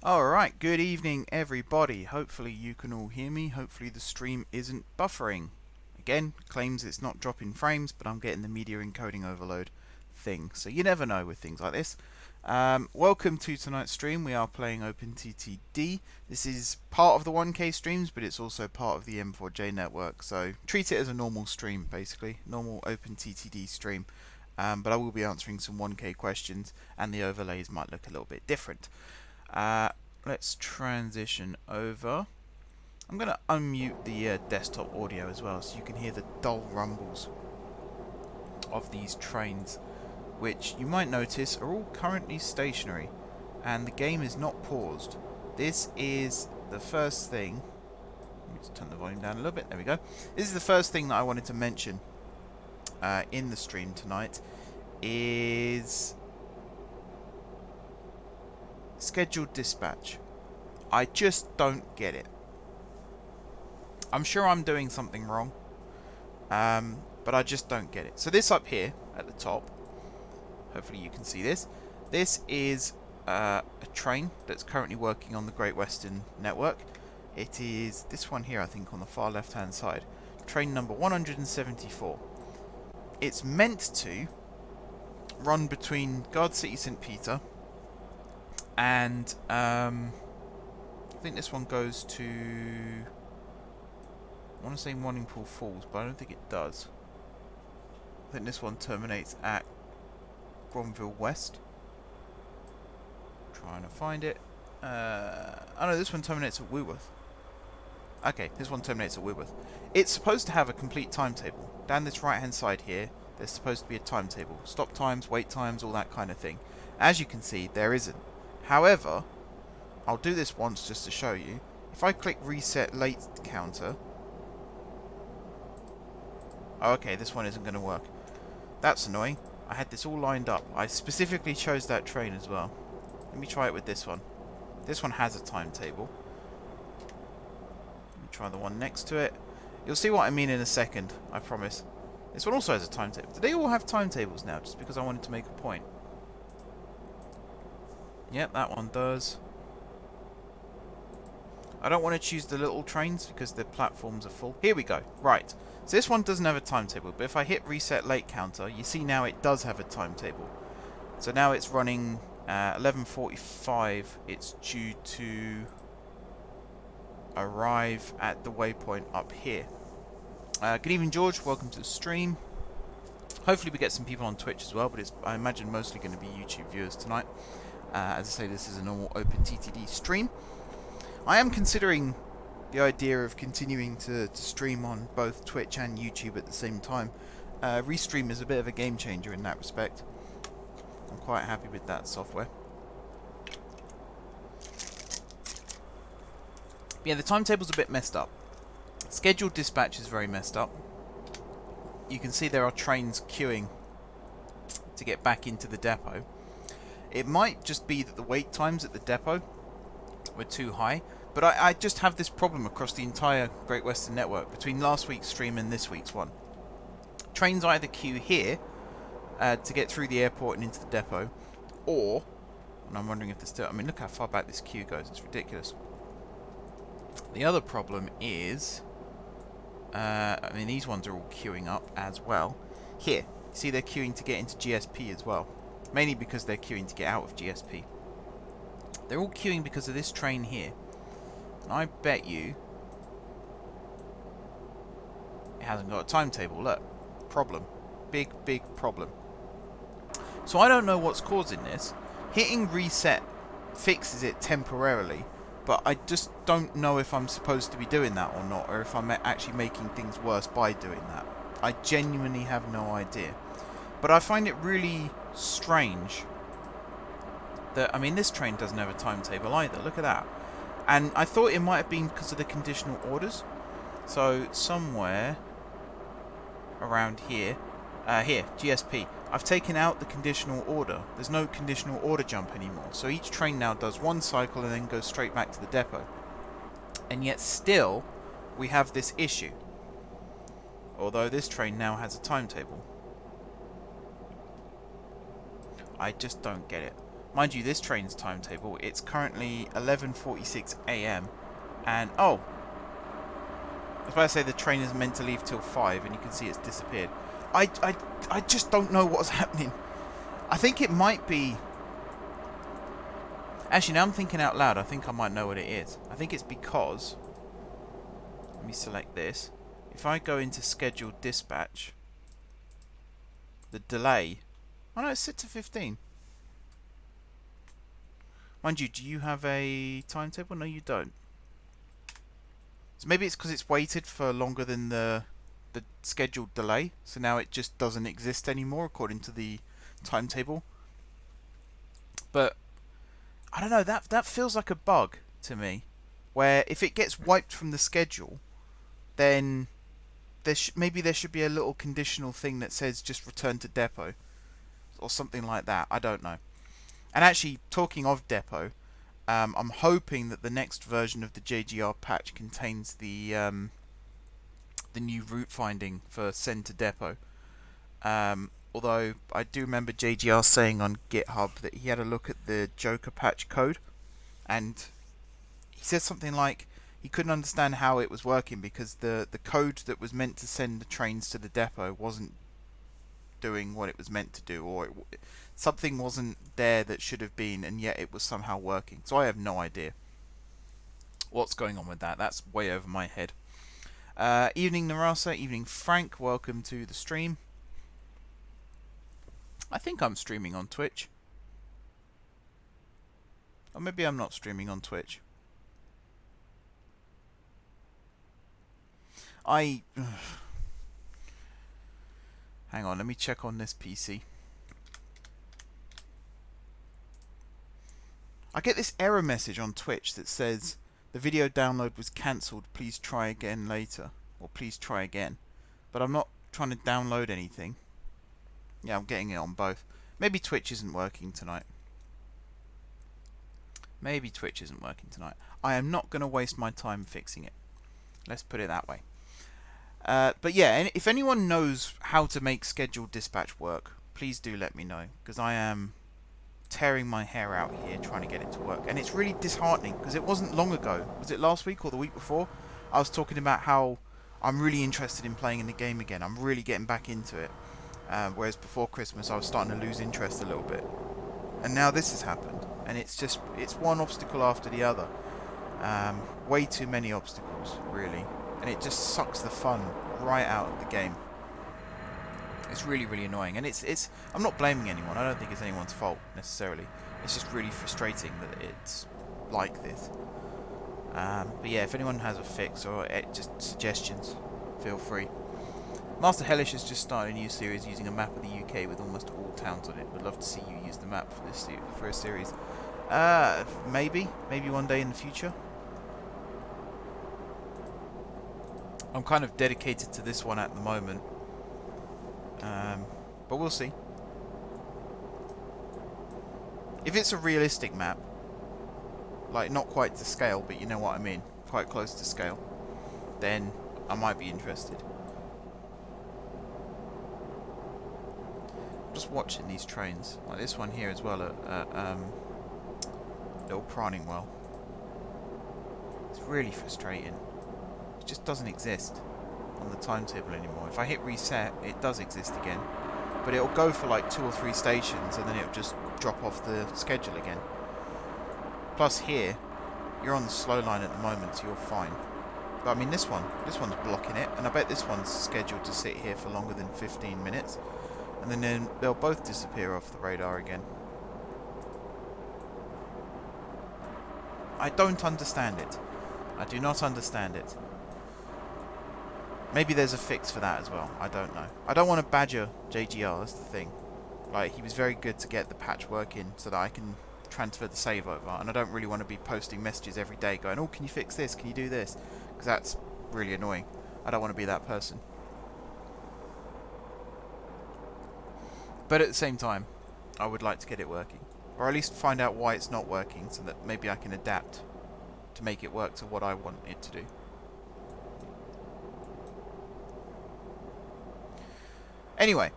Alright, good evening everybody. Hopefully you can all hear me. Hopefully the stream isn't buffering. Again, claims it's not dropping frames, but I'm getting the media encoding overload thing. So you never know with things like this. Welcome to tonight's stream. We are playing OpenTTD. This is part of the 1K streams, but it's also part of the M4J Network. So treat it as a normal stream, basically. Normal OpenTTD stream. But I will be answering some 1K questions, and the overlays might look a little bit different. Let's transition over. I'm going to unmute the desktop audio as well, so you can hear the dull rumbles of these trains, which you might notice are all currently stationary, and the game is not paused. This is the first thing. Let me just turn the volume down a little bit. There we go. This is the first thing that I wanted to mention in the stream tonight. Is scheduled dispatch. I just don't get it. I'm sure I'm doing something wrong, but I just don't get it. So this up here at the top, hopefully you can see this. This is a train that's currently working on the Great Western Network. It is this one here, I think, on the far left hand side. Train number 174. It's meant to run between Guard City St. Peter and I think this one goes to, I want to say Morningpool Falls, but I don't think it does. I think this one terminates at Gronville West. Trying to find it. Oh no, this one terminates at Woolworth. Okay, this one terminates at Woolworth. It's supposed to have a complete timetable. Down this right hand side here, there's supposed to be a timetable. Stop times, wait times, all that kind of thing. As you can see, there isn't. However, I'll do this once just to show you. If I click reset late counter... Oh, okay, this one isn't going to work. That's annoying. I had this all lined up. I specifically chose that train as well. Let me try it with this one. This one has a timetable. Let me try the one next to it. You'll see what I mean in a second, I promise. This one also has a timetable. Do they all have timetables now, just because I wanted to make a point? Yep, that one does. I don't want to choose the little trains because the platforms are full. Here we go. Right. So this one doesn't have a timetable, but if I hit reset late counter, you see now it does have a timetable. So now it's running 11:45. It's due to arrive at the waypoint up here. Good evening, George. Welcome to the stream. Hopefully we get some people on Twitch as well, but it's, I imagine, mostly going to be YouTube viewers tonight. As I say, this is a normal OpenTTD stream. I am considering the idea of continuing to stream on both Twitch and YouTube at the same time. Restream is a bit of a game changer in that respect. I'm quite happy with that software. Yeah, the timetable's a bit messed up. Scheduled dispatch is very messed up. You can see there are trains queuing to get back into the depot. It might just be that the wait times at the depot were too high, but I just have this problem across the entire Great Western Network between last week's stream and this week's one. Trains either queue here to get through the airport and into the depot, or, and I'm wondering if there's still, I mean, look how far back this queue goes, it's ridiculous. The other problem is, I mean, these ones are all queuing up as well. Here, you see they're queuing to get into GSP as well, mainly because they're queuing to get out of GSP. They're all queuing because of this train here. And I bet you it hasn't got a timetable. Look, problem. Big, big problem. So I don't know what's causing this. Hitting reset fixes it temporarily, but I just don't know if I'm supposed to be doing that or not, or if I'm actually making things worse by doing that. I genuinely have no idea. But I find it really strange that, I mean, this train doesn't have a timetable either. Look at that. And I thought it might have been because of the conditional orders. So somewhere around here, here, GSP. I've taken out the conditional order. There's no conditional order jump anymore. So each train now does one cycle and then goes straight back to the depot. And yet still, we have this issue. Although this train now has a timetable. I just don't get it. Mind you, this train's timetable, it's currently 11:46 AM, and oh, I was about to say the train is meant to leave till 5, and you can see it's disappeared. I just don't know what's happening. I think it might be... Actually, now I'm thinking out loud, I think I might know what it is. I think it's because... Let me select this. If I go into scheduled dispatch, the delay... Oh no, it's set to 15. Mind you, do you have a timetable? No, you don't. So maybe it's because it's waited for longer than the scheduled delay, so now it just doesn't exist anymore according to the timetable. But I don't know, that feels like a bug to me, where if it gets wiped from the schedule, then maybe there should be a little conditional thing that says just return to depot or something like that. I don't know. And actually, talking of depot, I'm hoping that the next version of the JGR patch contains the new route finding for send to depot. Although I do remember JGR saying on GitHub that he had a look at the Joker patch code, and he said something like he couldn't understand how it was working because the code that was meant to send the trains to the depot wasn't doing what it was meant to do, or something wasn't there that should have been, and yet it was somehow working. So I have no idea what's going on with that. That's way over my head. Evening Narasa, evening Frank, welcome to the stream. I think I'm streaming on Twitch. Or maybe I'm not streaming on Twitch. Hang on, let me check on this PC. I get this error message on Twitch that says the video download was cancelled, please try again later, or please try again. But I'm not trying to download anything. Yeah, I'm getting it on both. Maybe Twitch isn't working tonight. Maybe Twitch isn't working tonight. I am not going to waste my time fixing it. Let's put it that way. But yeah, if anyone knows how to make scheduled dispatch work, please do let me know, because I am tearing my hair out here trying to get it to work. And it's really disheartening, because it wasn't long ago. Was it last week or the week before? I was talking about how I'm really interested in playing in the game again. I'm really getting back into it. Whereas before Christmas I was starting to lose interest a little bit. And now this has happened. And it's one obstacle after the other. Way too many obstacles, really. And it just sucks the fun right out of the game. It's really, really annoying. And I'm not blaming anyone. I don't think it's anyone's fault, necessarily. It's just really frustrating that it's like this. But yeah, if anyone has a fix or just suggestions, feel free. Master Hellish has just started a new series using a map of the UK with almost all towns on it. Would love to see you use the map for a series. Maybe one day in the future. I'm kind of dedicated to this one at the moment. But we'll see. If it's a realistic map, like not quite to scale, but you know what I mean, quite close to scale, then I might be interested. Just watching these trains, like this one here as well at Little Praningwell. It's really frustrating. It just doesn't exist on the timetable anymore. If I hit reset, it does exist again, but it'll go for like 2 or 3 stations and then it'll just drop off the schedule again. Plus here, you're on the slow line at the moment, so you're fine. But I mean this one's blocking it, and I bet this one's scheduled to sit here for longer than 15 minutes. And then they'll both disappear off the radar again. I don't understand it. I do not understand it. Maybe there's a fix for that as well. I don't know. I don't want to badger JGR, that's the thing. Like, he was very good to get the patch working so that I can transfer the save over. And I don't really want to be posting messages every day going, oh, can you fix this? Can you do this? Because that's really annoying. I don't want to be that person. But at the same time, I would like to get it working. Or at least find out why it's not working so that maybe I can adapt to make it work to what I want it to do. Anyway,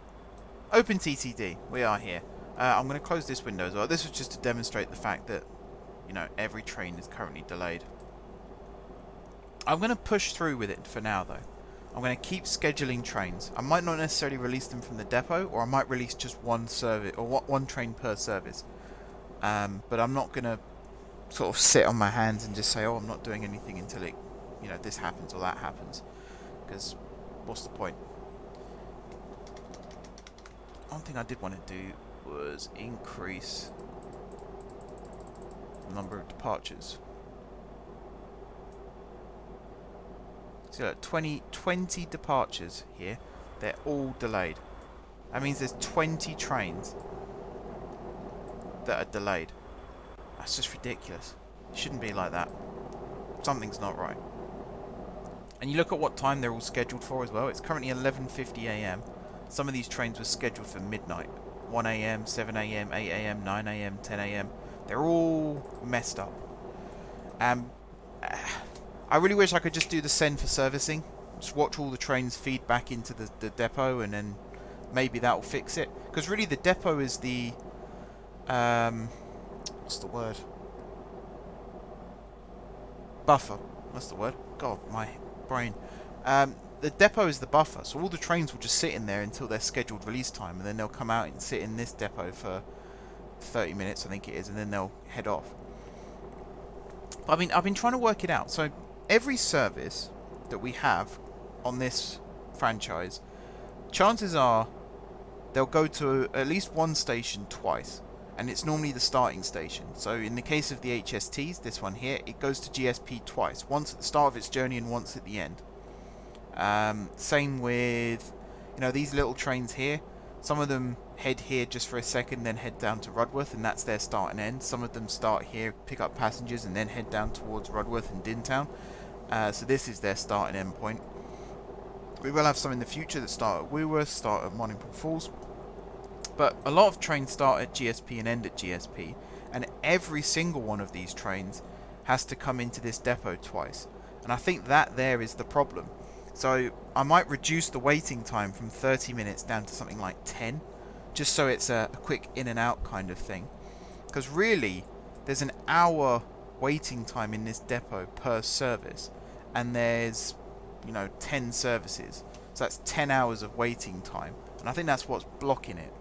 OpenTTD, we are here. I'm going to close this window as well. This was just to demonstrate the fact that, you know, every train is currently delayed. I'm going to push through with it for now, though. I'm going to keep scheduling trains. I might not necessarily release them from the depot, or I might release just one service, or one train per service. But I'm not going to sort of sit on my hands and just say, oh, I'm not doing anything until it, you know, this happens or that happens. Because what's the point? One thing I did want to do was increase the number of departures. So look, 20 departures here. They're all delayed. That means there's 20 trains that are delayed. That's just ridiculous. It shouldn't be like that. Something's not right. And you look at what time they're all scheduled for as well. It's currently 11:50 AM. Some of these trains were scheduled for midnight. 1 AM, 7 AM, 8 AM, 9 AM, 10 AM. They're all messed up. I really wish I could just do the send for servicing. Just watch all the trains feed back into the depot, and then maybe that will fix it. Because really the depot is the... what's the word? Buffer. That's the word. God, my brain. The depot is the buffer, so all the trains will just sit in there until their scheduled release time, and then they'll come out and sit in this depot for 30 minutes, I think it is, and then they'll head off. But, I mean, I've been trying to work it out. So every service that we have on this franchise, chances are they'll go to at least one station twice, and it's normally the starting station. So in the case of the HSTs, this one here, it goes to GSP twice, once at the start of its journey and once at the end. Same with, you know, these little trains here. Some of them head here just for a second, then head down to Rudworth, and that's their start and end. Some of them start here, pick up passengers, and then head down towards Rudworth and Dintown. So this is their start and end point. We will have some in the future that start at Wooworth, start at Mornington Falls. But a lot of trains start at GSP and end at GSP, and every single one of these trains has to come into this depot twice. And I think that there is the problem. So I might reduce the waiting time from 30 minutes down to something like 10, just so it's a quick in and out kind of thing. Because really, there's an hour waiting time in this depot per service, and there's, you know, 10 services. So that's 10 hours of waiting time, and I think that's what's blocking it.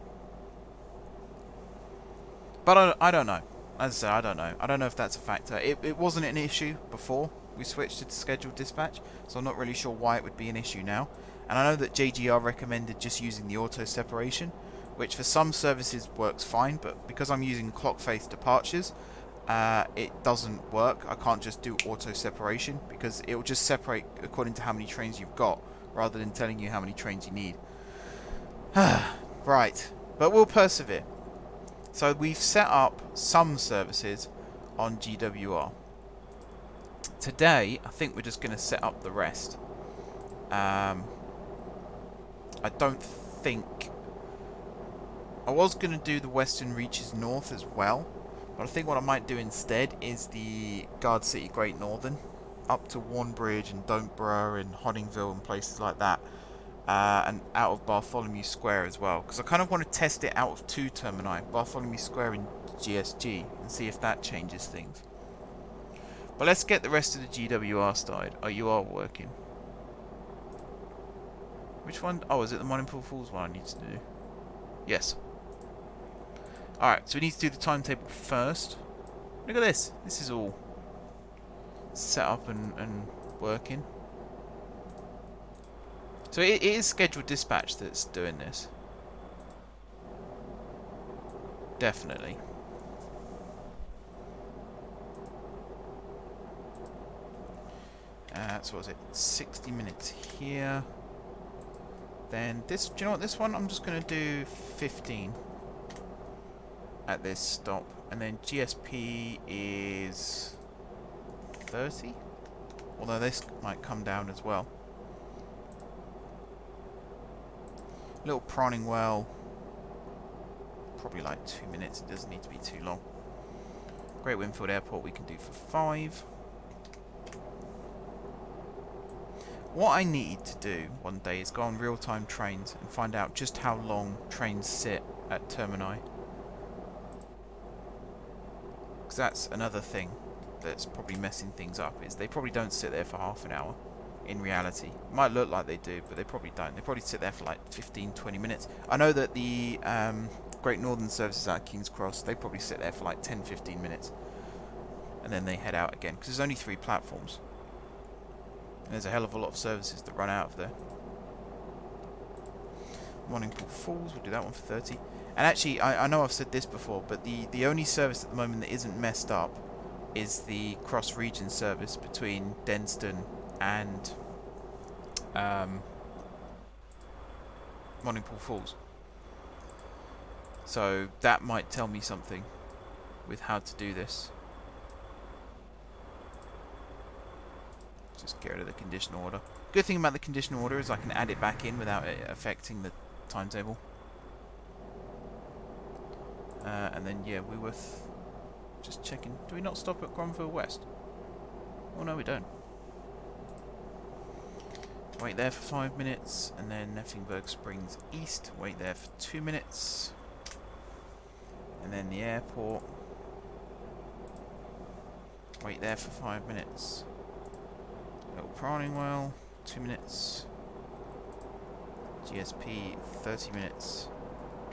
But I don't know. As I say, I don't know. I don't know if that's a factor. It wasn't an issue before we switched to scheduled dispatch, so I'm not really sure why it would be an issue now. And I know that JGR recommended just using the auto separation, which for some services works fine, but because I'm using clock face departures, it doesn't work. I can't just do auto separation, because it will just separate according to how many trains you've got, rather than telling you how many trains you need. Right, but we'll persevere. So we've set up some services on GWR. Today, I think we're just going to set up the rest. I don't think... I was going to do the Western Reaches North as well, but I think what I might do instead is the Guard City Great Northern, up to Warnbridge and Don'tborough and Hoddingville and places like that, and out of Bartholomew Square as well, because I kind of want to test it out of two termini, Bartholomew Square and GSG, and see if that changes things. But let's get the rest of the GWR started. Oh, you are working. Which one? Oh, is it the Mornington Falls one I need to do? Yes. Alright, so we need to do the timetable first. Look at this. This is all set up and working. So it is scheduled dispatch that's doing this. Definitely. So what was it? 60 minutes here. Then this, do you know what, this one I'm just going to do 15 at this stop. And then GSP is 30? Although this might come down as well. Little Prawning Well, probably like 2 minutes, it doesn't need to be too long. Great Winfield Airport we can do for 5. What I need to do one day is go on real-time trains and find out just how long trains sit at termini because that's another thing that's probably messing things up, is they probably don't sit there for half an hour. In reality, it might look like they do, but they probably don't. They probably sit there for like 15-20 minutes. I know that the Great Northern services out of King's Cross, they probably sit there for like 10-15 minutes, and then they head out again, because there's only 3 platforms, and there's a hell of a lot of services that run out of there. Morningpool Falls, we'll do that one for 30. And actually, I know I've said this before, but the only service at the moment that isn't messed up is the cross-region service between Denston and Morningpool Falls. So that might tell me something with how to do this. Just get rid of the conditional order. Good thing about the conditional order is I can add it back in without it affecting the timetable. And then yeah, Weworth. Just checking. Do we not stop at Gronville West? Oh no, we don't. Wait there for 5 minutes, and then Neffingberg Springs East. Wait there for 2 minutes, and then the airport. Wait there for 5 minutes. Little Proningwell, 2 minutes. GSP, 30 minutes.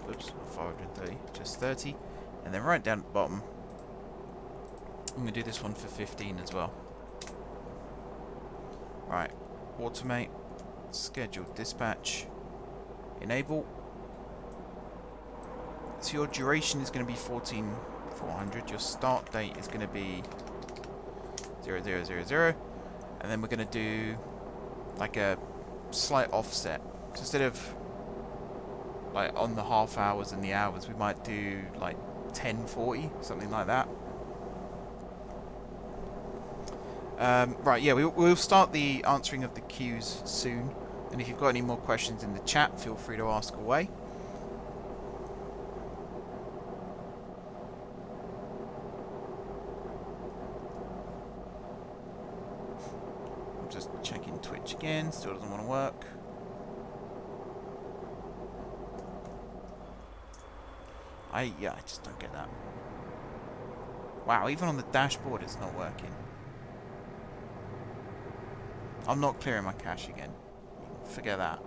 Oops, not 530, just 30. And then right down at the bottom, I'm going to do this one for 15 as well. Right, automate, scheduled dispatch, enable. So your duration is going to be 14,400. Your start date is going to be 0000. And then we're going to do like a slight offset. So instead of like on the half hours and the hours, we might do like 1040, something like that. Right, yeah, we'll start the answering of the queues soon. And if you've got any more questions in the chat, feel free to ask away. I'm just checking Twitch again, still doesn't want to work. I just don't get that. Wow, even on the dashboard it's not working. I'm not clearing my cache again. Forget that.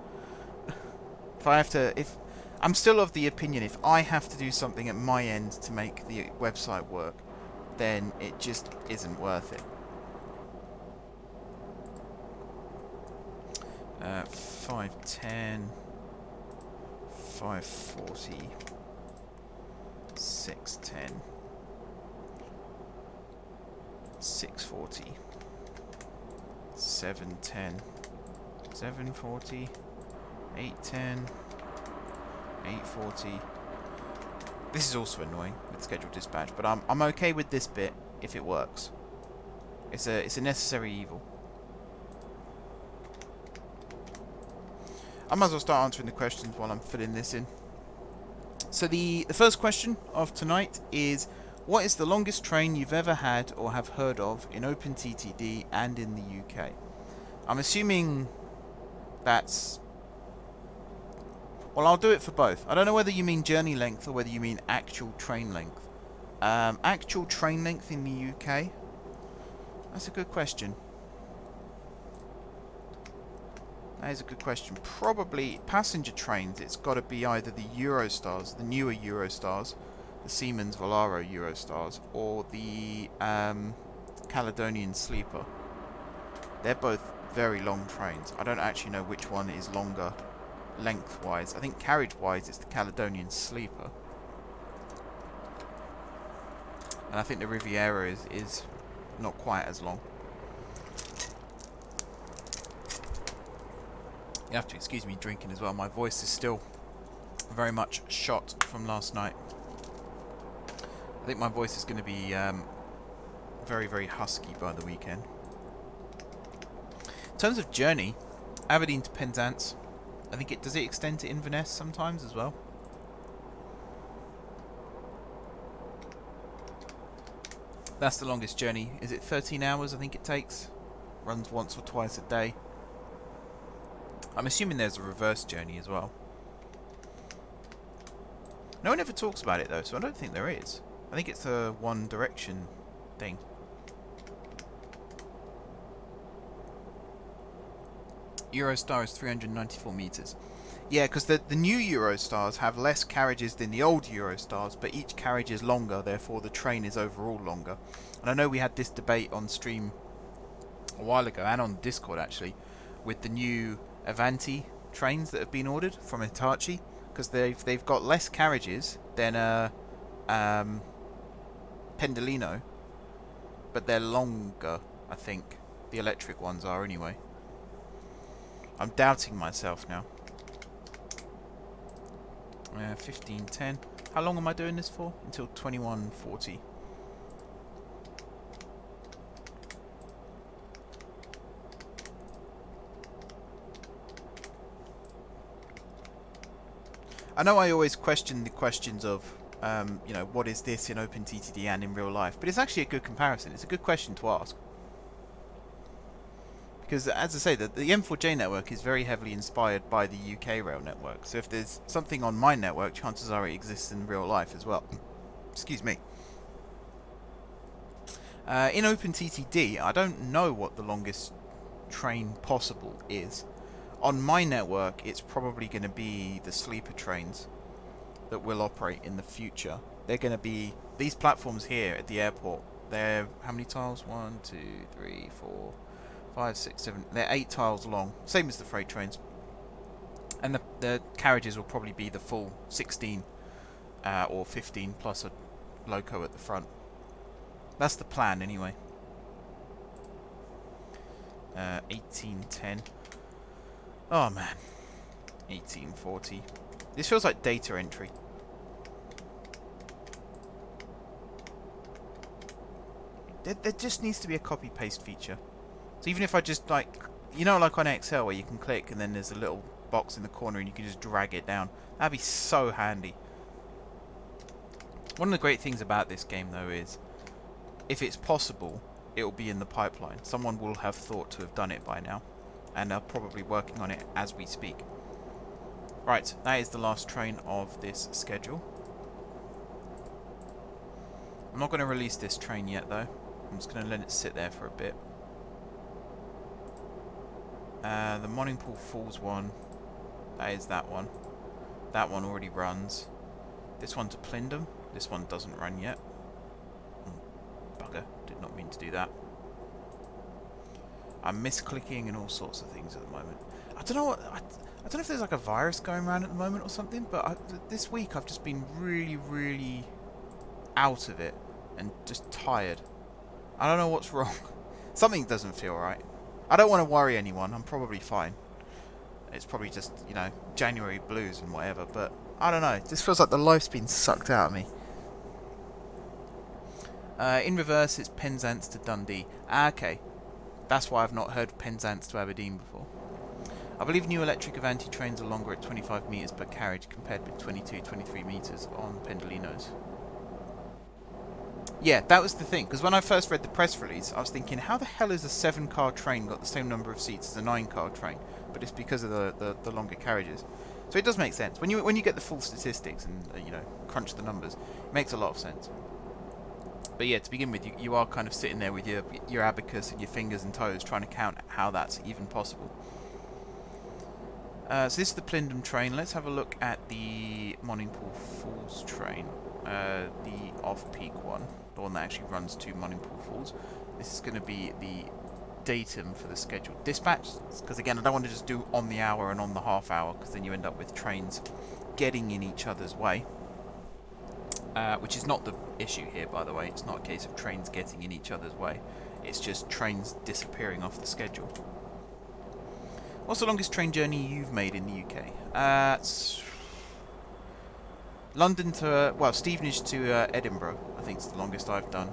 I'm still of the opinion, if I have to do something at my end to make the website work, then it just isn't worth it. 510, 540, 610, 640, 710, 740, 810, 840. This is also annoying with scheduled dispatch, but I'm okay with this bit if it works. It's a necessary evil. I might as well start answering the questions while I'm filling this in. So the first question of tonight is, what is the longest train you've ever had or have heard of in OpenTTD and in the UK? I'm assuming that's... Well, I'll do it for both. I don't know whether you mean journey length or whether you mean actual train length. Actual train length in the UK? That's a good question. That is a good question. Probably passenger trains, it's got to be either the Eurostars, the newer Eurostars, the Siemens Volaro Eurostars, or the Caledonian Sleeper. They're both very long trains. I don't actually know which one is longer lengthwise. I think carriage-wise it's the Caledonian Sleeper. And I think the Riviera is not quite as long. You have to excuse me drinking as well. My voice is still very much shot from last night. I think my voice is going to be very, very husky by the weekend. In terms of journey, Aberdeen to Penzance, I think does it extend to Inverness sometimes as well? That's the longest journey. Is it 13 hours I think it takes? Runs once or twice a day. I'm assuming there's a reverse journey as well. No one ever talks about it though, so I don't think there is. I think it's a one direction thing. Eurostar is 394 meters. Yeah, because the new Eurostars have less carriages than the old Eurostars, but each carriage is longer, therefore the train is overall longer. And I know we had this debate on stream a while ago, and on Discord actually, with the new Avanti trains that have been ordered from Hitachi, because they've got less carriages than Pendolino, but they're longer, I think. The electric ones are anyway. I'm doubting myself now. 15:10. How long am I doing this for? Until 21:40. I know I always question the questions of, you know, what is this in OpenTTD and in real life, but it's actually a good comparison. It's a good question to ask. Because, as I say, the M4J network is very heavily inspired by the UK rail network. So if there's something on my network, chances are it exists in real life as well. Excuse me. In OpenTTD, I don't know what the longest train possible is. On my network, it's probably going to be the sleeper trains that will operate in the future. They're going to be these platforms here at the airport. They're how many tiles? 1, 2, 3, 4, 5, 6, 7. They're 8 tiles long, same as the freight trains. And the carriages will probably be the full 16 or 15 plus a loco at the front. That's the plan anyway. 1810. Oh man. 1840. This feels like data entry. There just needs to be a copy paste feature. So even if I just like, you know, like on Excel where you can click and then there's a little box in the corner and you can just drag it down. That'd be so handy. One of the great things about this game though is, if it's possible, it will be in the pipeline. Someone will have thought to have done it by now, and they're probably working on it as we speak. Right, that is the last train of this schedule. I'm not going to release this train yet though. I'm just going to let it sit there for a bit. The Morningpool Falls one, that is that one. That one already runs. This one to Plindom, this one doesn't run yet. Bugger, did not mean to do that. I'm misclicking and all sorts of things at the moment. I don't know what, I don't know if there's like a virus going around at the moment or something, but this week I've just been really out of it and just tired. I don't know what's wrong. Something doesn't feel right. I don't want to worry anyone. I'm probably fine. It's probably just, you know, January blues and whatever, but I don't know. It just feels like the life's been sucked out of me. In reverse, it's Penzance to Dundee. Okay. That's why I've not heard Penzance to Aberdeen before. I believe new electric Avanti trains are longer at 25 metres per carriage compared with 22-23 metres on Pendolinos. Yeah, that was the thing, because when I first read the press release, I was thinking, how the hell is a 7-car train got the same number of seats as a 9-car train? But it's because of the longer carriages. So it does make sense. When you get the full statistics and, you know, crunch the numbers, it makes a lot of sense. But yeah, to begin with, you are kind of sitting there with your abacus and your fingers and toes trying to count how that's even possible. So this is the Plindom train. Let's have a look at the Morningpool Falls train. The off-peak one. The one that actually runs to Morningpool Falls. This is going to be the datum for the scheduled dispatch. Because again, I don't want to just do on the hour and on the half hour, because then you end up with trains getting in each other's way. Which is not the issue here, by the way. It's not a case of trains getting in each other's way. It's just trains disappearing off the schedule. What's the longest train journey you've made in the UK? It's London to, well, Stevenage to Edinburgh, I think is the longest I've done.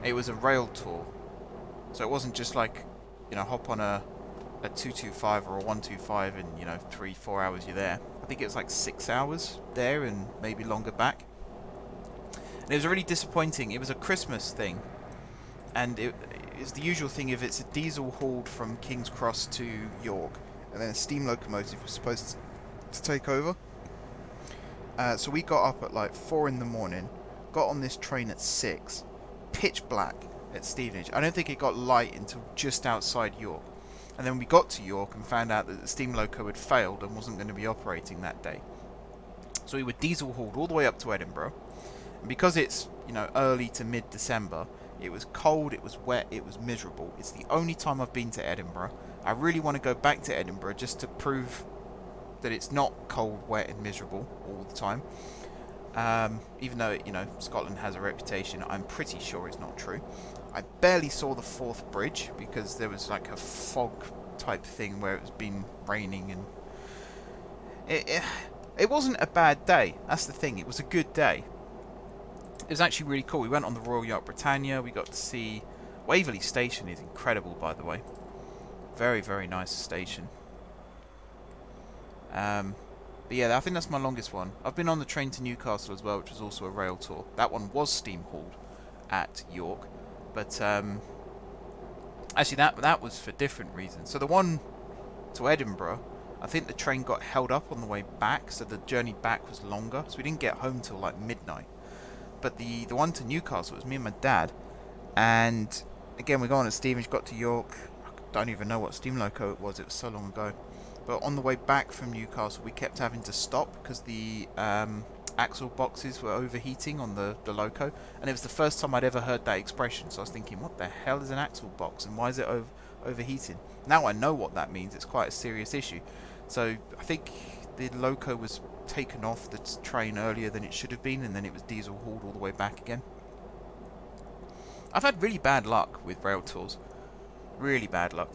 It was a rail tour. So it wasn't just like, you know, hop on a 225 or a 125 and, you know, 3-4 hours you're there. I think it was like 6 hours there and maybe longer back. And it was really disappointing. It was a Christmas thing. And it's the usual thing if it's a diesel hauled from King's Cross to York. And then a steam locomotive was supposed to take over. So we got up at like 4 in the morning, got on this train at 6, pitch black at Stevenage. I don't think it got light until just outside York. And then we got to York and found out that the steam loco had failed and wasn't going to be operating that day. So we were diesel hauled all the way up to Edinburgh. And because it's, you know, early to mid-December, it was cold, it was wet, it was miserable. It's the only time I've been to Edinburgh. I really want to go back to Edinburgh just to prove that it's not cold, wet and miserable all the time. Even though, you know, Scotland has a reputation, I'm pretty sure it's not true. I barely saw the Forth Bridge because there was like a fog type thing where it was been raining, and it wasn't a bad day. That's the thing, it was a good day. It was actually really cool. We went on the Royal Yacht Britannia, we got to see Waverley Station is incredible, by the way. Very, very nice station. But yeah, I think that's my longest one. I've been on the train to Newcastle as well, which was also a rail tour. That one was steam hauled at York, but actually that was for different reasons. So the one to Edinburgh, I think the train got held up on the way back, so the journey back was longer, so we didn't get home till like midnight. But the one to Newcastle, it was me and my dad, and again we got on at Stevenage, got to York. I don't even know what steam loco it was so long ago. But on the way back from Newcastle, we kept having to stop because the axle boxes were overheating on the loco. And it was the first time I'd ever heard that expression. So I was thinking, what the hell is an axle box and why is it overheating? Now I know what that means. It's quite a serious issue. So I think the loco was taken off the train earlier than it should have been, and then it was diesel hauled all the way back again. I've had really bad luck with rail tours. Really bad luck.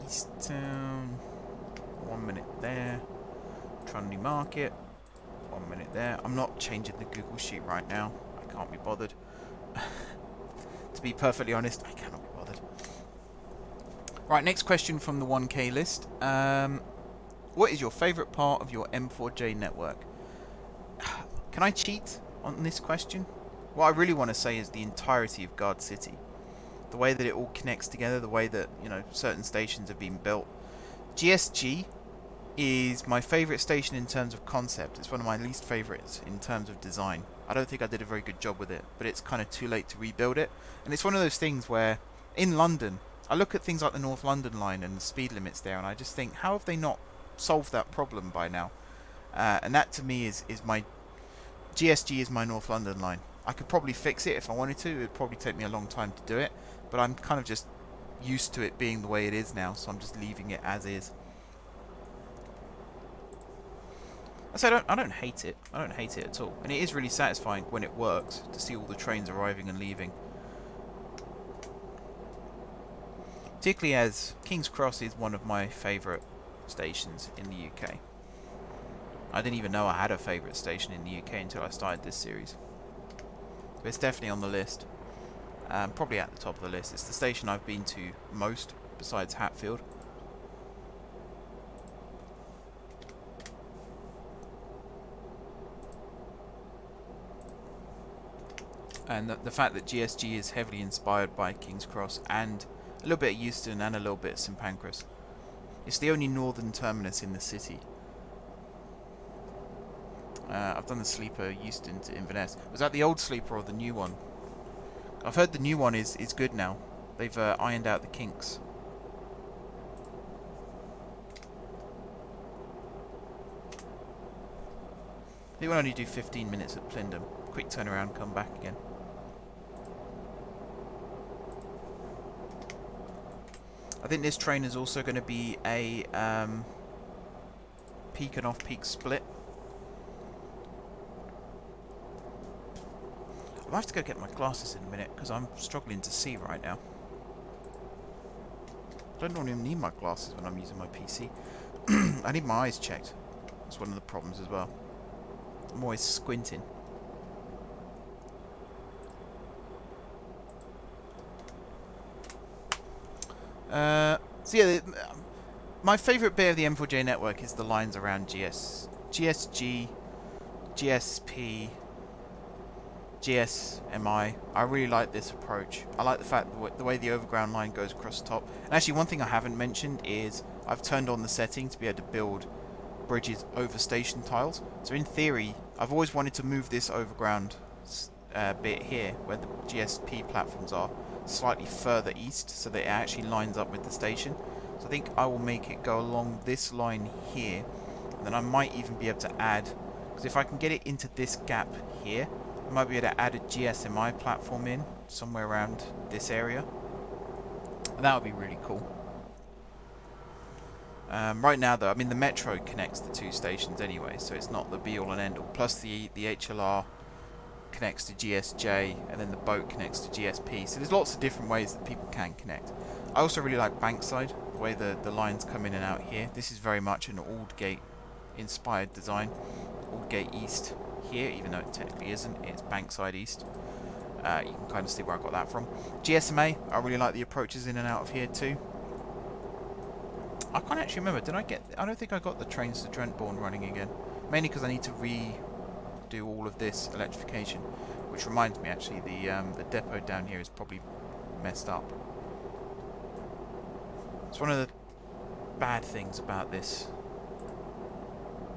Easttown, 1 minute there. Trunley Market, 1 minute there. I'm not changing the Google Sheet right now. I can't be bothered. To be perfectly honest, I cannot be bothered. Right, next question from the 1K list. What is your favourite part of your M4J network? Can I cheat on this question? What I really want to say is the entirety of Guard City. The way that it all connects together, the way that, you know, certain stations have been built. GSG is my favourite station in terms of concept. It's one of my least favourites in terms of design. I don't think I did a very good job with it, but it's kind of too late to rebuild it. And it's one of those things where, in London, I look at things like the North London line and the speed limits there, and I just think, how have they not solved that problem by now? And that to me is my... GSG is my North London line. I could probably fix it if I wanted to. It would probably take me a long time to do it. But I'm kind of just used to it being the way it is now, so I'm just leaving it as is. So I don't hate it. I don't hate it at all. And it is really satisfying when it works to see all the trains arriving and leaving. Particularly as King's Cross is one of my favourite stations in the UK. I didn't even know I had a favourite station in the UK until I started this series. But it's definitely on the list. Probably at the top of the list. It's the station I've been to most, besides Hatfield. And the fact that GSG is heavily inspired by King's Cross and a little bit of Euston and a little bit of St Pancras. It's the only northern terminus in the city. I've done the sleeper Euston to Inverness. Was that the old sleeper or the new one? I've heard the new one is good now. They've ironed out the kinks. They will only do 15 minutes at Plindon. Quick turnaround, come back again. I think this train is also going to be a peak and off-peak split. I'll have to go get my glasses in a minute because I'm struggling to see right now. I don't normally need my glasses when I'm using my PC. I need my eyes checked. That's one of the problems as well. I'm always squinting. So yeah, my favourite bit of the M4J network is the lines around GSG, GSP, GSMI. I really like this approach. I like the fact that the way the overground line goes across the top. And actually, one thing I haven't mentioned is I've turned on the setting to be able to build bridges over station tiles. So in theory, I've always wanted to move this overground bit here, where the GSP platforms are, slightly further east, so that it actually lines up with the station. So I think I will make it go along this line here, and then I might even be able to add, because if I can get it into this gap here, I might be able to add a GSMI platform in somewhere around this area. And that would be really cool. Right now though, I mean the metro connects the two stations anyway, so it's not the be all and end all. Plus the HLR connects to GSJ, and then the boat connects to GSP. So there's lots of different ways that people can connect. I also really like Bankside, the way the lines come in and out here. This is very much an Aldgate inspired design. Aldgate East here, even though it technically isn't, it's Bankside East. You can kind of see where I got that from. GSMA, I really like the approaches in and out of here too. I can't actually remember, I don't think I got the trains to Trentbourne running again. Mainly because I need to redo all of this electrification. Which reminds me actually, the depot down here is probably messed up. It's one of the bad things about this.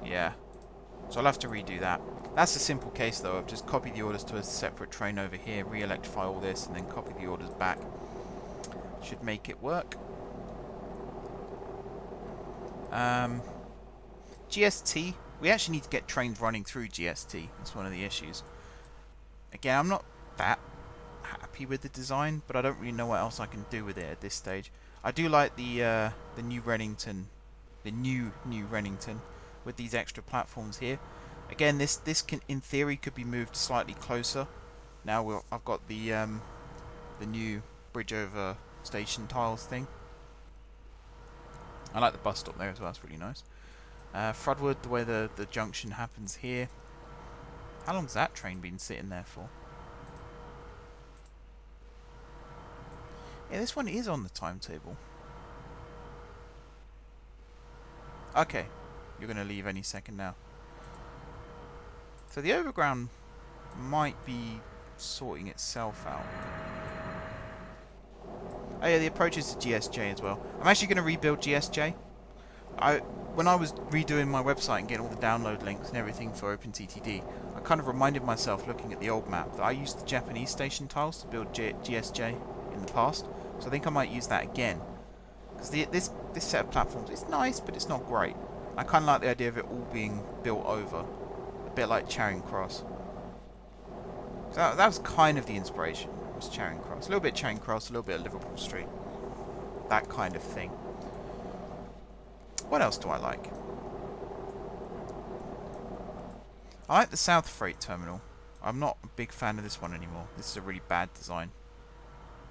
Yeah. So I'll have to redo that. That's a simple case though, of just copy the orders to a separate train over here, re-electrify all this, and then copy the orders back. Should make it work. GST, we actually need to get trains running through GST. That's one of the issues. Again, I'm not that happy with the design, but I don't really know what else I can do with it at this stage. I do like the new Rennington, the new Rennington, with these extra platforms here. Again, this can, in theory, could be moved slightly closer. Now I've got the new bridge over station tiles thing. I like the bus stop there as well, it's really nice. Frodwood, the way the junction happens here. How long's that train been sitting there for? Yeah, this one is on the timetable. Okay, you're going to leave any second now. So the overground might be sorting itself out. Oh yeah, the approach is to GSJ as well. I'm actually going to rebuild GSJ. When I was redoing my website and getting all the download links and everything for OpenTTD, I kind of reminded myself, looking at the old map, that I used the Japanese station tiles to build GSJ in the past. So I think I might use that again. Because this set of platforms, it's nice, but it's not great. I kind of like the idea of it all being built over. A bit like Charing Cross. So that was kind of the inspiration, was Charing Cross. A little bit Charing Cross, a little bit of Liverpool Street. That kind of thing. What else do I like? I like the South Freight Terminal. I'm not a big fan of this one anymore. This is a really bad design.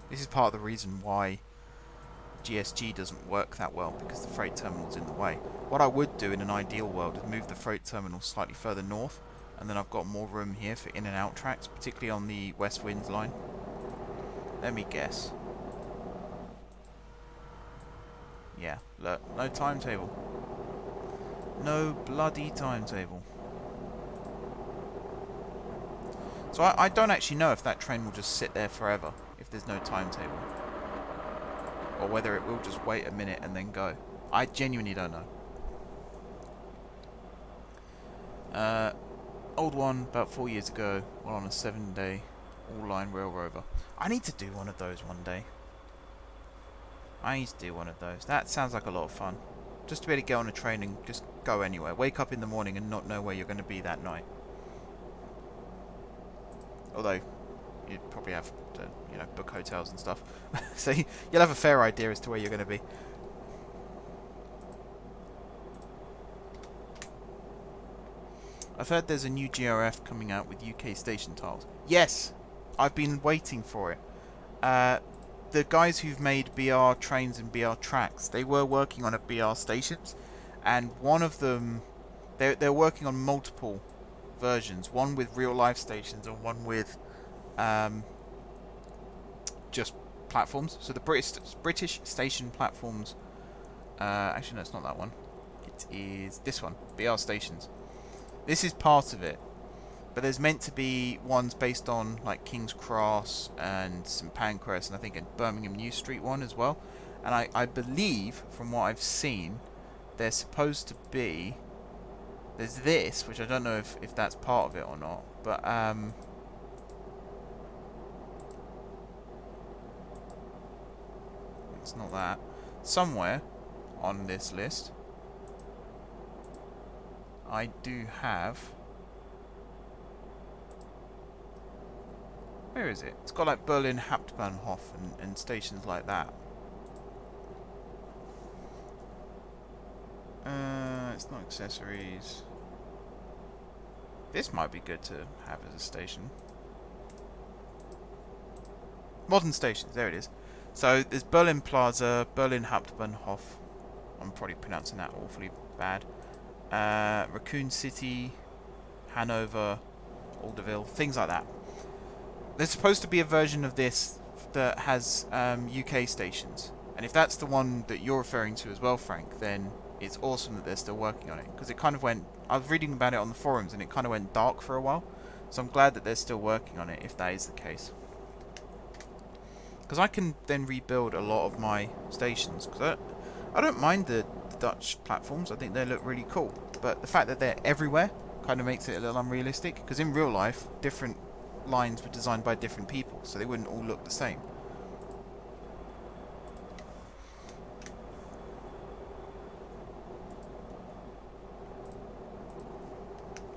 This is part of the reason why GSG doesn't work that well, because the freight terminal's in the way. What I would do in an ideal world is move the freight terminal slightly further north, and then I've got more room here for in and out tracks, particularly on the West Winds line. Let me guess. Yeah, look, no timetable. No bloody timetable. So I don't actually know if that train will just sit there forever, if there's no timetable. Or whether it will just wait a minute and then go. I genuinely don't know. Old one, about 4 years ago, while on a 7-day all-line rail rover. I need to do one of those one day. I need to do one of those. That sounds like a lot of fun. Just to be able to get on a train and just go anywhere. Wake up in the morning and not know where you're going to be that night. Although, you'd probably have to, you know, book hotels and stuff. So you'll have a fair idea as to where you're going to be. I've heard there's a new GRF coming out with UK station tiles. Yes! I've been waiting for it. The guys who've made BR trains and BR tracks, they were working on a BR stations, and one of them, they're working on multiple versions, one with real life stations and one with just platforms. So the British station platforms, actually no, it's not that one, it is this one, BR stations. This is part of it. but there's meant to be ones based on like King's Cross and St Pancras, and I think a Birmingham New Street one as well. And I believe, from what I've seen, there's supposed to be... There's this, which I don't know if that's part of it or not, but it's not that. Somewhere on this list, I do have... Where is it? It's got like Berlin Hauptbahnhof and stations like that. It's not accessories. This might be good to have as a station. Modern stations, there it is. So there's Berlin Plaza, Berlin Hauptbahnhof. I'm probably pronouncing that awfully bad. Raccoon City, Hanover, Alderville, things like that. There's supposed to be a version of this that has UK stations. And if that's the one that you're referring to as well, Frank, then it's awesome that they're still working on it. Because it kind of went... I was reading about it on the forums and it kind of went dark for a while. So I'm glad that they're still working on it, if that is the case. Because I can then rebuild a lot of my stations. Because I don't mind the Dutch platforms. I think they look really cool. But the fact that they're everywhere kind of makes it a little unrealistic. Because in real life, different lines were designed by different people. So they wouldn't all look the same.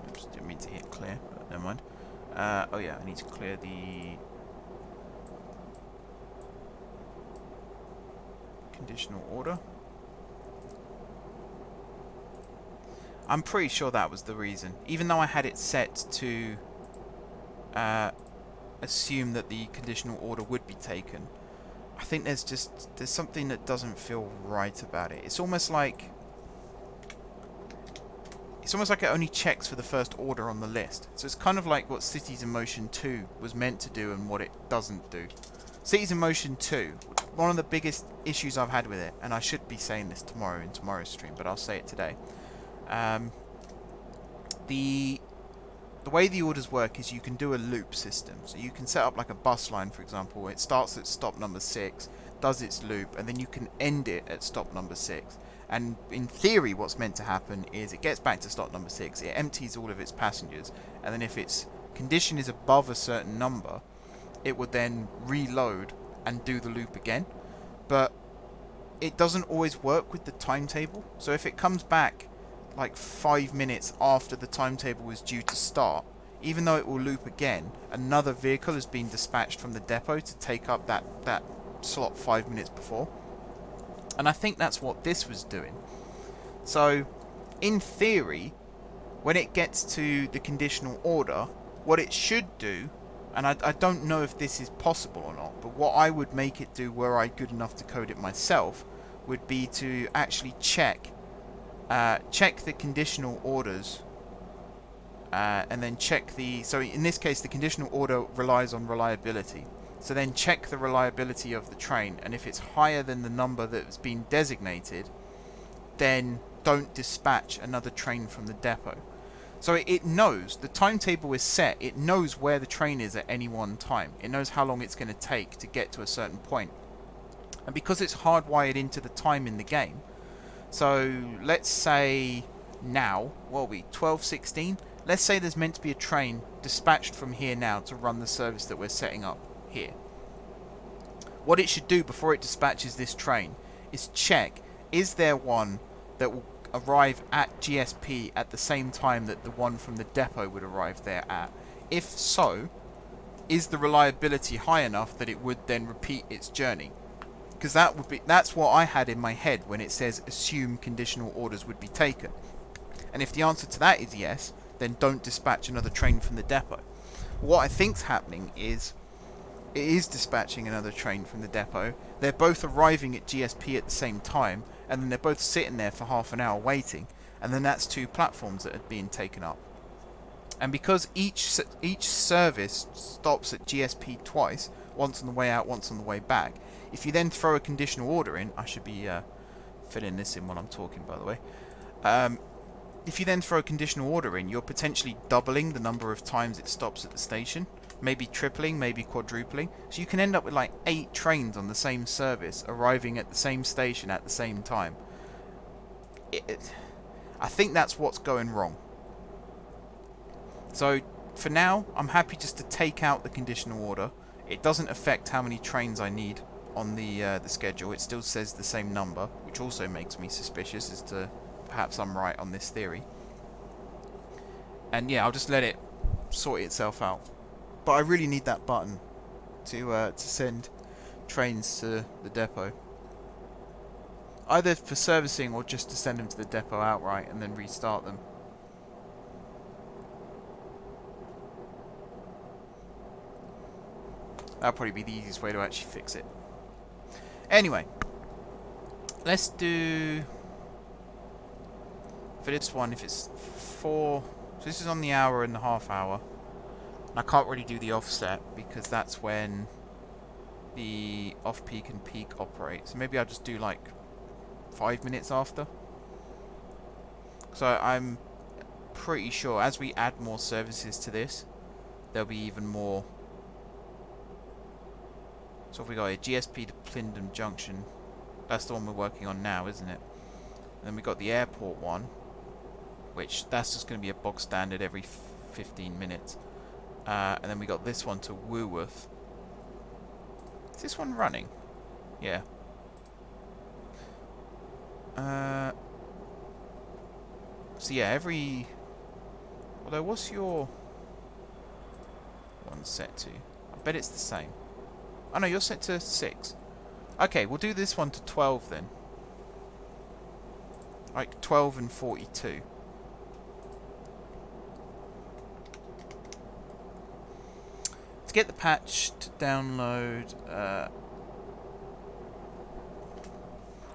Oops, didn't mean to hit clear, but never mind. Oh yeah, I need to clear the conditional order. I'm pretty sure that was the reason. Even though I had it set to assume that the conditional order would be taken, I think there's something that doesn't feel right about it. It's almost like it only checks for the first order on the list. So it's kind of like what Cities in Motion 2 was meant to do and what it doesn't do. Cities in Motion 2, one of the biggest issues I've had with it, and I should be saying this tomorrow in tomorrow's stream, but I'll say it today. The way the orders work is you can do a loop system. So you can set up like a bus line, for example. It starts at stop number 6, does its loop, and then you can end it at stop number 6. And in theory, what's meant to happen is it gets back to stop number 6, it empties all of its passengers, and then if its condition is above a certain number, it would then reload and do the loop again. But it doesn't always work with the timetable. So if it comes back like 5 minutes after the timetable is due to start, even though it will loop again, another vehicle has been dispatched from the depot to take up that slot 5 minutes before. And I think that's what this was doing. So, in theory, when it gets to the conditional order, what it should do, and I don't know if this is possible or not, but what I would make it do were I good enough to code it myself, would be to actually check the conditional orders, and then check the... So in this case, the conditional order relies on reliability. So then check the reliability of the train, and if it's higher than the number that's been designated, then don't dispatch another train from the depot. So it knows, the timetable is set, it knows where the train is at any one time. It knows how long it's going to take to get to a certain point. And because it's hardwired into the time in the game, so let's say now, what are we, 12:16? Let's say there's meant to be a train dispatched from here now to run the service that we're setting up here. What it should do before it dispatches this train is check, is there one that will arrive at GSP at the same time that the one from the depot would arrive there at? If so, is the reliability high enough that it would then repeat its journey? Because that's what I had in my head when it says assume conditional orders would be taken. And if the answer to that is yes, then don't dispatch another train from the depot. What I think's happening is it is dispatching another train from the depot. They're both arriving at GSP at the same time, and then they're both sitting there for half an hour waiting, and then that's 2 platforms that are being taken up. And because each service stops at GSP twice, once on the way out, once on the way back, if you then throw a conditional order in, I should be filling this in while I'm talking, by the way. if you then throw a conditional order in, you're potentially doubling the number of times it stops at the station. Maybe tripling, maybe quadrupling. So you can end up with like 8 trains on the same service arriving at the same station at the same time. I think that's what's going wrong. So for now, I'm happy just to take out the conditional order. It doesn't affect how many trains I need on the schedule. It still says the same number, which also makes me suspicious as to perhaps I'm right on this theory. And yeah, I'll just let it sort itself out. But I really need that button to send trains to the depot. Either for servicing or just to send them to the depot outright and then restart them. That'll probably be the easiest way to actually fix it. Anyway, let's do, for this one, if it's 4, so this is on the hour and the half hour. I can't really do the offset because that's when the off-peak and peak operate. So maybe I'll just do like 5 minutes after. So I'm pretty sure as we add more services to this, there'll be even more. So if we got a GSP to Plindon Junction, that's the one we're working on now, isn't it? And then we got the airport one, which that's just going to be a bog standard every 15 minutes. And then we got this one to Woolworth. Is this one running? Yeah. So yeah, every... Although, what's your one set to? I bet it's the same. Oh no, you're set to 6. Okay, we'll do this one to 12 then. Like 12 and 42. To get the patch to download... Are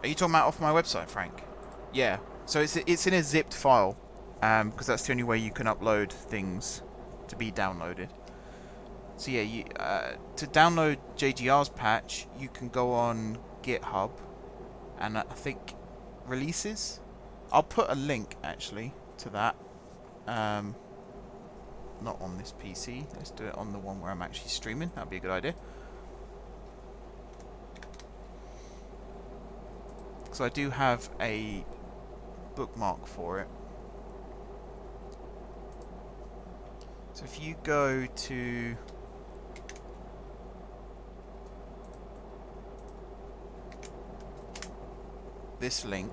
you talking about off my website, Frank? Yeah. So it's in a zipped file, because that's the only way you can upload things to be downloaded. So yeah, to download JGR's patch, you can go on GitHub, and I think releases. I'll put a link actually to that. Not on this PC. Let's do it on the one where I'm actually streaming. That'd be a good idea. So I do have a bookmark for it. So if you go to this link,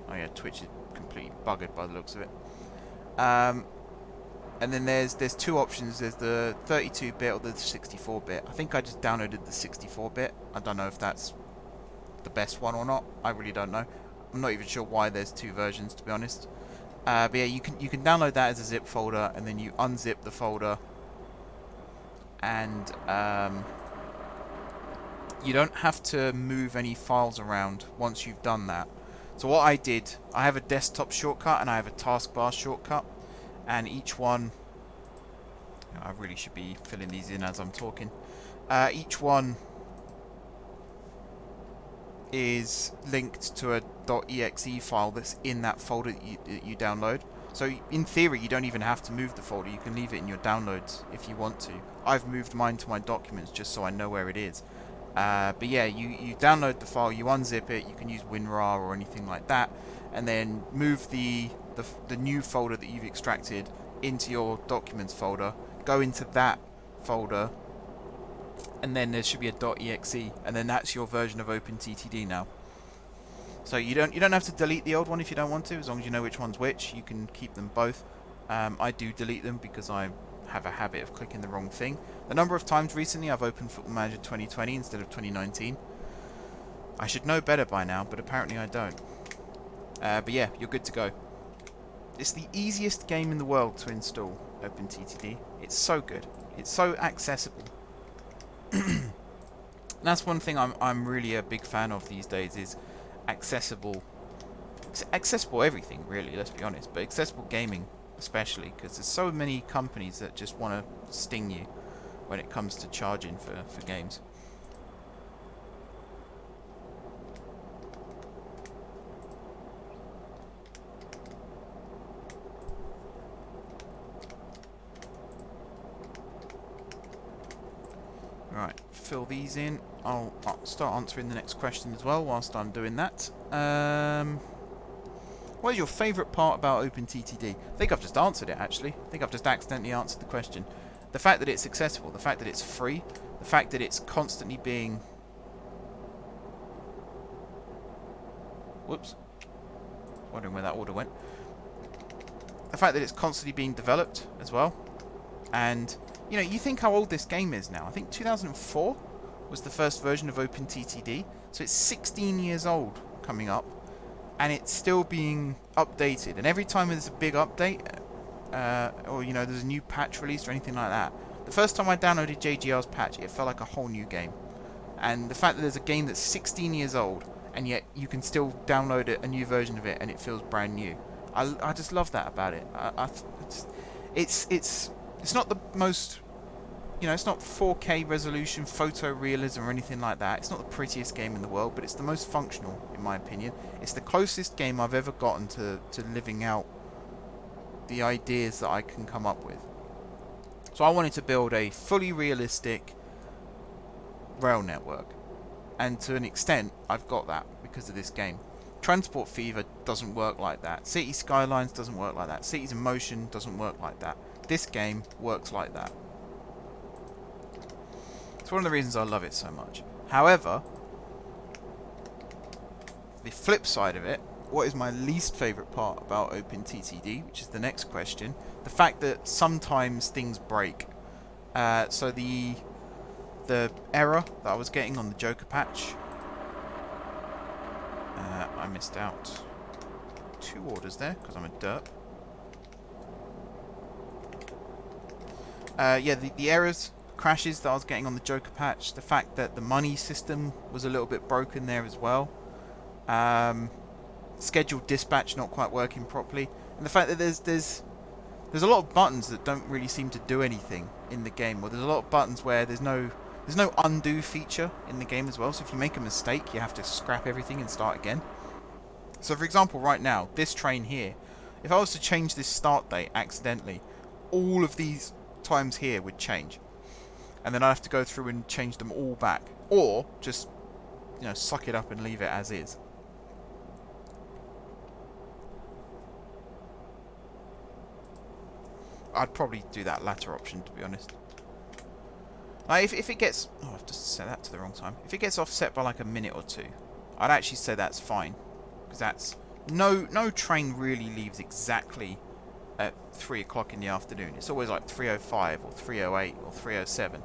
oh yeah, Twitch is completely buggered by the looks of it. And then there's 2 options. There's the 32-bit or the 64-bit. I think I just downloaded the 64-bit. I don't know if that's the best one or not. I really don't know. I'm not even sure why there's 2 versions, to be honest. But yeah, you can download that as a zip folder, and then you unzip the folder, and you don't have to move any files around once you've done that. So what I did, I have a desktop shortcut and I have a taskbar shortcut, and each one, I really should be filling these in as I'm talking, each one is linked to a .exe file that's in that folder that you download. So in theory, you don't even have to move the folder. You can leave it in your downloads if you want to. I've moved mine to my documents just so I know where it is. But yeah, you download the file, you unzip it. You can use WinRAR or anything like that, and then move the new folder that you've extracted into your documents folder. Go into that folder, and then there should be a .exe, and then that's your version of OpenTTD now. So you don't have to delete the old one if you don't want to, as long as you know which one's which. You can keep them both. I do delete them because I have a habit of clicking the wrong thing. The number of times recently I've opened Football Manager 2020 instead of 2019. I should know better by now, but apparently I don't. But yeah, you're good to go. It's the easiest game in the world to install, OpenTTD. It's so good. It's so accessible. That's one thing I'm really a big fan of these days, is accessible everything, really, let's be honest, but accessible gaming especially, because there's so many companies that just want to sting you when it comes to charging for games. fill these in. I'll start answering the next question as well whilst I'm doing that. What is your favourite part about OpenTTD? I think I've just answered it, actually. I think I've just accidentally answered the question. The fact that it's accessible, the fact that it's free, the fact that it's constantly being... Whoops. Wondering where that order went. The fact that it's constantly being developed as well. And, you know, you think how old this game is now. I think 2004 was the first version of OpenTTD. So it's 16 years old coming up. And it's still being updated. And every time there's a big update, or, you know, there's a new patch released or anything like that, the first time I downloaded JGL's patch, it felt like a whole new game. And the fact that there's a game that's 16 years old, and yet you can still download it, a new version of it, and it feels brand new. I just love that about it. It's not the most, you know, it's not 4K resolution, photorealism or anything like that. It's not the prettiest game in the world, but it's the most functional, in my opinion. It's the closest game I've ever gotten to living out the ideas that I can come up with. So I wanted to build a fully realistic rail network. And to an extent, I've got that because of this game. Transport Fever doesn't work like that. City Skylines doesn't work like that. Cities in Motion doesn't work like that. This game works like that. It's one of the reasons I love it so much. However, the flip side of it, what is my least favourite part about OpenTTD, which is the next question, the fact that sometimes things break. So the error that I was getting on the Joker patch, I missed out 2 orders there because I'm a derp. Yeah, the errors, crashes that I was getting on the Joker patch, the fact that the money system was a little bit broken there as well, scheduled dispatch not quite working properly, and the fact that there's a lot of buttons that don't really seem to do anything in the game, or there's a lot of buttons where there's no undo feature in the game as well, so if you make a mistake you have to scrap everything and start again. So for example, right now, this train here, if I was to change this start date accidentally, all of these times here would change, and then I'd have to go through and change them all back, or just, you know, suck it up and leave it as is. I'd probably do that latter option, to be honest. If it gets... Oh, I've just set that to the wrong time. If it gets offset by like a minute or two, I'd actually say that's fine. Because that's... No train really leaves exactly at 3 o'clock in the afternoon. It's always like 3:05 or 3:08 or 3:07.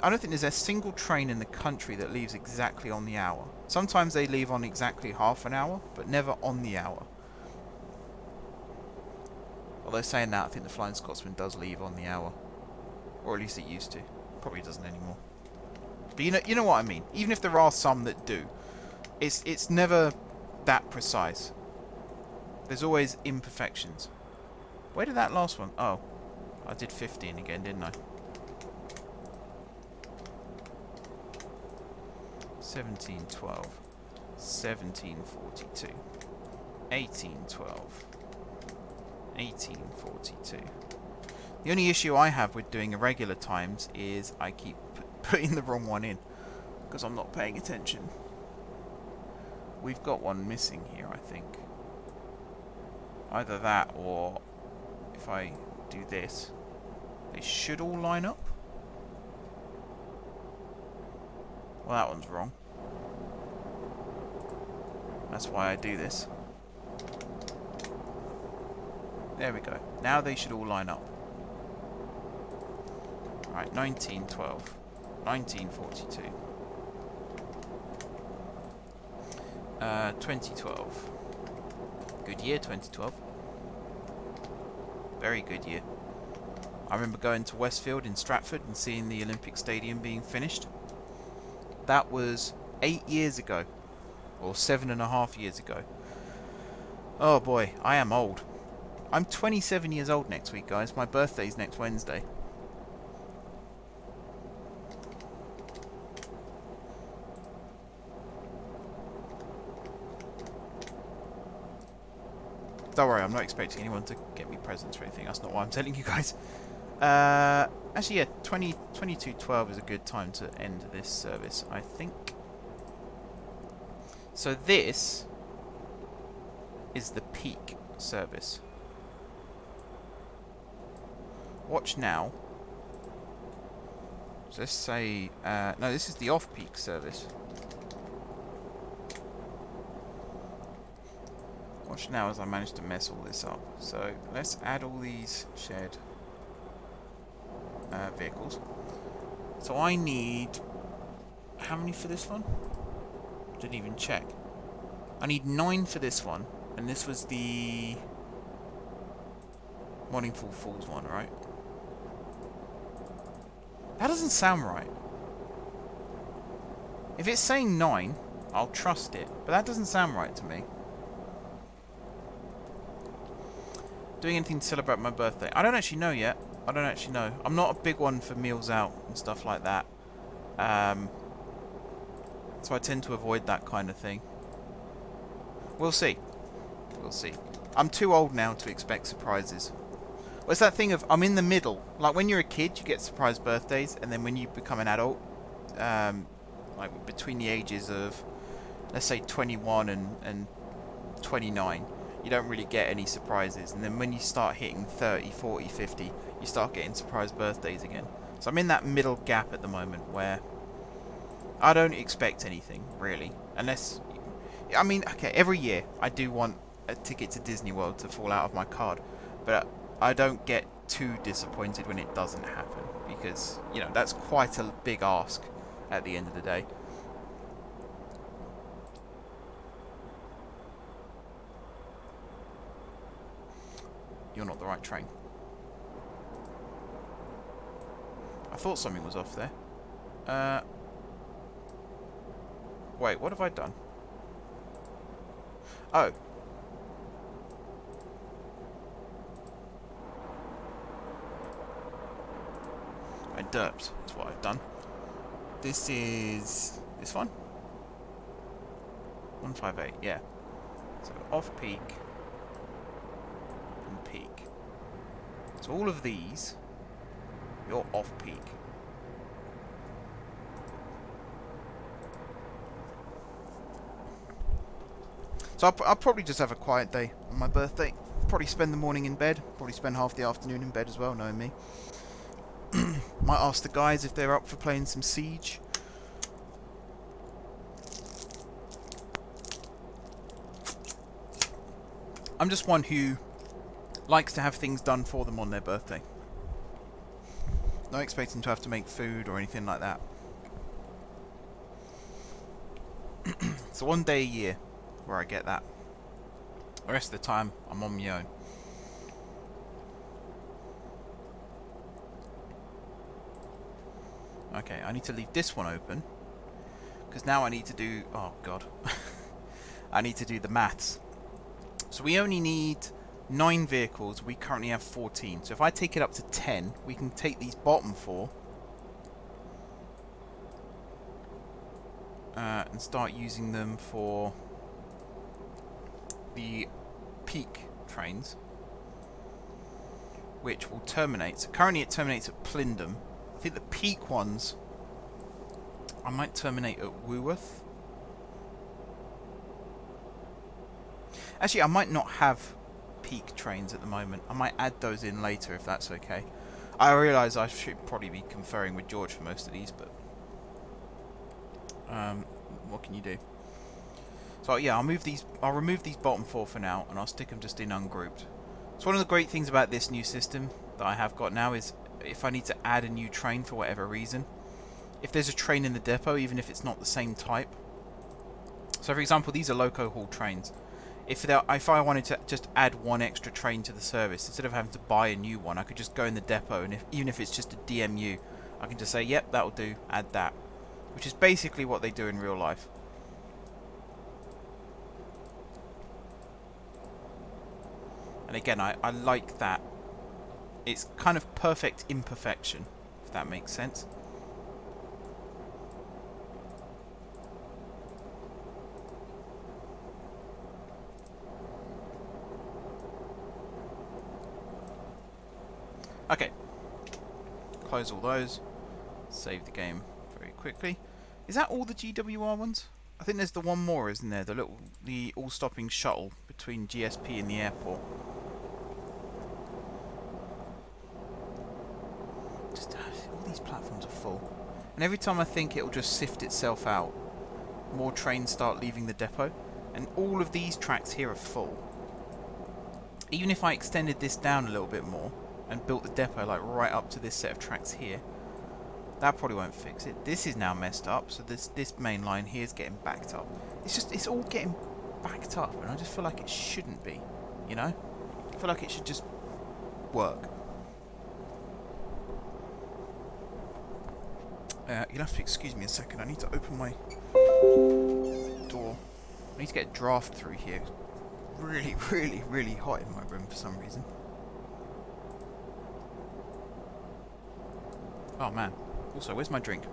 I don't think there's a single train in the country that leaves exactly on the hour. Sometimes they leave on exactly half an hour, but never on the hour. Although saying that, I think the Flying Scotsman does leave on the hour. Or at least it used to. Probably doesn't anymore. But you know what I mean. Even if there are some that do, it's never that precise. There's always imperfections. Where did that last one? Oh, I did 15 again, didn't I? 1712, 1742, 1812, 1842. The only issue I have with doing irregular times is I keep putting the wrong one in because I'm not paying attention. We've got one missing here, I think. Either that, or if I do this, they should all line up. Well, that one's wrong. That's why I do this. There we go. Now they should all line up. Right, 1912, 1942, 2012. Good year, 2012. Very good year. I remember going to Westfield in Stratford and seeing the Olympic Stadium being finished. That was 8 years ago, or 7.5 years ago. Oh boy, I am old. I'm 27 years old next week, guys. My birthday's next Wednesday. Don't worry, I'm not expecting anyone to get me presents or anything. That's not why I'm telling you guys. Actually, yeah, 22:12 is a good time to end this service, I think. So this is the peak service. Watch now. So let's say, no, this is the off-peak service. Watch now as I manage to mess all this up. So let's add all these shared vehicles. So I need, how many for this one? Didn't even check. I need 9 for this one, and this was the Morningfall Falls one, right? That doesn't sound right. If it's saying 9, I'll trust it, but that doesn't sound right to me. Doing anything to celebrate my birthday? I don't actually know yet. I don't actually know. I'm not a big one for meals out and stuff like that. So I tend to avoid that kind of thing. We'll see. We'll see. I'm too old now to expect surprises. Well, it's that thing of, I'm in the middle. Like, when you're a kid, you get surprise birthdays, and then when you become an adult, like between the ages of, let's say, 21 and 29, you don't really get any surprises. And then when you start hitting 30, 40, 50, you start getting surprise birthdays again. So I'm in that middle gap at the moment where I don't expect anything, really. Unless, I mean, okay, every year I do want a ticket to Disney World to fall out of my card. But I don't get too disappointed when it doesn't happen. Because, you know, that's quite a big ask at the end of the day. You're not the right train. I thought something was off there. Wait, what have I done? Oh. I derped. That's what I've done. This is this one? 158, yeah. So off-peak and peak. So all of these, you're off-peak. So I'll probably just have a quiet day on my birthday. Probably spend the morning in bed. Probably spend half the afternoon in bed as well, knowing me. Might ask the guys if they're up for playing some Siege. I'm just one who likes to have things done for them on their birthday. Not expecting to have to make food or anything like that. So one day a year where I get that. The rest of the time, I'm on my own. Okay, I need to leave this one open. Because now I need to do... Oh, God. I need to do the maths. So we only need 9 vehicles. We currently have 14. So if I take it up to 10, we can take these bottom 4 and start using them for the peak trains, which will terminate. So currently it terminates at Plindon. I think the peak ones I might terminate at Woolworth. Actually, I might not have peak trains at the moment. I might add those in later if that's okay. I realise I should probably be conferring with George for most of these, but what can you do? So yeah, I'll remove these bottom 4 for now, and I'll stick them just in ungrouped. So one of the great things about this new system that I have got now is if I need to add a new train for whatever reason, if there's a train in the depot, even if it's not the same type. So for example, these are loco haul trains. If I wanted to just add one extra train to the service, instead of having to buy a new one, I could just go in the depot, and even if it's just a DMU, I can just say, yep, that'll do, add that. Which is basically what they do in real life. And again, I like that. It's kind of perfect imperfection, if that makes sense. Okay. close all those. Save the game very quickly. Is that all the GWR ones? I think there's the one more, isn't there? The all-stopping shuttle between GSP and the airport. Just all these platforms are full, and every time I think it'll just sift itself out, more trains start leaving the depot, and all of these tracks here are full. Even if I extended this down a little bit more and built the depot like right up to this set of tracks here, that probably won't fix it. This is now messed up, so this main line here is getting backed up. It's all getting backed up, and I just feel like it shouldn't be, you know? I feel like it should just work. You'll have to excuse me a second. I need to open my door. I need to get a draft through here. It's really, really, really hot in my room for some reason. Oh man. Also, where's my drink?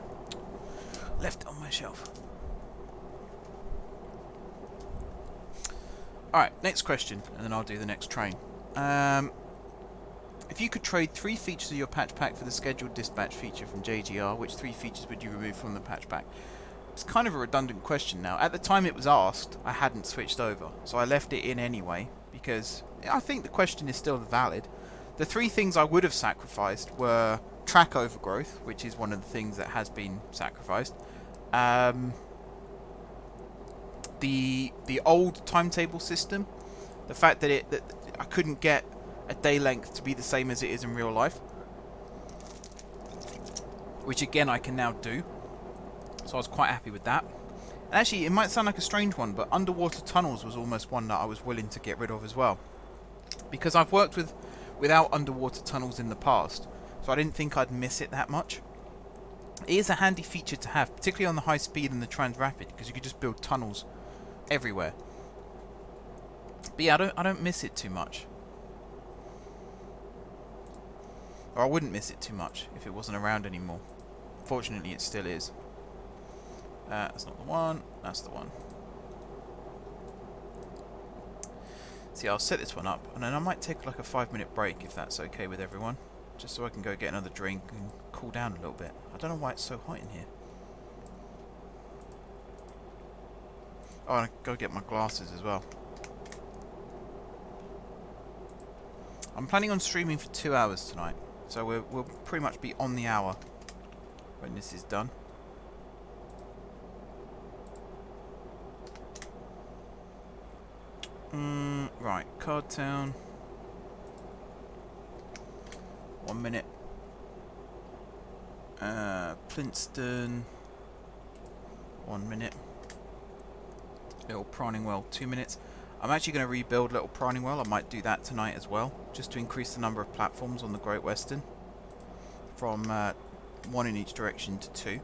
Left it on my shelf. Alright, next question, and then I'll do the next train. If you could trade 3 features of your patch pack for the scheduled dispatch feature from JGR, which 3 features would you remove from the patch pack? It's kind of a redundant question now. At the time it was asked, I hadn't switched over, so I left it in anyway, because I think the question is still valid. The 3 things I would have sacrificed were track overgrowth, which is one of the things that has been sacrificed. The old timetable system, the fact that I couldn't get a day length to be the same as it is in real life, which again I can now do, so I was quite happy with that. And actually, it might sound like a strange one, but underwater tunnels was almost one that I was willing to get rid of as well, because I've worked without underwater tunnels in the past, so I didn't think I'd miss it that much. It is a handy feature to have, particularly on the high speed and the Transrapid, because you could just build tunnels everywhere. But yeah, I don't miss it too much. Or I wouldn't miss it too much if it wasn't around anymore. Fortunately, it still is. That's not the one. That's the one. See, I'll set this one up, and then I might take like a 5-minute break if that's okay with everyone, just so I can go get another drink and cool down a little bit. I don't know why it's so hot in here. Oh, and I go get my glasses as well. I'm planning on streaming for 2 hours tonight, so we'll pretty much be on the hour when this is done. Right, Cardtown. 1 minute. Princeton. 1 minute. Little Proningwell, 2 minutes. I'm actually going to rebuild Little Proningwell. I might do that tonight as well, just to increase the number of platforms on the Great Western from 1 in each direction to 2.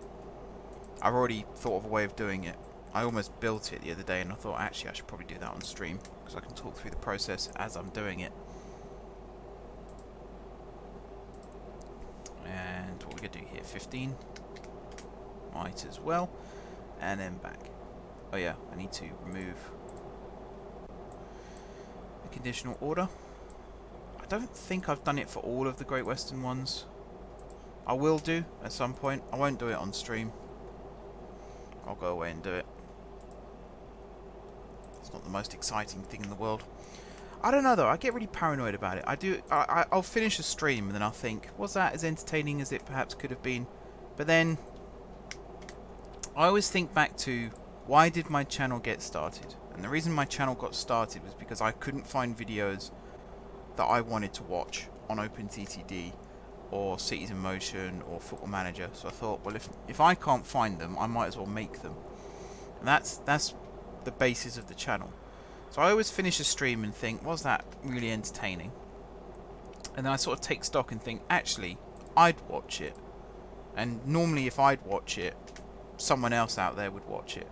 I've already thought of a way of doing it. I almost built it the other day, and I thought actually I should probably do that on stream, because I can talk through the process as I'm doing it. And what we're going to do here, 15. Might as well. And then back. Oh yeah, I need to remove the conditional order. I don't think I've done it for all of the Great Western ones. I will do at some point. I won't do it on stream. I'll go away and do it. It's not the most exciting thing in the world. I don't know though, I get really paranoid about it. I'll finish a stream and then I'll think, was that as entertaining as it perhaps could have been? But then I always think back to, why did my channel get started? And the reason my channel got started was because I couldn't find videos that I wanted to watch on OpenTTD or Cities in Motion or Football Manager. So I thought, well, if I can't find them, I might as well make them. And that's the basis of the channel. So I always finish a stream and think, was that really entertaining? And then I sort of take stock and think, actually, I'd watch it. And normally if I'd watch it, someone else out there would watch it.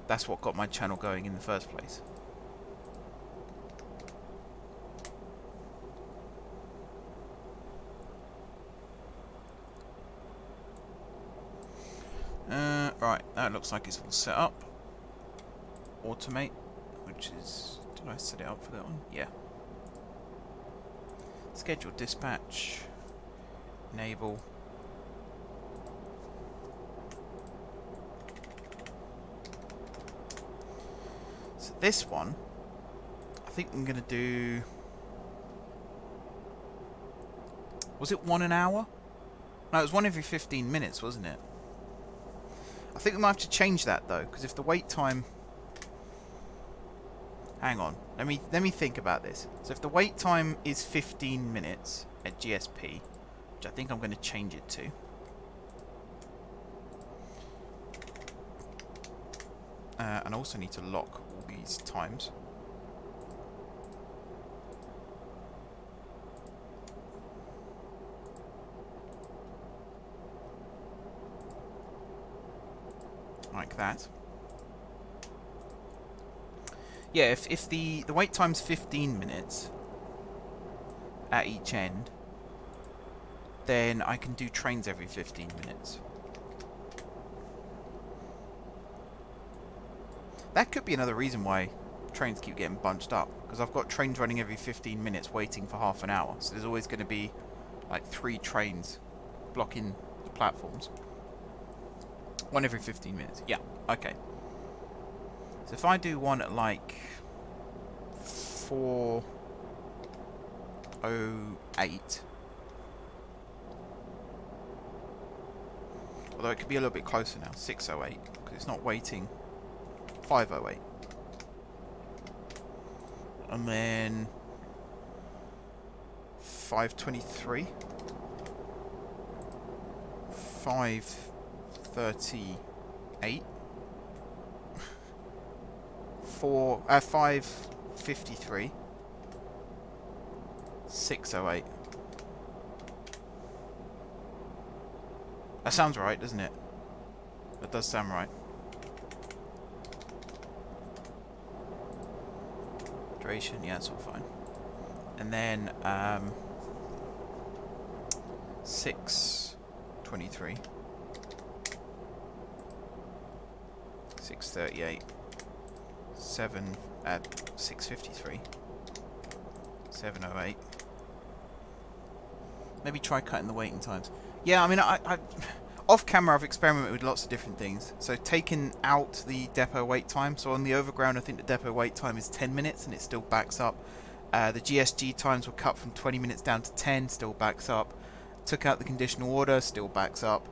That's what got my channel going in the first place. Right, that looks like it's all set up. Automate, which is... did I set it up for that one? Yeah. Scheduled dispatch. Enable. So this one, I think I'm going to do... Was it 1 an hour? No, it was 1 every 15 minutes, wasn't it? I think we might have to change that though, because if the wait time... Hang on, let me think about this. So if the wait time is 15 minutes at GSP, which I think I'm going to change it to. And I also need to lock all these times. Like that. Yeah, if the wait time's 15 minutes at each end, then I can do trains every 15 minutes. That could be another reason why trains keep getting bunched up, because I've got trains running every 15 minutes waiting for half an hour, so there's always going to be like 3 trains blocking the platforms. 1 every 15 minutes. Yeah, okay. So if I do one at like 4:08, although it could be a little bit closer now, 6:08, because it's not waiting. 5:08, and then 5:23, 5:38. 5:53, 6:08. That sounds right, doesn't it? That does sound right. Duration, yeah, that's all fine. And then 6:23, 6:38. 6:53, 7:08. Maybe try cutting the waiting times. Yeah, I mean, I off camera I've experimented with lots of different things. So taking out the depot wait time. So on the overground, I think the depot wait time is 10 minutes, and it still backs up. The GSG times were cut from 20 minutes down to 10, still backs up. Took out the conditional order, still backs up.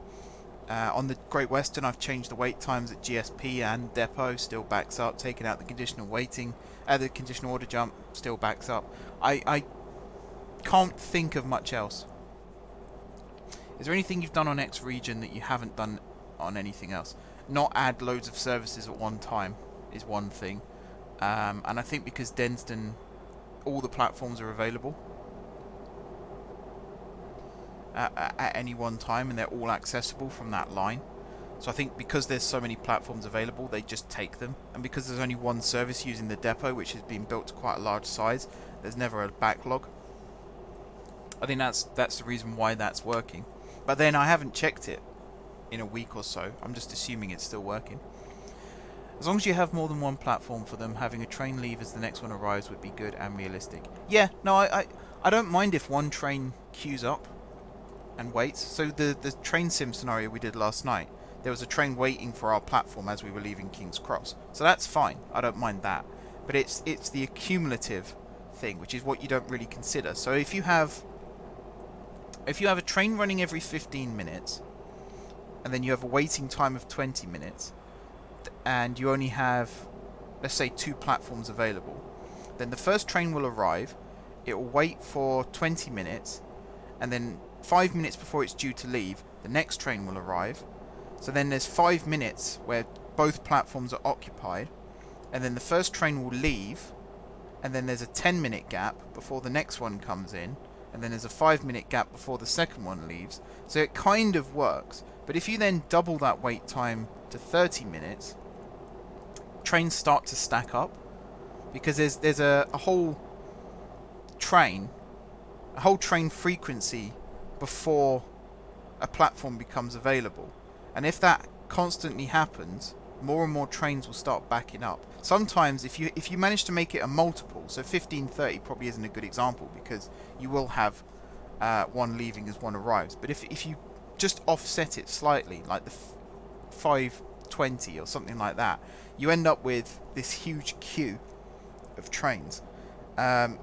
On the Great Western, I've changed the wait times at GSP and depot, still backs up. Taking out the conditional waiting, the conditional order jump, still backs up. I can't think of much else. Is there anything you've done on X region that you haven't done on anything else? Not add loads of services at one time is one thing. And I think because Densden, all the platforms are available at any one time, and they're all accessible from that line. So I think because there's so many platforms available, they just take them. And because there's only one service using the depot, which has been built to quite a large size, there's never a backlog. I think that's the reason why that's working. But then I haven't checked it in a week or so. I'm just assuming it's still working. As long as you have more than one platform for them, having a train leave as the next one arrives would be good and realistic. Yeah, no, I don't mind if one train queues up and waits. So the train sim scenario we did last night, there was a train waiting for our platform as we were leaving King's Cross. So that's fine. I don't mind that. But it's the accumulative thing, which is what you don't really consider. So if you have a train running every 15 minutes, and then you have a waiting time of 20 minutes, and you only have, let's say, 2 platforms available, then the first train will arrive, it will wait for 20 minutes, and then 5 minutes before it's due to leave, the next train will arrive. So then there's 5 minutes where both platforms are occupied, and then the first train will leave, and then there's a 10-minute gap before the next one comes in, and then there's a 5-minute gap before the second one leaves. So it kind of works. But if you then double that wait time to 30 minutes, trains start to stack up, because there's a whole train frequency before a platform becomes available. And if that constantly happens, more and more trains will start backing up. Sometimes if you manage to make it a multiple, so 15:30 probably isn't a good example, because you will have one leaving as one arrives. But if you just offset it slightly, like the 520 or something like that, you end up with this huge queue of trains. And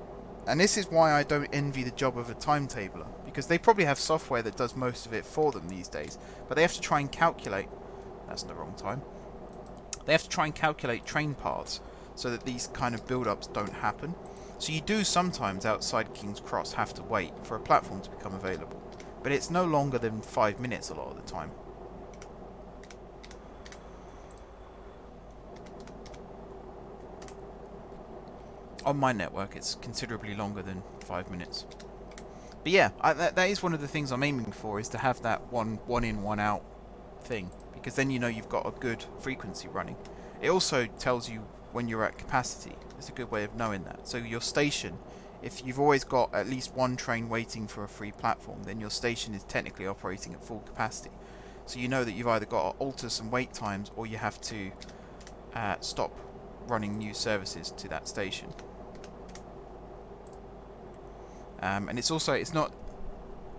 this is why I don't envy the job of a timetabler, because they probably have software that does most of it for them these days, but they have to try and calculate, that's in the wrong time, they have to try and calculate train paths so that these kind of build-ups don't happen. So you do sometimes, outside King's Cross, have to wait for a platform to become available, but it's no longer than 5 minutes a lot of the time. On my network, it's considerably longer than 5 minutes. But yeah, that is one of the things I'm aiming for, is to have that one in, one out thing. Because then you know you've got a good frequency running. It also tells you when you're at capacity. It's a good way of knowing that. So your station, if you've always got at least one train waiting for a free platform, then your station is technically operating at full capacity. So you know that you've either got to alter some wait times, or you have to stop running new services to that station. And it's not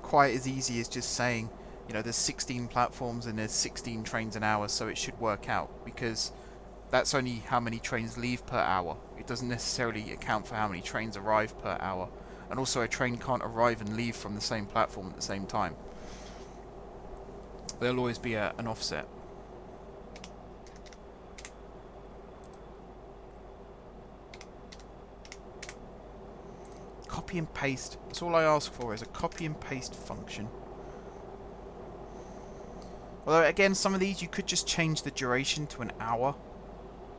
quite as easy as just saying, you know, there's 16 platforms and there's 16 trains an hour, so it should work out, because that's only how many trains leave per hour. It doesn't necessarily account for how many trains arrive per hour. And also, a train can't arrive and leave from the same platform at the same time. There'll always be an offset. Copy and paste. That's all I ask for, is a copy and paste function. Although again, some of these you could just change the duration to an hour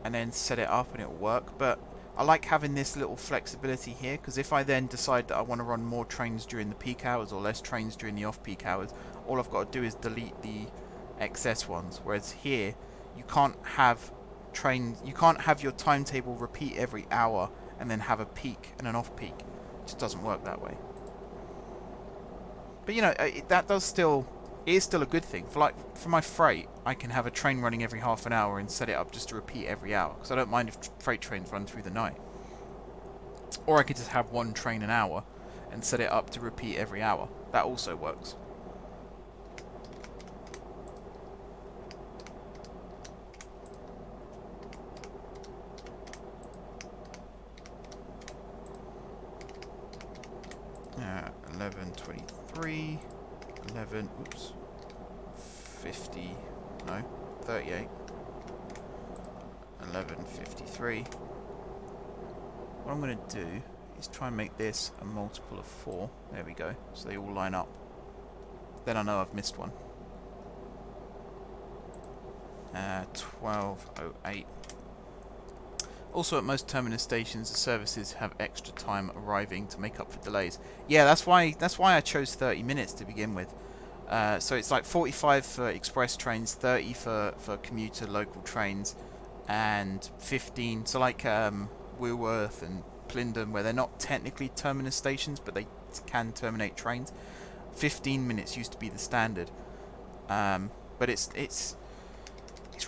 and then set it up and it'll work. But I like having this little flexibility here, because if I then decide that I want to run more trains during the peak hours or less trains during the off-peak hours, all I've got to do is delete the excess ones. Whereas here, you can't have your timetable repeat every hour and then have a peak and an off-peak. It just doesn't work that way. But you know, it is still a good thing. For my freight, I can have a train running every half an hour and set it up just to repeat every hour, because I don't mind if freight trains run through the night. Or I could just have one train an hour and set it up to repeat every hour. That also works. Yeah, 11:23, 50, no, 38, 11:53. What I'm going to do is try and make this a multiple of 4. There we go. So they all line up. Then I know I've missed one. 12:08. Also, at most terminus stations, the services have extra time arriving to make up for delays. Yeah, that's why I chose 30 minutes to begin with. So it's like 45 for express trains, 30 for commuter local trains, and 15. So like Woolworth and Plindon, where they're not technically terminus stations, but they can terminate trains. 15 minutes used to be the standard. But it's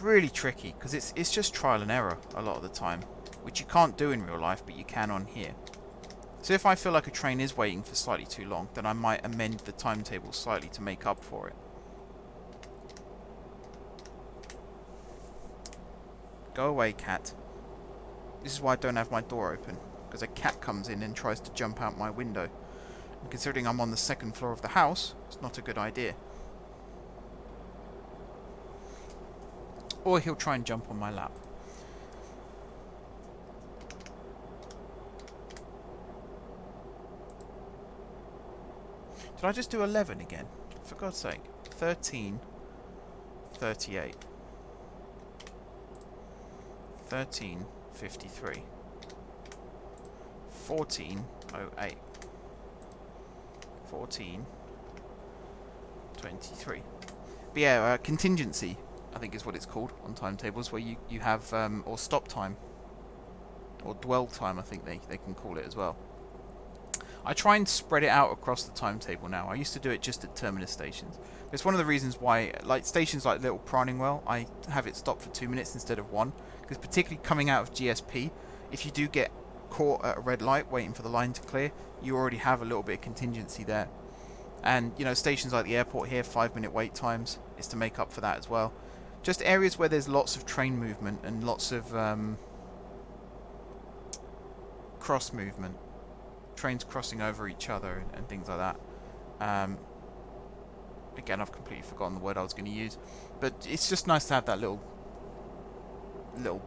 really tricky, because it's just trial and error a lot of the time, which you can't do in real life, but you can on here. So if I feel like a train is waiting for slightly too long, then I might amend the timetable slightly to make up for it. Go away, cat. This is why I don't have my door open, because a cat comes in and tries to jump out my window. And considering I'm on the 2nd floor of the house, it's not a good idea. Or he'll try and jump on my lap. Did I just do 11 again? For God's sake. 13, 38. 13, 53. 14, 08. 14, 23. But yeah, contingency, I think is what it's called on timetables, where you have, or stop time, or dwell time, I think they can call it as well. I try and spread it out across the timetable now. I used to do it just at terminus stations. It's one of the reasons why, like stations like Little Proningwell, I have it stop for 2 minutes instead of 1, because particularly coming out of GSP, if you do get caught at a red light waiting for the line to clear, you already have a little bit of contingency there. And, you know, stations like the airport here, 5-minute wait times, is to make up for that as well. Just areas where there's lots of train movement and lots of cross movement. Trains crossing over each other and things like that. Again, I've completely forgotten the word I was going to use. But it's just nice to have that little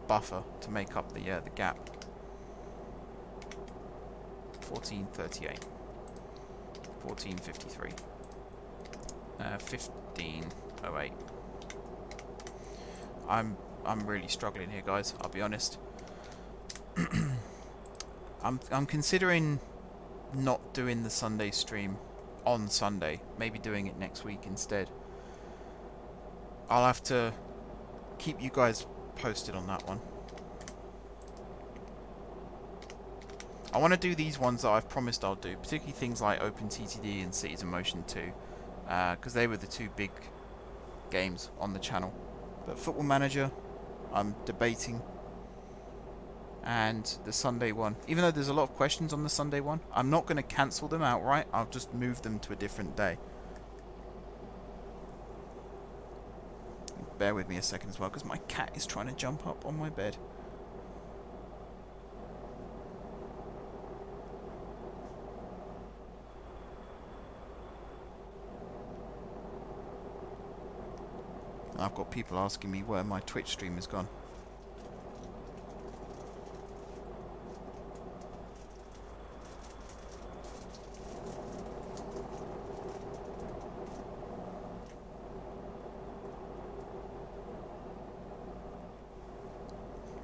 buffer to make up the gap. 1438. 1453. 1508. I'm really struggling here, guys. I'll be honest. I'm considering not doing the Sunday stream on Sunday. Maybe doing it next week instead. I'll have to keep you guys posted on that one. I want to do these ones that I've promised I'll do, particularly things like OpenTTD and Cities in Motion 2, because they were the two big games on the channel. But Football Manager, I'm debating, and the Sunday one. Even though there's a lot of questions on the Sunday one, I'm not going to cancel them outright. I'll just move them to a different day. Bear with me a second as well, because my cat is trying to jump up on my bed. I've got people asking me where my Twitch stream has gone.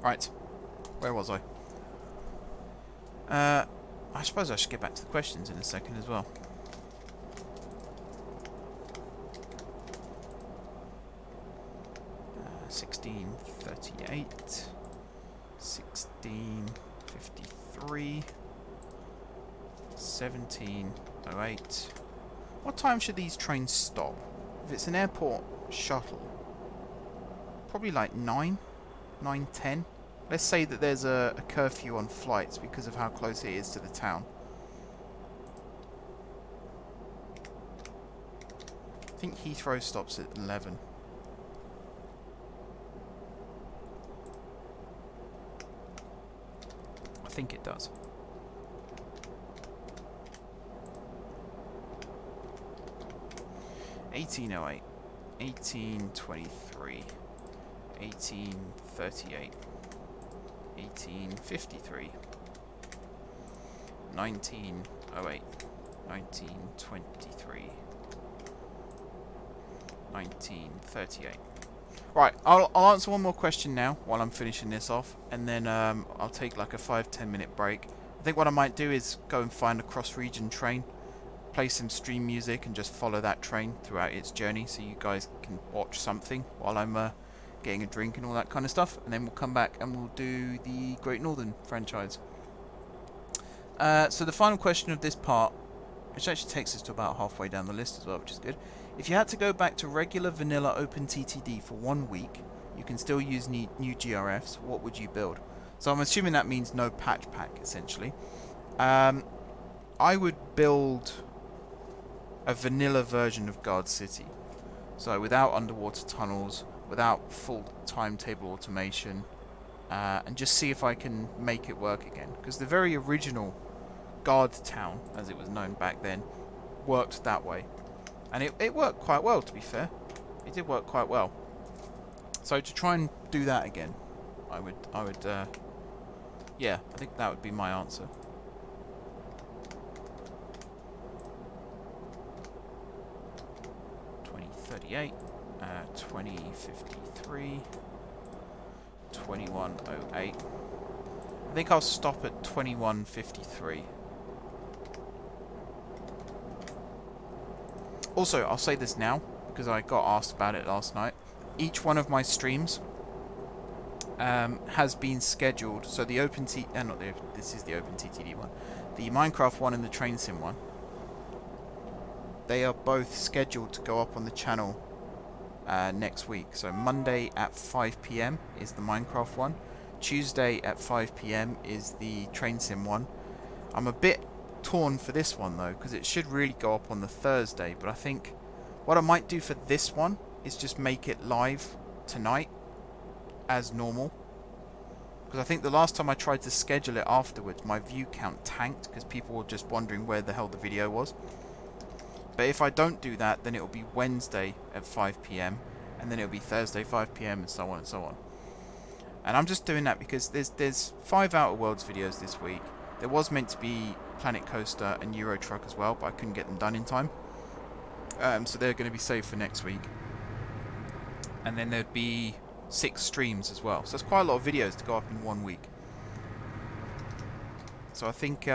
Right, where was I? I suppose I should get back to the questions in a second as well. Uh, 1638, 1653, 1708. What time should these trains stop? If it's an airport shuttle, probably like 9, 10. Let's say that there's a curfew on flights because of how close it is to the town. I think Heathrow stops at 11. I think it does. (1808), 1823, 1838, 1853, 1908, 1923, 1938. Right, I'll answer one more question now while I'm finishing this off, and then I'll take like a 5-10 minute break. I think what I might do is go and find a cross-region train, play some stream music, and just follow that train throughout its journey, so you guys can watch something while I'm getting a drink and all that kind of stuff, and then we'll come back and we'll do the Great Northern franchise. So the final question of this part, which actually takes us to about halfway down the list as well, which is good. If you had to go back to regular vanilla OpenTTD for 1 week, you can still use new GRFs, what would you build? So I'm assuming that means no patch pack, essentially. I would build a vanilla version of Guard City. So without underwater tunnels, without full timetable automation, and just see if I can make it work again. Because the very original Guard Town, as it was known back then, worked that way. And it worked quite well, to be fair. It did work quite well. So to try and do that again, I would yeah, I think that would be my answer. (2038), 2053, 2108. I think I'll stop at 2153. Also, I'll say this now, because I got asked about it last night. Each one of my streams has been scheduled. So the this is the OpenTTD one. The Minecraft one and the Train Sim one. They are both scheduled to go up on the channel next week. So Monday at 5 PM is the Minecraft one. Tuesday at 5 PM is the Train Sim one. I'm a bit torn for this one though, because it should really go up on the Thursday, but I think what I might do for this one is just make it live tonight as normal. Because I think the last time I tried to schedule it afterwards, my view count tanked because people were just wondering where the hell the video was. But if I don't do that, then it will be Wednesday at 5 PM, and then it will be Thursday 5 PM, and so on and so on. And I'm just doing that because there's 5 Outer Worlds videos this week. There was meant to be Planet Coaster and Euro Truck as well, but I couldn't get them done in time. So they're going to be saved for next week. And then there'd be 6 streams as well. So it's quite a lot of videos to go up in 1 week. So I think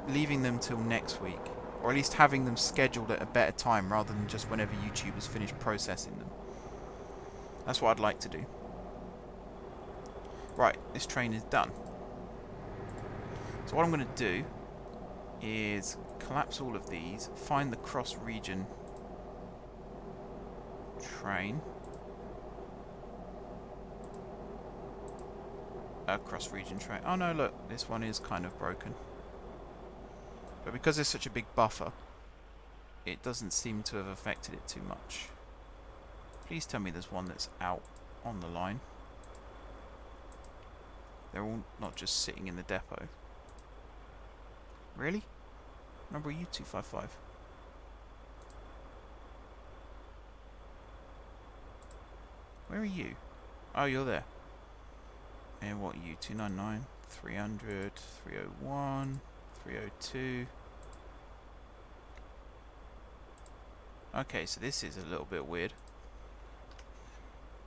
leaving them till next week, or at least having them scheduled at a better time rather than just whenever YouTube has finished processing them. That's what I'd like to do. Right, this train is done. So what I'm going to do is collapse all of these, find the cross-region train. Cross-region train. Oh no, look, this one is kind of broken. But because there's such a big buffer, it doesn't seem to have affected it too much. Please tell me there's one that's out on the line. They're all not just sitting in the depot. Really? Number U255. Where are you? Oh, you're there. And what are you? 299, 300, 301, 302. Okay, so this is a little bit weird.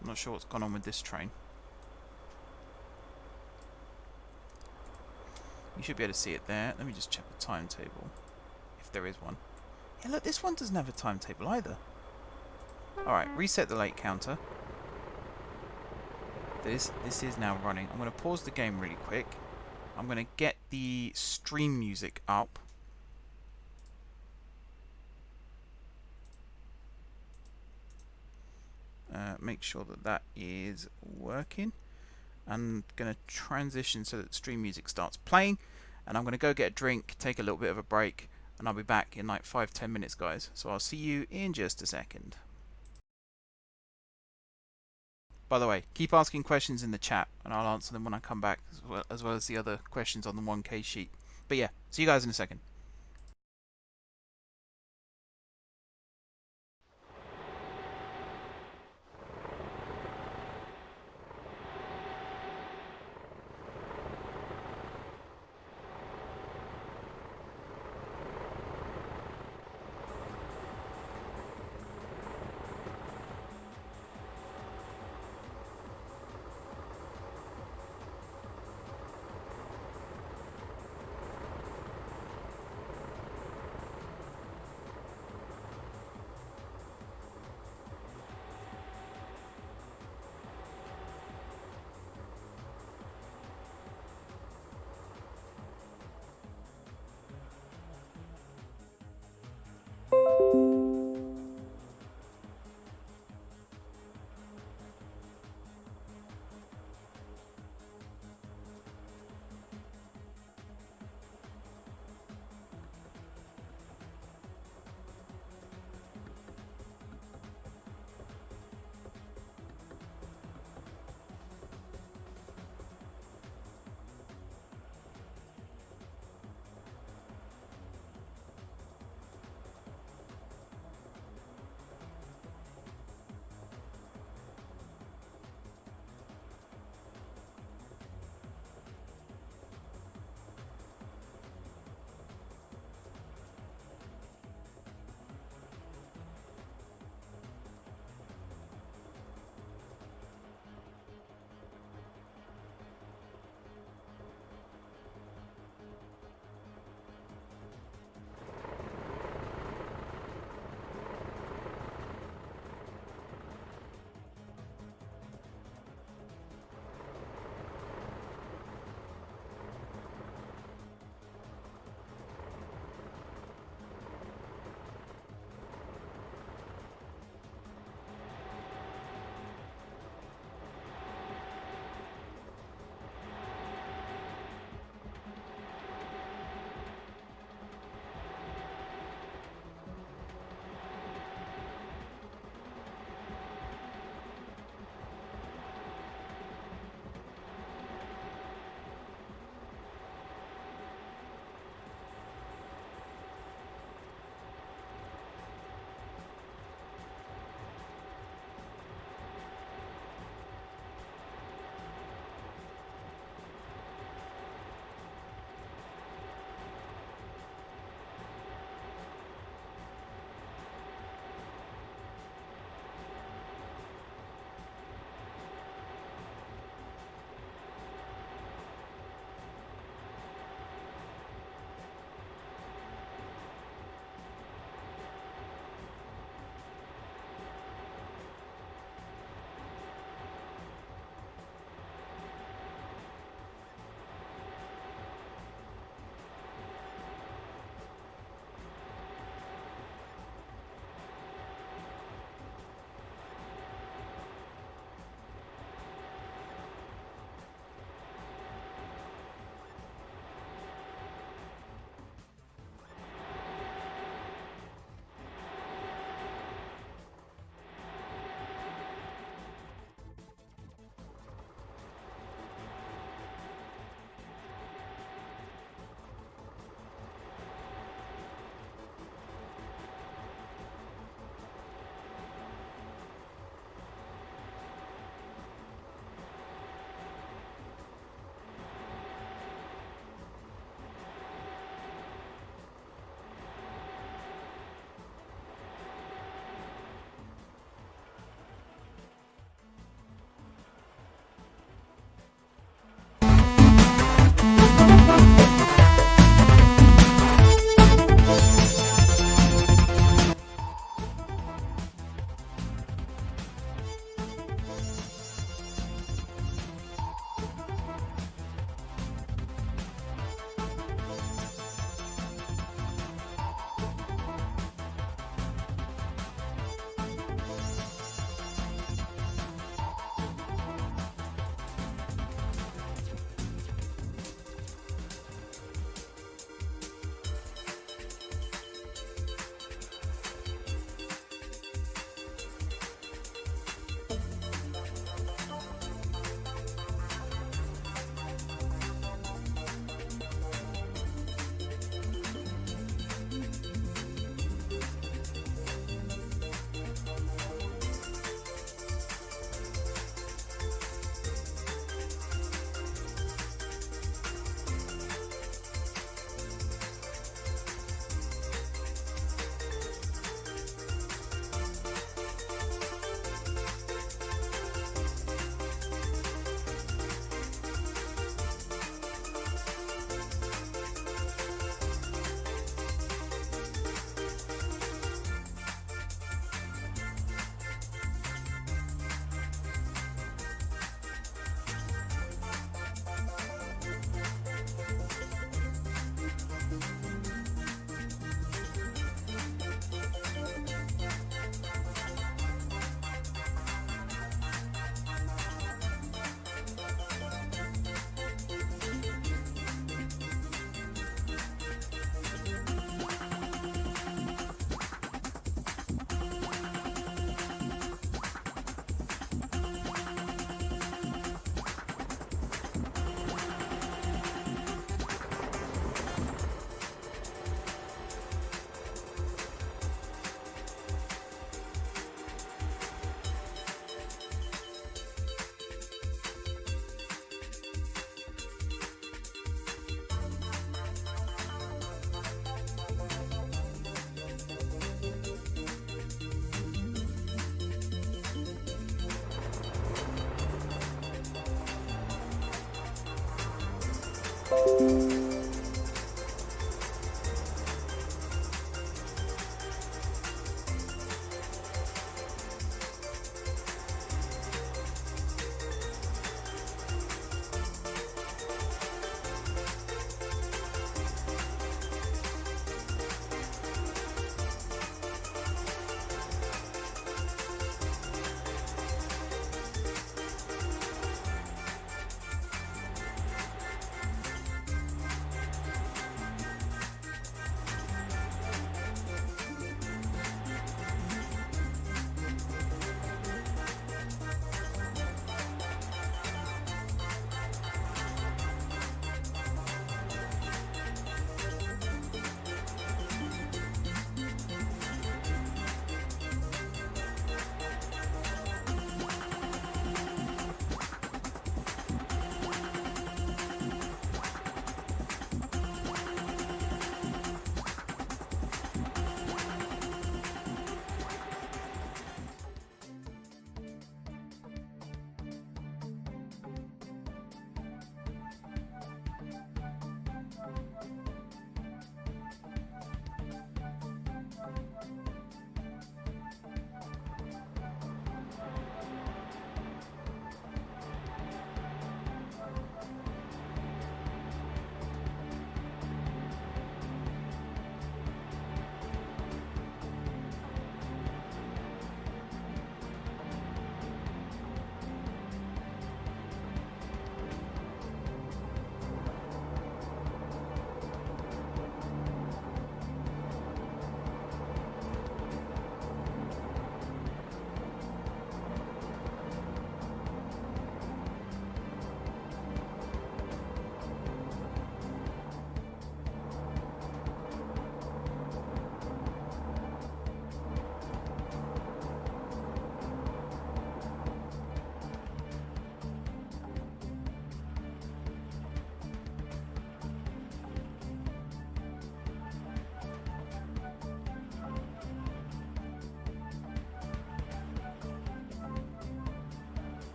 I'm not sure what's gone on with this train. You should be able to see it there. Let me just check the timetable, if there is one. Yeah, look, this one doesn't have a timetable either. Alright, reset the late counter. This is now running. I'm going to pause the game really quick. I'm going to get the stream music up. Make sure that that is working. I'm going to transition so that the stream music starts playing, and I'm going to go get a drink, take a little bit of a break, and I'll be back in like 5-10 minutes, guys. So I'll see you in just a second. By the way, keep asking questions in the chat, and I'll answer them when I come back, as well as the other questions on the 1K sheet. But yeah, see you guys in a second.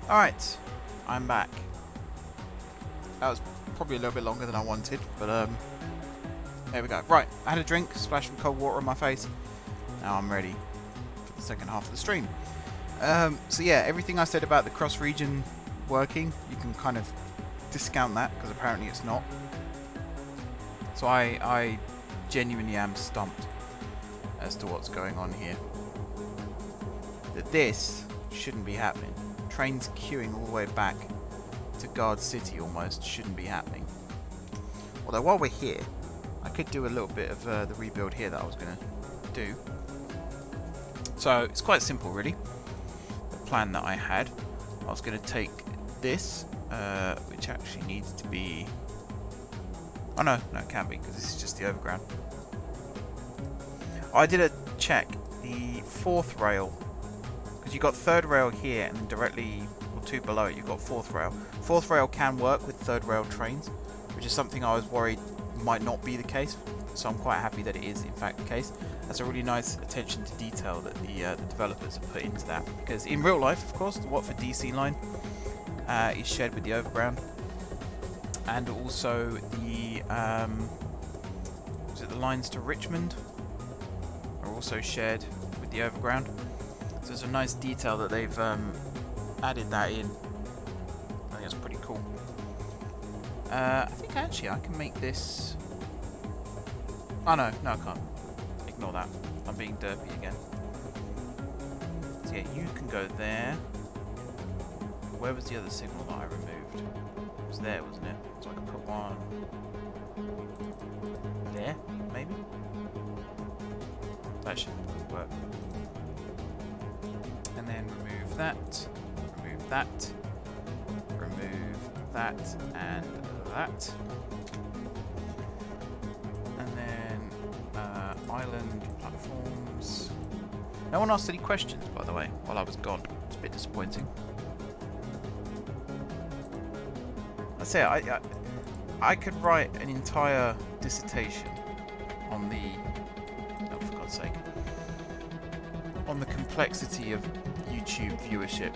Alright, I'm back. That was probably a little bit longer than I wanted, but there we go. Right, I had a drink, splashed some cold water on my face. Now I'm ready for the second half of the stream. So yeah, everything I said about the cross-region working, you can kind of discount that, because apparently it's not. So I genuinely am stumped as to what's going on here. That this shouldn't be happening. Trains queuing all the way back to Guard City almost shouldn't be happening. Although while we're here, I could do a little bit of the rebuild here that I was going to do. So it's quite simple really. The plan that I had, I was going to take this which actually needs to be... Oh no, it can be, because this is just the overground. I did a check. The fourth rail, because you've got third rail here, and directly, or two below it, you've got fourth rail. Fourth rail can work with third rail trains, which is something I was worried might not be the case. So I'm quite happy that it is in fact the case. That's a really nice attention to detail that the developers have put into that. Because in real life, of course, the Watford DC line is shared with the overground, and also the the lines to Richmond are also shared with the overground. So it's a nice detail that they've added that in. I think that's pretty cool. I think actually I can make this... Oh no, I can't. Ignore that. I'm being derpy again. So yeah, you can go there. Where was the other signal that I removed? It was there, wasn't it? So I can put one there, maybe? That should work. And then remove that, remove that, remove that, and that. Island platforms. No one asked any questions, by the way, while I was gone. It's a bit disappointing. I say I could write an entire dissertation on the... Oh, for God's sake. On the complexity of YouTube viewership.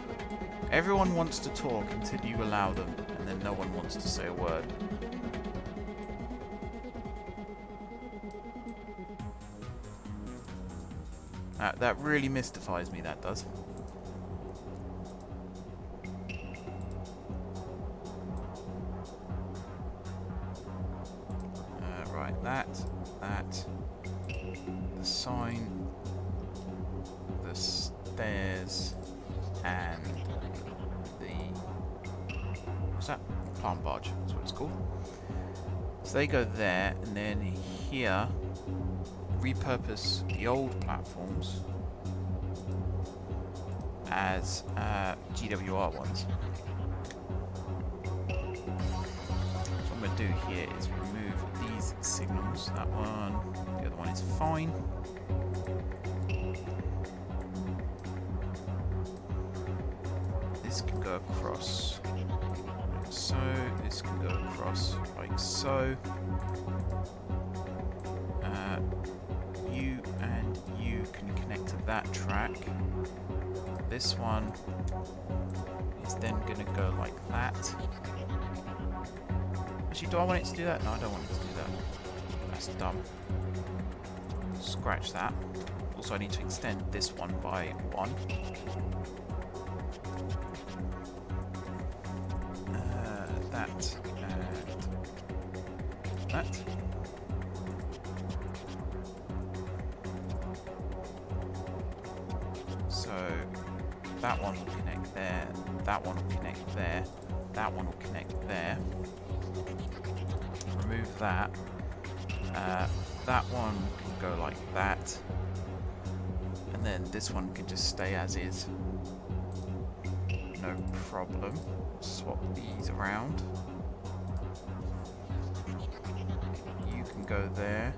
Everyone wants to talk until you allow them, and then no one wants to say a word. That really mystifies me, that does. Right, that, the sign, the stairs, and the... What's that? Palm barge, that's what it's called. So they go there, and then here, repurpose the old platforms as GWR ones. So what I'm going to do here is remove these signals. That one, the other one is fine. This can go across like so. This can go across like so. You and you can connect to that track. This one is then going to go like that. Actually, do I want it to do that? No, I don't want it to do that. That's dumb. Scratch that. Also, I need to extend this one by 1. That and that. So that one will connect there, that one will connect there, that one will connect there. Remove that. That one can go like that. And then this one can just stay as is. No problem. Swap these around. You can go there.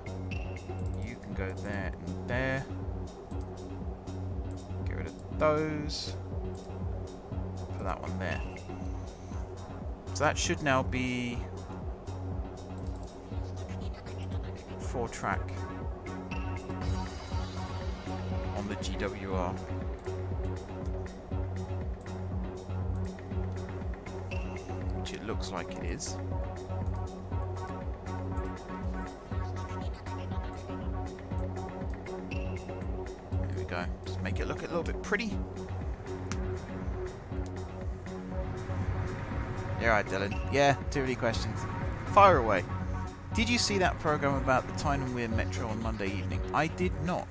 You can go there and there. Get rid of those. Put that one there. So that should now be 4-track on the GWR. Which it looks like it is. There we go. Just make it look a little bit pretty. Yeah, right, Dylan. Yeah, too many questions. Fire away. Did you see that program about the Tyne and Wear Metro on Monday evening? I did not.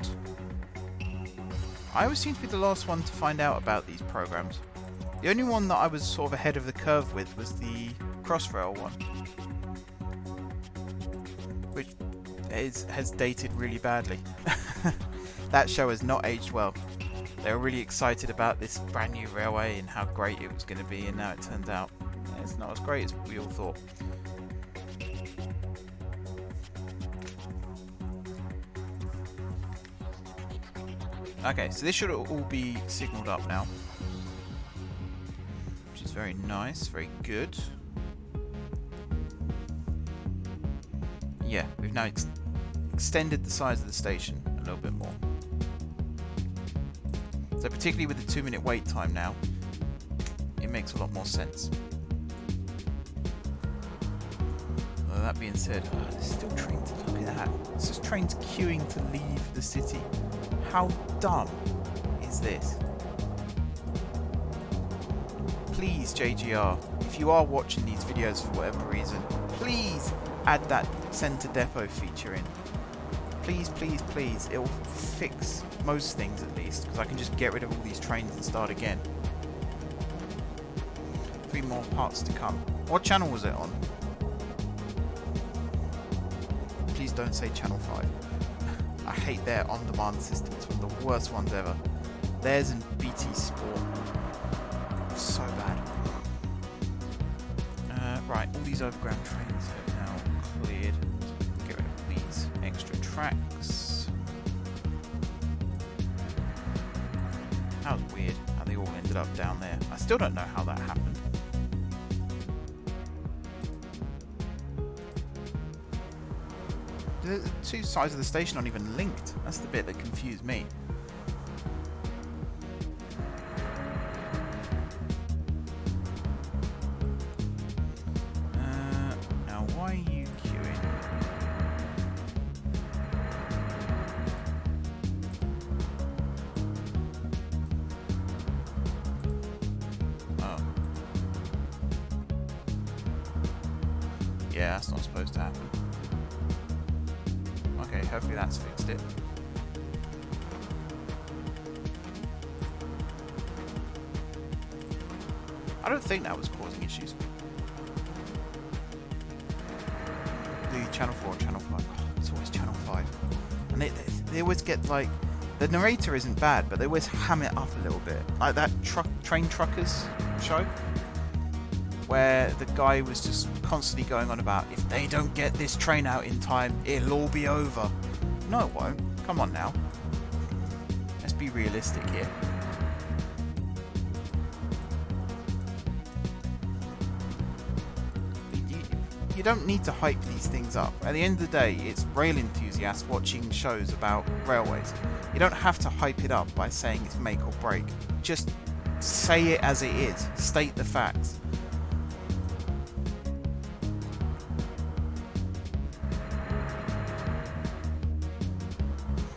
I always seem to be the last one to find out about these programs. The only one that I was sort of ahead of the curve with was the Crossrail one, which has dated really badly. That show has not aged well. They were really excited about this brand new railway and how great it was going to be, and now it turns out It's not as great as we all thought. Okay, so this should all be signaled up now, which is very nice, very good. Yeah, we've now extended the size of the station a little bit more. So particularly with the 2-minute wait time now, it makes a lot more sense. Well, that being said, there's still trains. Look at that. It's just trains queuing to leave the city. How dumb is this? Please, JGR, if you are watching these videos for whatever reason, please add that center depot feature in. Please, please, please. It will fix most things at least, because I can just get rid of all these trains and start again. 3 more parts to come. What channel was it on? Please don't say channel 5. I hate their on-demand system. It's one of the worst ones ever. Theirs and BT Sport. So bad. Right, all these overground trains have now cleared. So get rid of these extra tracks. That was weird how they all ended up down there. I still don't know how that happened. The 2 sides of the station aren't even linked. That's the bit that confused me. Now, why are you queuing? Oh. Yeah, that's not supposed to happen. Okay, hopefully that's fixed it. I don't think that was causing issues. The channel 4 or channel 5. Oh, it's always channel 5. And they always get like... The narrator isn't bad, but they always ham it up a little bit. Like that Train Truckers show, where the guy was just constantly going on about, if they don't get this train out in time, it'll all be over. No, it won't. Come on now. Let's be realistic here. You don't need to hype these things up. At the end of the day, it's rail enthusiasts watching shows about railways. You don't have to hype it up by saying it's make or break. Just say it as it is. State the facts.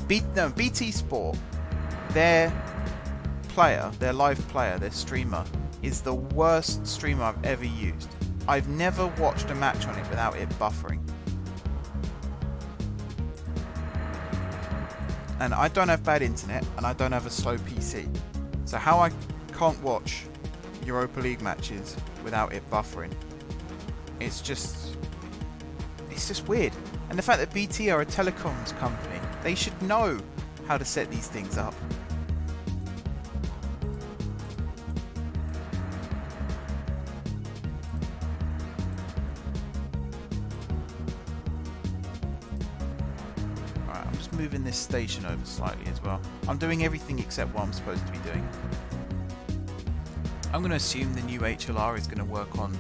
BT Sport, their live player, their streamer, is the worst streamer I've ever used. I've never watched a match on it without it buffering. And I don't have bad internet, and I don't have a slow PC. So how I can't watch Europa League matches without it buffering, it's just weird. And the fact that BT are a telecoms company, they should know how to set these things up. Alright, I'm just moving this station over slightly as well. I'm doing everything except what I'm supposed to be doing. I'm going to assume the new HLR is going to work on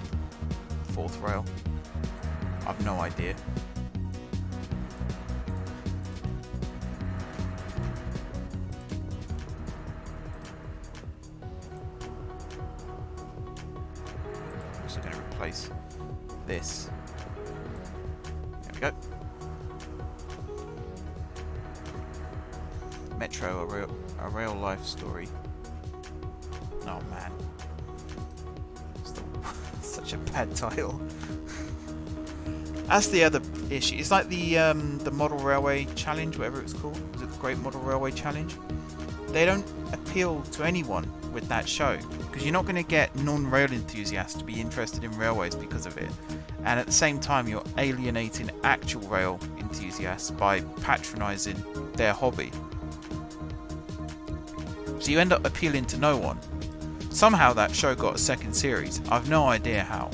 4th rail. I've no idea. Also going to replace this. There we go. Metro, a real life story. Oh man. Such a bad title. That's the other issue. It's like the Model Railway Challenge, whatever it's called. Was it the Great Model Railway Challenge? They don't appeal to anyone with that show, because you're not going to get non-rail enthusiasts to be interested in railways because of it. And at the same time, you're alienating actual rail enthusiasts by patronising their hobby. So you end up appealing to no one. Somehow that show got a second series. I've no idea how.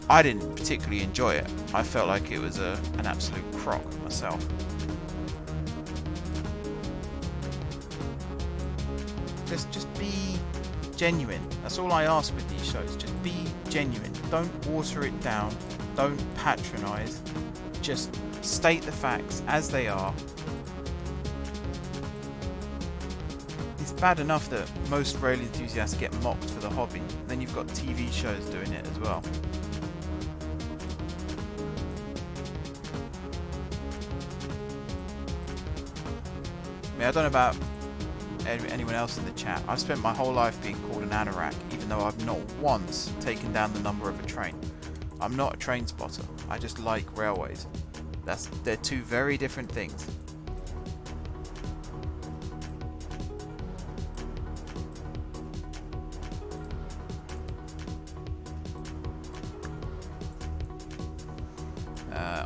I didn't particularly enjoy it. I felt like it was an absolute crock myself. Just be genuine. That's all I ask with these shows. Just be genuine. Don't water it down. Don't patronise. Just state the facts as they are. It's bad enough that most rail enthusiasts get mocked for the hobby. Then you've got TV shows doing it as well. I mean, I don't know about anyone else in the chat. I've spent my whole life being called an anorak, even though I've not once taken down the number of a train. I'm not a train spotter. I just like railways. They're two very different things.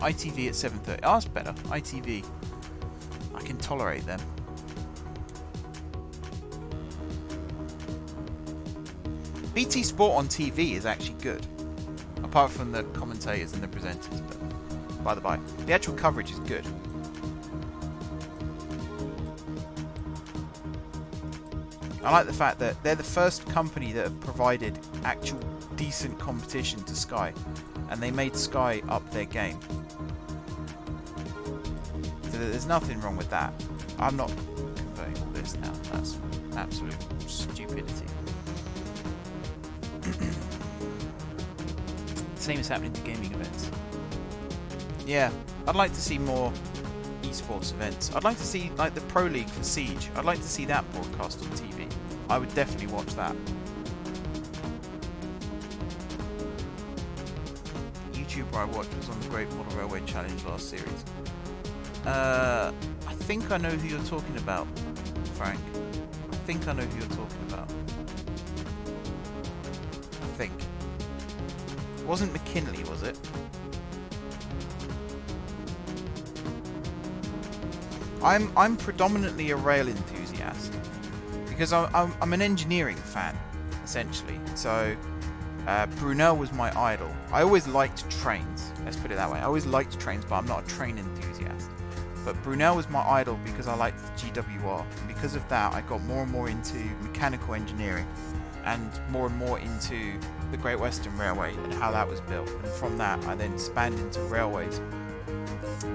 ITV at 7:30. Oh, that's better. ITV. I can tolerate them. BT Sport on TV is actually good, apart from the commentators and the presenters, but by the by, the actual coverage is good. I like the fact that they're the first company that have provided actual decent competition to Sky, and they made Sky up their game. So there's nothing wrong with that. I'm not converting all this now. That's absolute stupidity. Same is happening to gaming events. Yeah, I'd like to see more esports events. I'd like to see like the Pro League for Siege. I'd like to see that broadcast on TV. I would definitely watch that. YouTuber I watched was on the Great Model Railway Challenge last series. I think I know who you're talking about, Frank. I think I know who you're talking about. I think. It wasn't McKinley, was it? I'm predominantly a rail enthusiast because I'm an engineering fan, essentially. So Brunel was my idol. I always liked trains. Let's put it that way. I always liked trains, but I'm not a train enthusiast. But Brunel was my idol because I liked the GWR. And because of that, I got more and more into mechanical engineering and more into the Great Western Railway and how that was built. And from that, I then spanned into railways.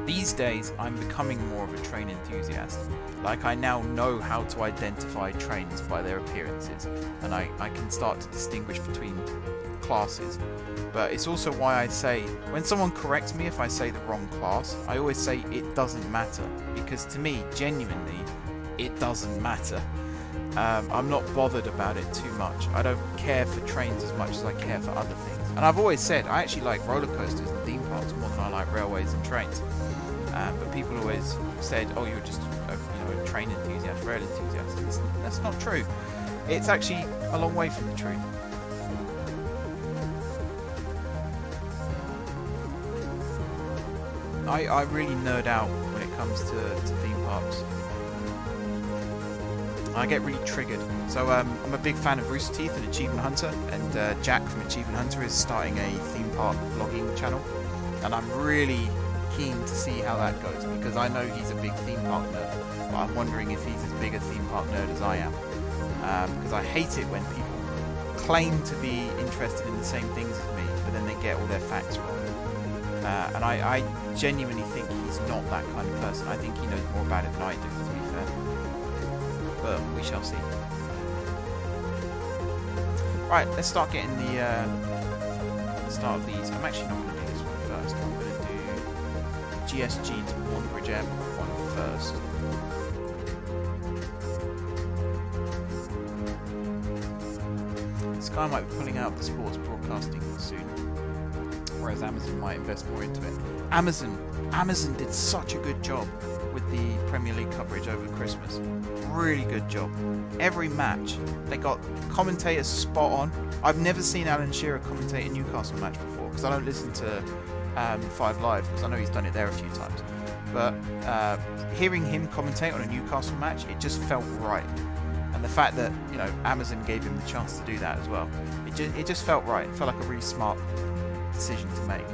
These days, I'm becoming more of a train enthusiast. Like, I now know how to identify trains by their appearances, and I can start to distinguish between classes. But it's also why I say, when someone corrects me if I say the wrong class, I always say it doesn't matter, because to me, genuinely, it doesn't matter. I'm not bothered about it too much. I don't care for trains as much as I care for other things. And I've always said, I actually like roller coasters and theme parks more than I like railways and trains. But people always said, oh, you're just a train enthusiast, rail enthusiast. That's not true. It's actually a long way from the truth. I really nerd out when it comes to theme parks. I get really triggered. So I'm a big fan of Rooster Teeth and Achievement Hunter, and Jack from Achievement Hunter is starting a theme park vlogging channel, and I'm really keen to see how that goes, because I know he's a big theme park nerd, but I'm wondering if he's as big a theme park nerd as I am, because I hate it when people claim to be interested in the same things as me, but then they get all their facts wrong. And I genuinely think he's not that kind of person. I think he knows more about it than I do, to be fair. But we shall see. Right, let's start getting the start of these. I'm actually not going to do this one first. I'm going to do GSG to Montbridge Airport one first. Sky might be pulling out the sports broadcasting soon, whereas Amazon might invest more into it. Amazon did such a good job with the Premier League coverage over Christmas. Really good job. Every match, they got commentators spot on. I've never seen Alan Shearer commentate a Newcastle match before, because I don't listen to 5 Live, because I know he's done it there a few times. But hearing him commentate on a Newcastle match, it just felt right. And the fact that, you know, Amazon gave him the chance to do that as well, it just felt right. It felt like a really smart decision to make.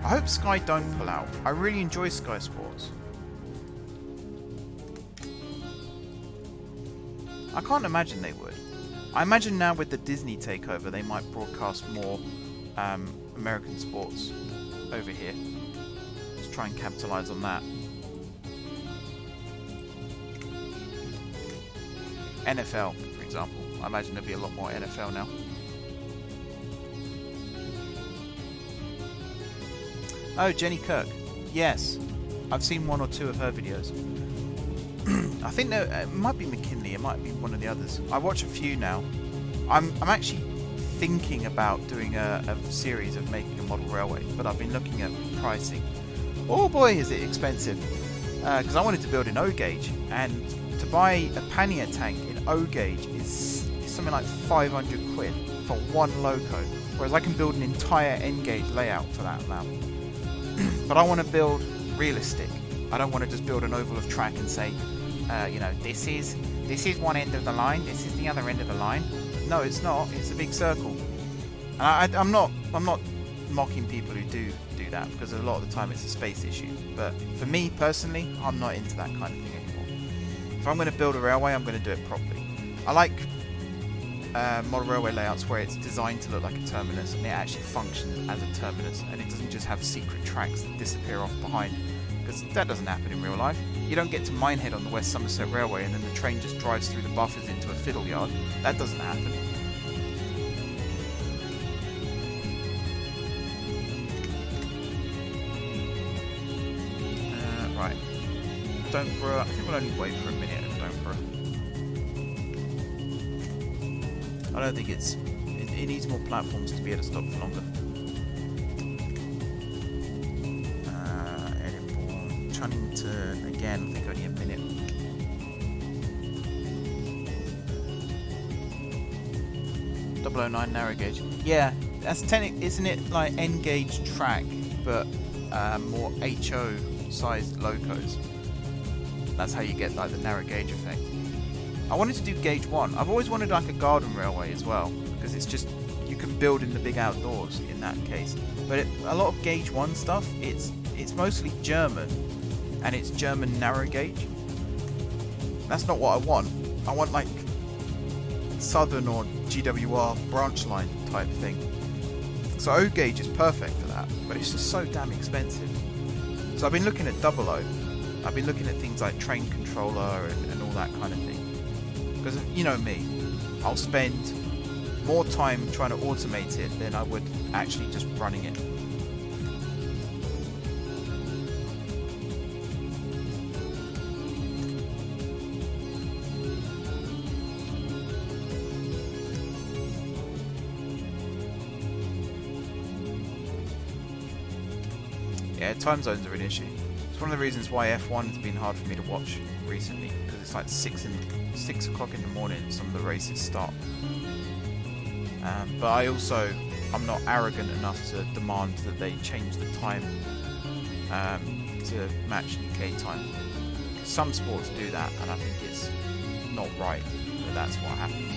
I hope Sky don't pull out. I really enjoy Sky Sports. I can't imagine they would. I imagine now with the Disney takeover, they might broadcast more American sports over here. Let's try and capitalize on that. NFL, for example. I imagine there'll be a lot more NFL now. Oh, Jenny Kirk. Yes. I've seen one or two of her videos. I think it might be McKinley, it might be one of the others. I watch a few now. I'm actually thinking about doing a series of making a model railway, but I've been looking at pricing. Oh boy, is it expensive. Because I wanted to build an O gauge, and to buy a pannier tank in O gauge is something like 500 quid for one loco, whereas I can build an entire N gauge layout for that amount. But I want to build realistic. I don't want to just build an oval of track and say, you know, this is one end of the line, this is the other end of the line. No, it's not. It's a big circle. And I'm not mocking people who do that, because a lot of the time it's a space issue. But for me personally, I'm not into that kind of thing anymore. If I'm going to build a railway, I'm going to do it properly. I like model railway layouts where it's designed to look like a terminus and it actually functions as a terminus, and it doesn't just have secret tracks that disappear off behind, because that doesn't happen in real life. You don't get to Minehead on the West Somerset Railway and then the train just drives through the buffers into a fiddle yard. That doesn't happen. Right. Doneborough. I think we'll only wait for a minute at Doneborough. I don't think it needs more platforms to be able to stop for longer. Edinburgh, Chunnington, again, I think only a minute. .009 narrow gauge. Yeah, that's isn't it like N gauge track, but more HO sized locos? That's how you get like the narrow gauge effect. I wanted to do gauge 1. I've always wanted like a garden railway as well, because it's just, you can build in the big outdoors in that case. But a lot of gauge 1 stuff, it's mostly German, and it's German narrow gauge. That's not what I want. I want like Southern or GWR branch line type thing. So O gauge is perfect for that, but it's just so damn expensive. So I've been looking at 00. I've been looking at things like train controller and all that kind of thing. Because, you know me, I'll spend more time trying to automate it than I would actually just running it. Yeah, time zones are an issue. It's one of the reasons why F1 has been hard for me to watch recently, because it's like 6 o'clock in the morning some of the races start. But I'm not arrogant enough to demand that they change the time to match UK time. Some sports do that, and I think it's not right, but that's what happens.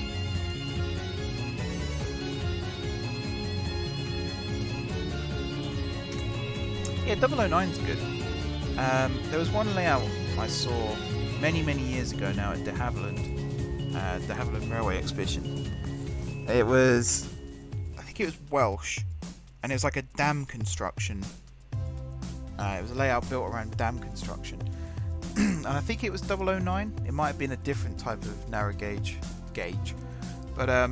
Yeah, 009's good. There was one layout I saw many years ago now at de Havilland Railway Exhibition. It was, I think it was Welsh, and it was like a dam construction. It was a layout built around dam construction. And I think it was 009. It might have been a different type of narrow gauge. But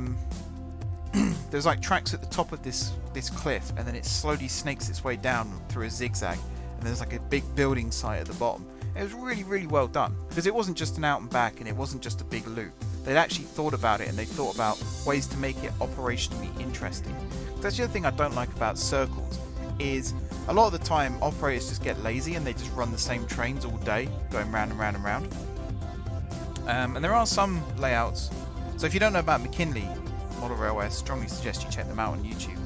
there's like tracks at the top of this cliff, and then it slowly snakes its way down through a zigzag, and there's like a big building site at the bottom. It was really well done, because it wasn't just an out and back, and it wasn't just a big loop. They'd actually thought about it, and they thought about ways to make it operationally interesting. That's the other thing I don't like about circles, is a lot of the time operators just get lazy and they just run the same trains all day, going round and round and round. And there are some layouts. So if you don't know about McKinley Model Railway, I strongly suggest you check them out on YouTube.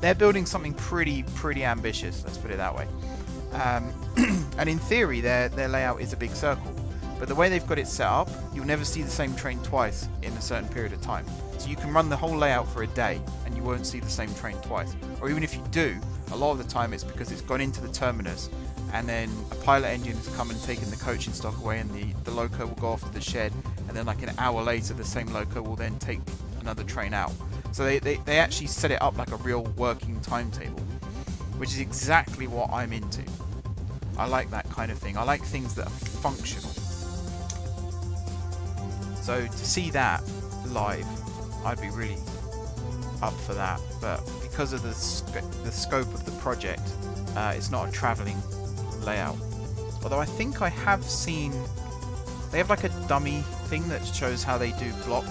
They're building something pretty ambitious, let's put it that way. And in theory their layout is a big circle, but the way they've got it set up, you'll never see the same train twice in a certain period of time. So you can run the whole layout for a day and you won't see the same train twice. Or even if you do, a lot of the time it's because it's gone into the terminus and then a pilot engine has come and taken the coaching stock away, and the loco will go off to the shed, and then like an hour later the same loco will then take another train out. So they actually set it up like a real working timetable, which is exactly what I'm into. I like that kind of thing. I like things that are functional. So to see that live, I'd be really up for that. But because of the scope of the project, it's not a travelling layout. Although I think I have seen, they have like a dummy thing that shows how they do block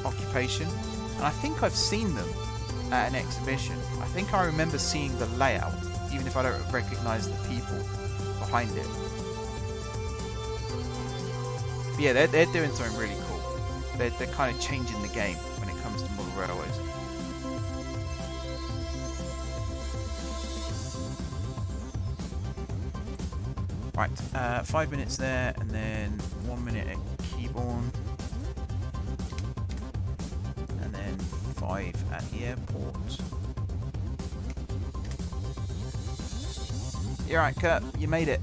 occupation, and I think I've seen them at an exhibition. I think I remember seeing the layout, even if I don't recognise the people behind it. But yeah, they're doing something really cool. They're kind of changing the game when it comes to model railways. Right, 5 minutes there, and then 1 minute at Keybourne, and then 5 at the airport. You're right, Kurt, you made it.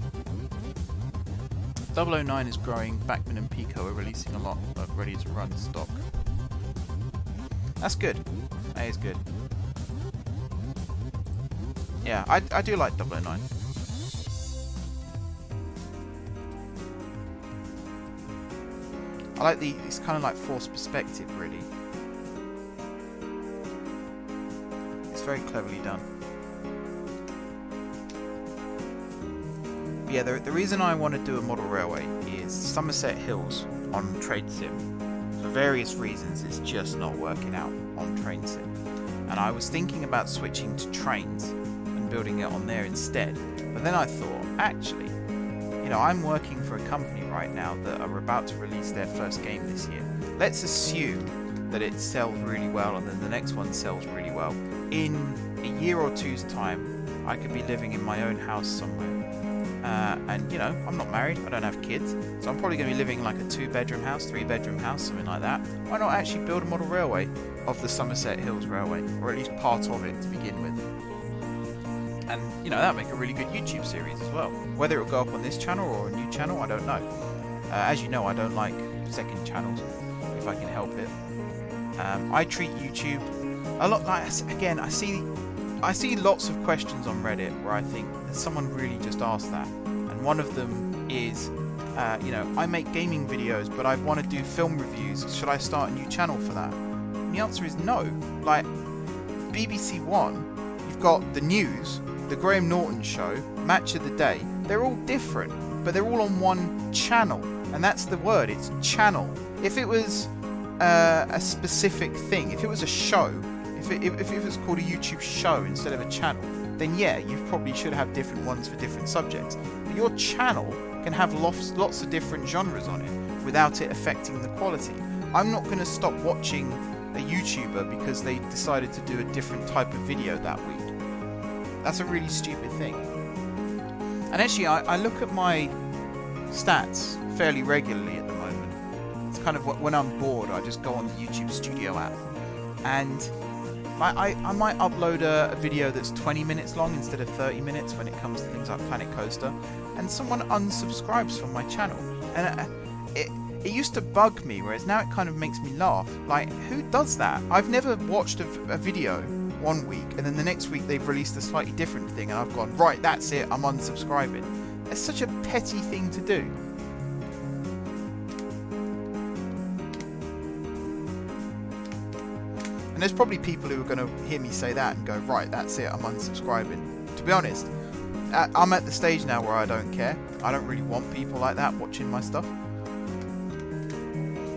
009 is growing, Bachmann and Pico are releasing a lot of ready to run stock. That's good. That is good. Yeah, I do like 009. I like it's kind of like forced perspective, really. It's very cleverly done. But yeah, the reason I want to do a model railway is Somerset Hills on Trade Sim. For various reasons, it's just not working out on Train Sim. And I was thinking about switching to trains and building it on there instead. But then I thought, actually, you know, I'm working for a company right now that are about to release their first game this year. Let's assume that it sells really well and then the next one sells really well. In a year or two's time, I could be living in my own house somewhere. And, you know, I'm not married, I don't have kids, so I'm probably going to be living in like a 2-bedroom house, 3-bedroom house, something like that. Why not actually build a model railway of the Somerset Hills Railway, or at least part of it to begin with? And, you know, that would make a really good YouTube series as well. Whether it will go up on this channel or a new channel, I don't know. As you know, I don't like second channels, if I can help it. I treat YouTube a lot like, again, I see lots of questions on Reddit where I think someone really just asked that. And one of them is, you know, I make gaming videos, but I want to do film reviews. Should I start a new channel for that? And the answer is no. Like, BBC One, you've got the news, the Graham Norton show, Match of the Day. They're all different, but they're all on one channel. And that's the word, it's channel. If it was a specific thing, if it was a show, if it was called a YouTube show instead of a channel, then yeah, you probably should have different ones for different subjects. But your channel can have lots of different genres on it without it affecting the quality. I'm not going to stop watching a YouTuber because they decided to do a different type of video that week. That's a really stupid thing. And actually, I look at my stats fairly regularly at the moment. It's kind of when I'm bored, I just go on the YouTube Studio app, and I might upload a video that's 20 minutes long instead of 30 minutes when it comes to things like Planet Coaster, and someone unsubscribes from my channel. And it used to bug me, whereas now it kind of makes me laugh. Like, who does that? I've never watched a video 1 week, and then the next week they've released a slightly different thing, and I've gone, right, that's it, I'm unsubscribing. It's such a petty thing to do. And there's probably people who are going to hear me say that and go, right, that's it, I'm unsubscribing. To be honest, I'm at the stage now where I don't care. I don't really want people like that watching my stuff.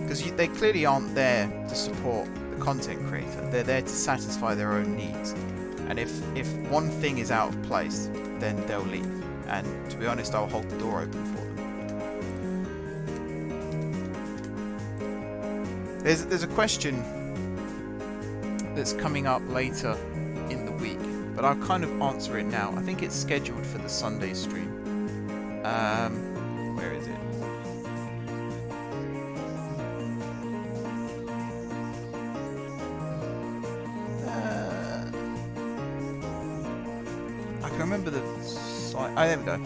Because they clearly aren't there to support the content creator. They're there to satisfy their own needs. And if one thing is out of place, then they'll leave. And to be honest, I'll hold the door open for them. There's a question that's coming up later in the week, but I'll kind of answer it now. I think it's scheduled for the Sunday stream. Where is it? I can remember the site. Oh, there we go.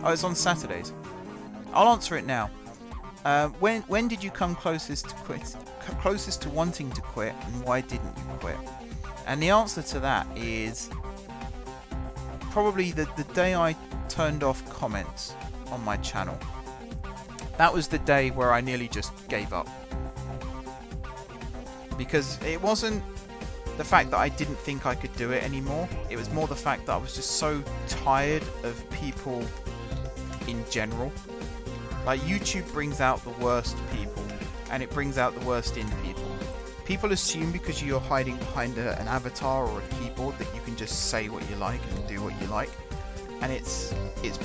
Oh, it's on Saturdays. I'll answer it now. When did you come closest to quit? Closest to wanting to quit, and why didn't you quit? And the answer to that is probably the day I turned off comments on my channel. That was the day where I nearly just gave up. Because it wasn't the fact that I didn't think I could do it anymore. It was more the fact that I was just so tired of people in general. Like, YouTube brings out the worst people, and it brings out the worst in people. People assume because you're hiding behind an avatar or a keyboard that you can just say what you like and do what you like. And it's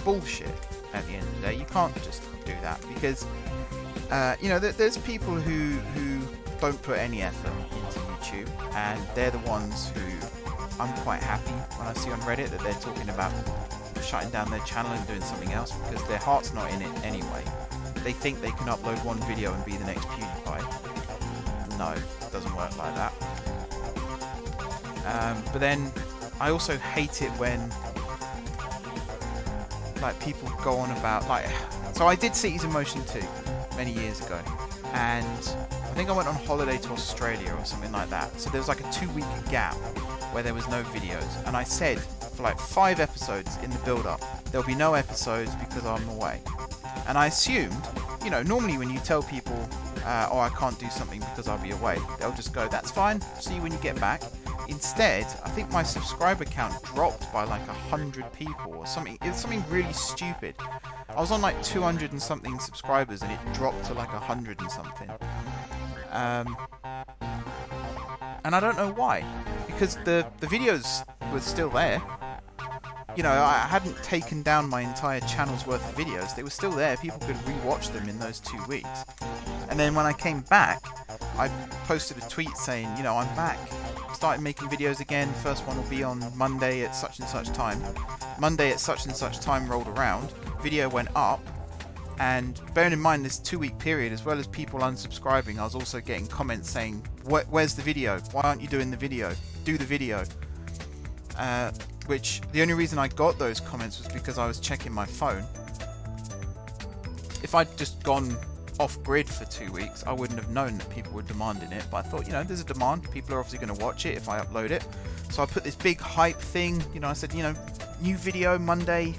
bullshit at the end of the day. You can't just do that because, you know, there's people who don't put any effort into YouTube, and they're the ones who I'm quite happy when I see on Reddit that they're talking about shutting down their channel and doing something else because their heart's not in it anyway. They think they can upload one video and be the next PewDiePie. No, it doesn't work like that. But then I also hate it when like people go on about like, so I did Cities in Motion 2 many years ago, and I think I went on holiday to Australia or something like that. So there was like a 2-week gap where there was no videos, and I said for like 5 episodes in the build-up there'll be no episodes because I'm away. And I assumed, you know, normally when you tell people, oh, I can't do something because I'll be away, they'll just go, that's fine, see you when you get back. Instead, I think my subscriber count dropped by like 100 people or something. It's something really stupid. I was on like 200 and something subscribers and it dropped to like 100 and something. And I don't know why, because the videos were still there. You know, I hadn't taken down my entire channel's worth of videos. They were still there. People could rewatch them in those 2 weeks. And then when I came back, I posted a tweet saying, you know, I'm back. Started making videos again. First one will be on Monday at such and such time. Monday at such and such time rolled around. Video went up. And bearing in mind this 2-week period, as well as people unsubscribing, I was also getting comments saying, where's the video? Why aren't you doing the video? Do the video. Which, the only reason I got those comments was because I was checking my phone. If I'd just gone off-grid for 2 weeks, I wouldn't have known that people were demanding it. But I thought, you know, there's a demand. People are obviously going to watch it if I upload it. So I put this big hype thing. You know, I said, you know, new video Monday.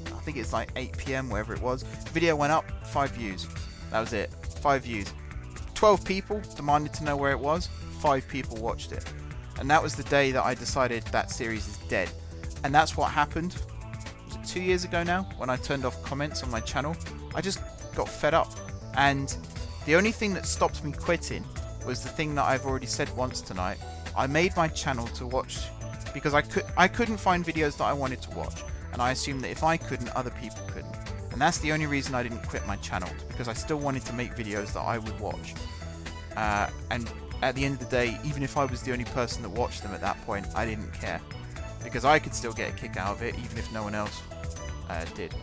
I think it's like 8 PM, wherever it was. Video went up, 5 views. That was it. 5 views. 12 people demanded to know where it was. 5 people watched it. And that was the day that I decided that series is dead. And that's what happened. Was it 2 years ago now, when I turned off comments on my channel? I just got fed up. And the only thing that stopped me quitting was the thing that I've already said once tonight. I made my channel to watch because I couldn't find videos that I wanted to watch. And I assumed that if I couldn't, other people couldn't. And that's the only reason I didn't quit my channel, because I still wanted to make videos that I would watch. And at the end of the day, even if I was the only person that watched them at that point, I didn't care. Because I could still get a kick out of it, even if no one else did.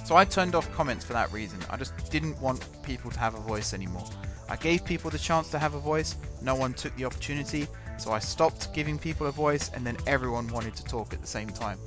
So I turned off comments for that reason. I just didn't want people to have a voice anymore. I gave people the chance to have a voice, no one took the opportunity, so I stopped giving people a voice, and then everyone wanted to talk at the same time.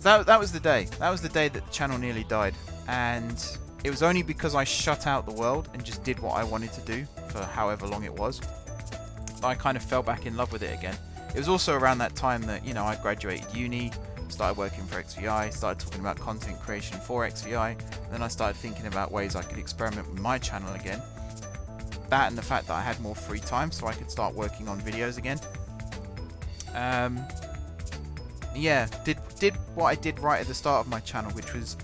That was the day. That was the day that the channel nearly died. And it was only because I shut out the world and just did what I wanted to do for however long it was that I kind of fell back in love with it again. It was also around that time that, you know, I graduated uni, started working for XVI, started talking about content creation for XVI, and then I started thinking about ways I could experiment with my channel again. That and the fact that I had more free time so I could start working on videos again. Yeah, did what I did right at the start of my channel, which was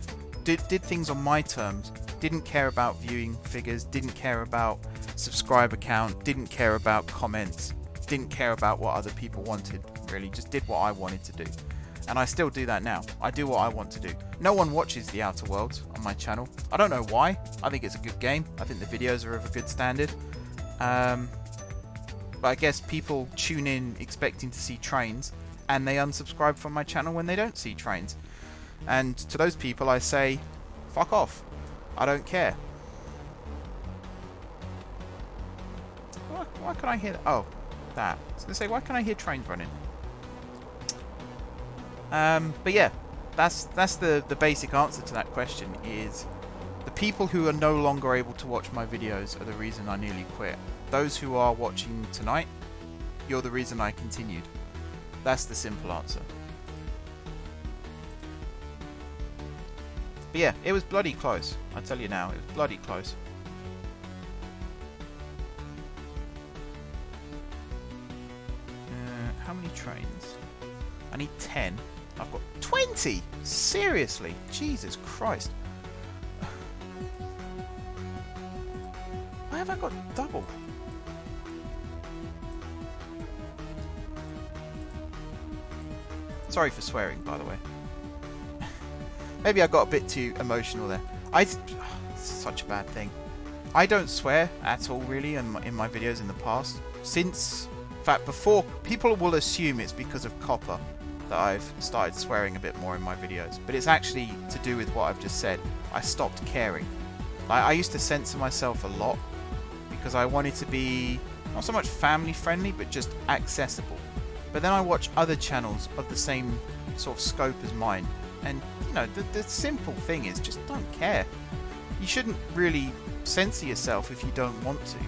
did things on my terms, didn't care about viewing figures, didn't care about subscriber count, didn't care about comments, didn't care about what other people wanted, really, just did what I wanted to do. And I still do that now. I do what I want to do. No one watches The Outer Worlds on my channel. I don't know why. I think it's a good game. I think the videos are of a good standard. But I guess people tune in expecting to see trains, and they unsubscribe from my channel when they don't see trains. And to those people I say, fuck off. I don't care. Why can I hear... Oh, that. I was going to say, why can I hear trains running? But yeah, that's the basic answer to that question is the people who are no longer able to watch my videos are the reason I nearly quit. Those who are watching tonight, you're the reason I continued. That's the simple answer. But yeah, it was bloody close. I tell you now, it was bloody close. How many trains? I need 10. I've got 20! Seriously? Jesus Christ. Why have I got double? Sorry for swearing, by the way. Maybe I got a bit too emotional there. It's such a bad thing. I don't swear at all, really, in my videos in the past. Since, in fact, before, people will assume it's because of copper that I've started swearing a bit more in my videos. But it's actually to do with what I've just said. I stopped caring. I used to censor myself a lot because I wanted to be not so much family friendly, but just accessible. But then I watch other channels of the same sort of scope as mine, and you know, the simple thing is just don't care. You shouldn't really censor yourself if you don't want to.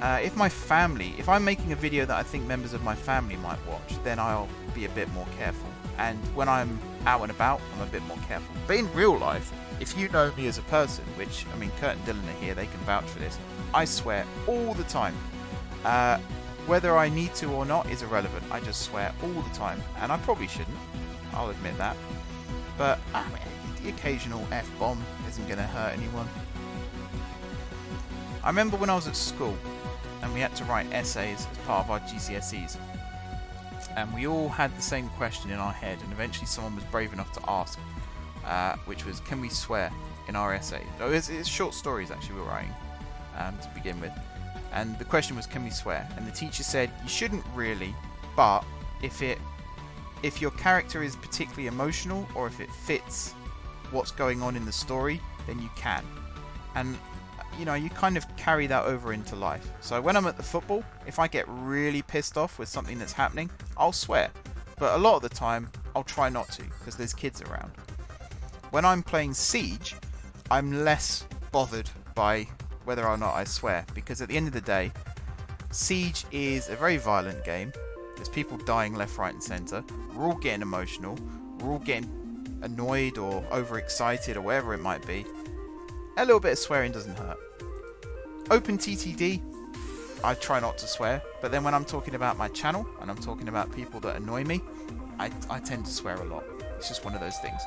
If I'm making a video that I think members of my family might watch, then I'll be a bit more careful. And when I'm out and about, I'm a bit more careful. But in real life, if you know me as a person, which, I mean, Kurt and Dylan are here, they can vouch for this, I swear all the time. Whether I need to or not is irrelevant. I just swear all the time. And I probably shouldn't. I'll admit that. But the occasional F-bomb isn't going to hurt anyone. I remember when I was at school and we had to write essays as part of our GCSEs. And we all had the same question in our head, and eventually someone was brave enough to ask, which was, can we swear in our essay? So it's short stories actually we were writing to begin with. And the question was, can we swear? And the teacher said, you shouldn't really, but if your character is particularly emotional, or if it fits what's going on in the story, then you can. And you know, you kind of carry that over into life. So when I'm at the football, if I get really pissed off with something that's happening, I'll swear. But a lot of the time, I'll try not to, because there's kids around. When I'm playing Siege, I'm less bothered by whether or not I swear, because at the end of the day, Siege is a very violent game. There's people dying left, right and centre. We're all getting emotional. We're all getting annoyed or overexcited or whatever it might be. A little bit of swearing doesn't hurt. OpenTTD, I try not to swear, but then when I'm talking about my channel and I'm talking about people that annoy me, I tend to swear a lot. It's just one of those things.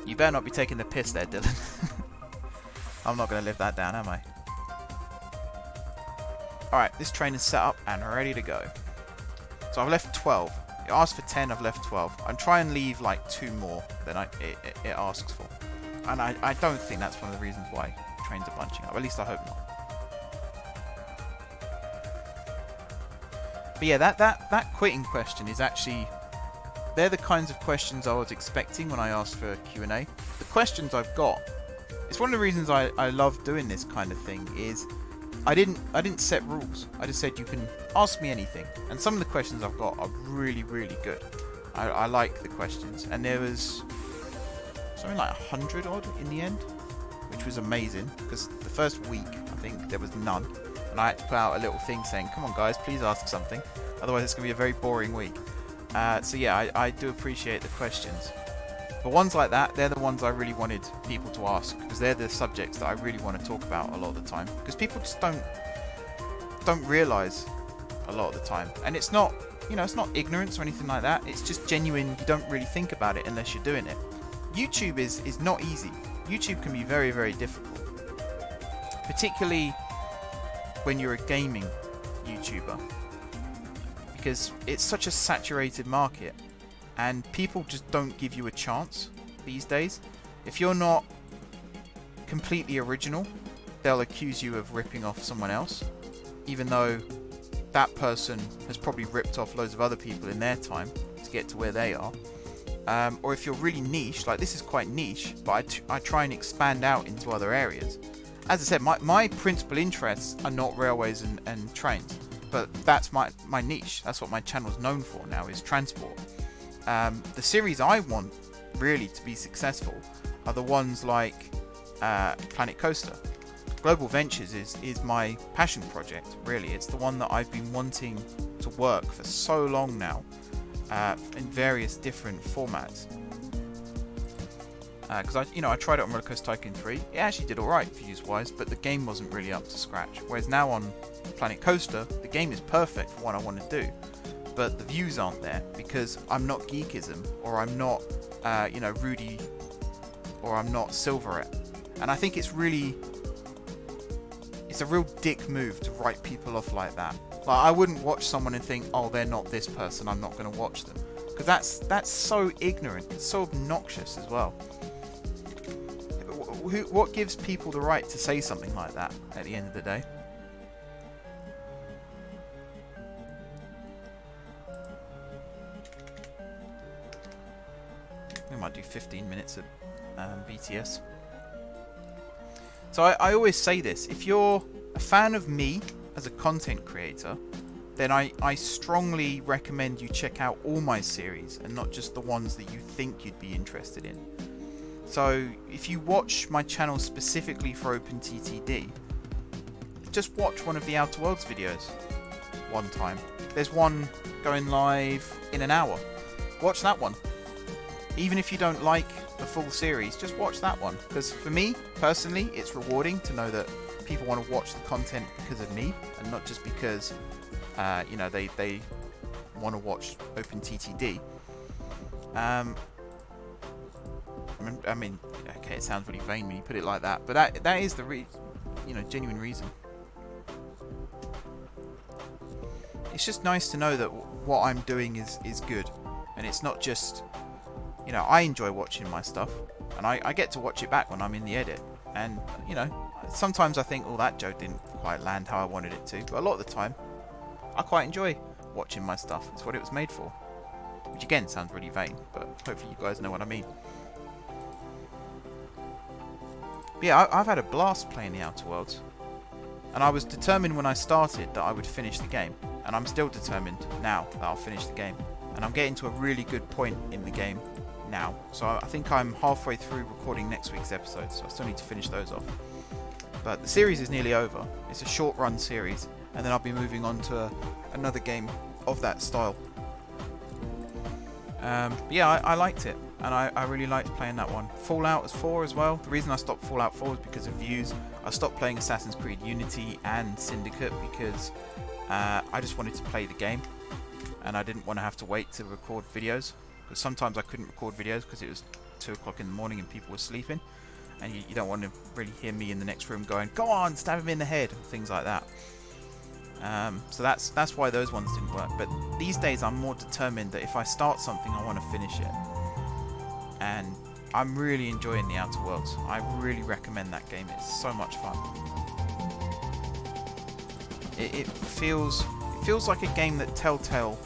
You better not be taking the piss there, Dylan. I'm not going to live that down, am I? Alright, this train is set up and ready to go. So I've left 12. It asked for 10, I've left 12. I'm trying to leave like 2 more than it asks for. And I don't think that's one of the reasons why trains are bunching up. At least I hope not. But yeah, that quitting question is actually... They're the kinds of questions I was expecting when I asked for Q&A. The questions I've got... It's one of the reasons I love doing this kind of thing is... I didn't set rules. I just said you can ask me anything. And some of the questions I've got are really, really good. I like the questions. And there was something like 100 odd in the end, which was amazing, because the first week, I think, there was none. And I had to put out a little thing saying, come on guys, please ask something. Otherwise it's going to be a very boring week. So yeah, I do appreciate the questions. But ones like that, they're the ones I really wanted people to ask, because they're the subjects that I really want to talk about a lot of the time. Because people just don't realise a lot of the time. And it's not, you know, it's not ignorance or anything like that. It's just genuine, you don't really think about it unless you're doing it. YouTube is not easy. YouTube can be very, very difficult. Particularly when you're a gaming YouTuber. Because it's such a saturated market. And people just don't give you a chance these days. If you're not completely original, they'll accuse you of ripping off someone else, even though that person has probably ripped off loads of other people in their time to get to where they are. Or if you're really niche, like this is quite niche, but I try and expand out into other areas. As I said, my principal interests are not railways and trains, but that's my niche. That's what my channel's known for now, is transport. The series I want really to be successful are the ones like Planet Coaster. Global Ventures is my passion project, really. It's the one that I've been wanting to work for so long now, in various different formats. Because I tried it on Roller Coaster Tycoon 3. It actually did alright views-wise, but the game wasn't really up to scratch. Whereas now on Planet Coaster, the game is perfect for what I want to do, but the views aren't there because I'm not Geekism, or I'm not, Rudy, or I'm not Silverette. And I think it's a real dick move to write people off like that. Like, I wouldn't watch someone and think, oh, they're not this person, I'm not going to watch them. Because that's so ignorant, it's so obnoxious as well. What gives people the right to say something like that at the end of the day? We might do 15 minutes of BTS. So I always say this, if you're a fan of me as a content creator, then I strongly recommend you check out all my series and not just the ones that you think you'd be interested in. So if you watch my channel specifically for OpenTTD, just watch one of the Outer Worlds videos one time. There's one going live in an hour. Watch that one. Even if you don't like the full series, just watch that one. Because for me, personally, it's rewarding to know that people want to watch the content because of me and not just because they want to watch OpenTTD. I mean, okay, it sounds really vain when you put it like that, but that is the genuine reason. It's just nice to know that what I'm doing is good, and it's not just, I enjoy watching my stuff, and I get to watch it back when I'm in the edit, and sometimes I think, oh, that joke didn't quite land how I wanted it to, but a lot of the time I quite enjoy watching my stuff. It's what it was made for. Which again sounds really vain, but hopefully you guys know what I mean. But yeah, I've had a blast playing the Outer Worlds. And I was determined when I started that I would finish the game. And I'm still determined now that I'll finish the game. And I'm getting to a really good point in the game now. So I think I'm halfway through recording next week's episode, so I still need to finish those off. But the series is nearly over. It's a short run series. And then I'll be moving on to another game of that style. But yeah, I liked it, and I really liked playing that one. Fallout 4 as well. The reason I stopped Fallout 4 is because of views. I stopped playing Assassin's Creed Unity and Syndicate because I just wanted to play the game, and I didn't want to have to wait to record videos, because sometimes I couldn't record videos because it was 2 o'clock in the morning and people were sleeping, and you don't want to really hear me in the next room going, go on, stab him in the head, things like that. So that's why those ones didn't work. But these days I'm more determined that if I start something, I want to finish it. And I'm really enjoying the Outer Worlds. I really recommend that game. It's so much fun. It feels like a game that Telltale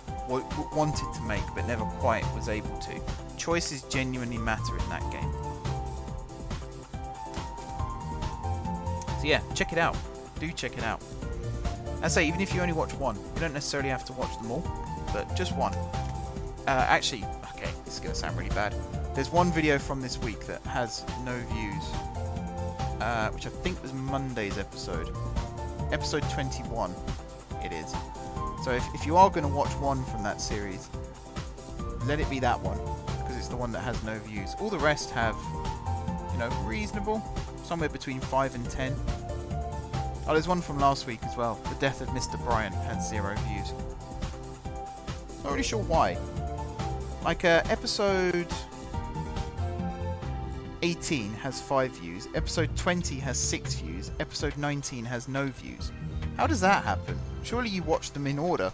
wanted to make but never quite was able to. Choices genuinely matter in that game. So yeah, check it out. Do check it out. I say, even if you only watch one, you don't necessarily have to watch them all, but just one. Actually, okay, this is going to sound really bad. There's one video from this week that has no views, which I think was Monday's episode. Episode 21, it is. So if you are going to watch one from that series, let it be that one, because it's the one that has no views. All the rest have, reasonable, somewhere between 5 and 10. Oh, there's one from last week as well. The Death of Mr. Bryant had 0 views. Not really sure why. Like, episode 18 has 5 views. Episode 20 has 6 views. Episode 19 has no views. How does that happen? Surely you watch them in order.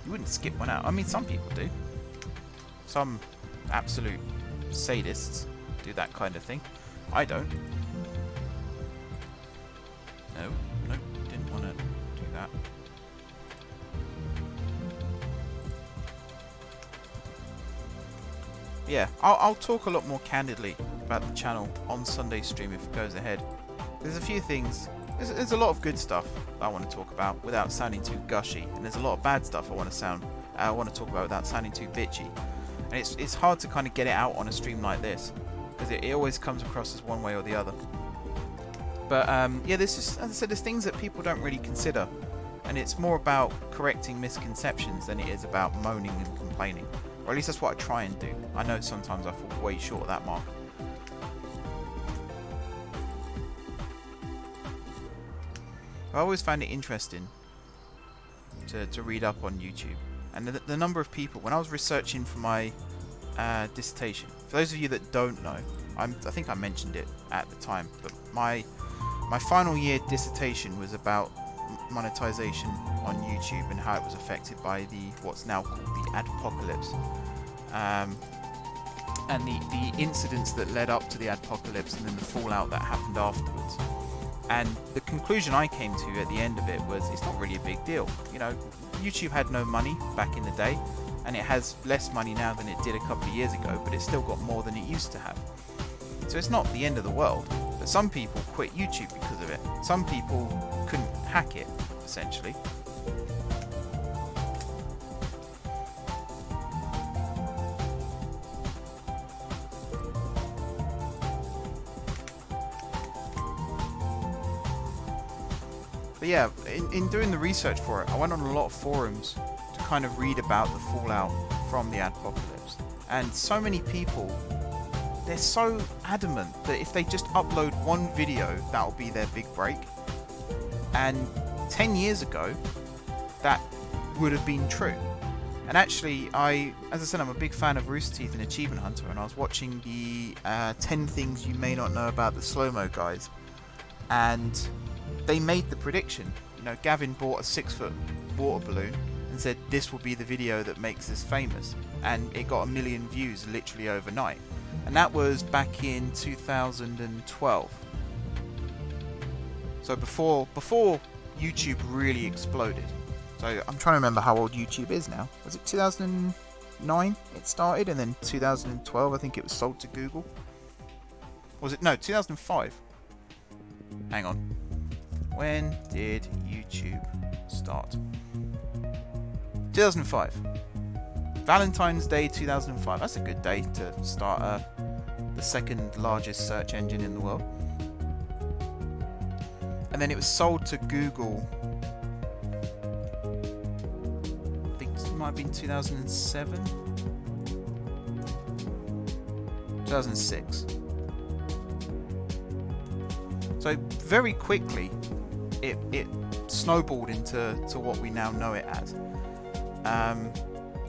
You wouldn't skip one out. I mean, some people do. Some absolute sadists do that kind of thing. I don't. No, didn't want to do that. Yeah, I'll talk a lot more candidly about the channel on Sunday stream if it goes ahead. There's a few things. There's a lot of good stuff I want to talk about without sounding too gushy, and there's a lot of bad stuff I want to talk about without sounding too bitchy. And it's hard to kind of get it out on a stream like this because it always comes across as one way or the other. But yeah, this is, as I said, there's things that people don't really consider, and it's more about correcting misconceptions than it is about moaning and complaining. Or at least that's what I try and do. I know sometimes I fall way short of that mark. I always found it interesting to read up on YouTube. And the number of people, when I was researching for my dissertation, for those of you that don't know, I think I mentioned it at the time, but my final year dissertation was about monetization on YouTube and how it was affected by what's now called the adpocalypse, and the incidents that led up to the adpocalypse and then the fallout that happened afterwards. And the conclusion I came to at the end of it was it's not really a big deal. You know, YouTube had no money back in the day, and it has less money now than it did a couple of years ago, but it's still got more than it used to have. So it's not the end of the world. But some people quit YouTube because of it. Some people couldn't hack it, essentially. But yeah, in doing the research for it, I went on a lot of forums to kind of read about the fallout from the adpocalypse. And so many people, they're so adamant that if they just upload one video, that'll be their big break. And 10 years ago, that would have been true. And actually, as I said, I'm a big fan of Rooster Teeth and Achievement Hunter, and I was watching the 10 things you may not know about the slow-mo guys. And they made the prediction. You know, Gavin bought a 6-foot water balloon and said this will be the video that makes us famous, and it got 1 million views literally overnight. And that was back in 2012. So before YouTube really exploded. So I'm trying to remember how old YouTube is now. Was it 2009 it started, and then 2012 I think it was sold to Google? Was it? No, 2005. Hang on. When did YouTube start? 2005. Valentine's Day 2005. That's a good day to start the second largest search engine in the world. And then it was sold to Google. I think it might have been 2007? 2006. So very quickly, it snowballed into what we now know it as.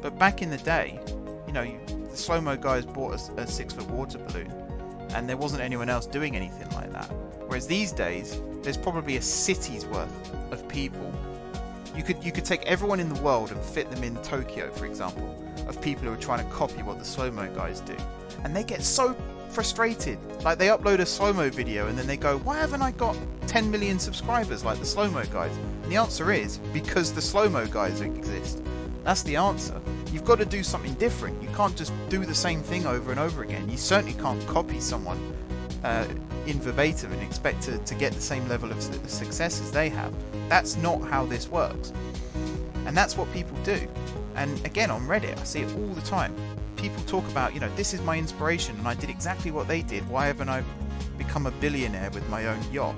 But back in the day, you know, the slow-mo guys bought a 6-foot water balloon, and there wasn't anyone else doing anything like that. Whereas these days, there's probably a city's worth of people. You could take everyone in the world and fit them in Tokyo, for example, of people who are trying to copy what the slow-mo guys do, and they get so frustrated. Like, they upload a slow-mo video and then they go, why haven't I got 10 million subscribers like the slow-mo guys? And the answer is because the slow-mo guys exist. That's the answer. You've got to do something different. You can't just do the same thing over and over again. You certainly can't copy someone in verbatim and expect to get the same level of success as they have. That's not how this works. And that's what people do. And again, on Reddit, I see it all the time. People talk about, you know, this is my inspiration and I did exactly what they did. Why haven't I become a billionaire with my own yacht?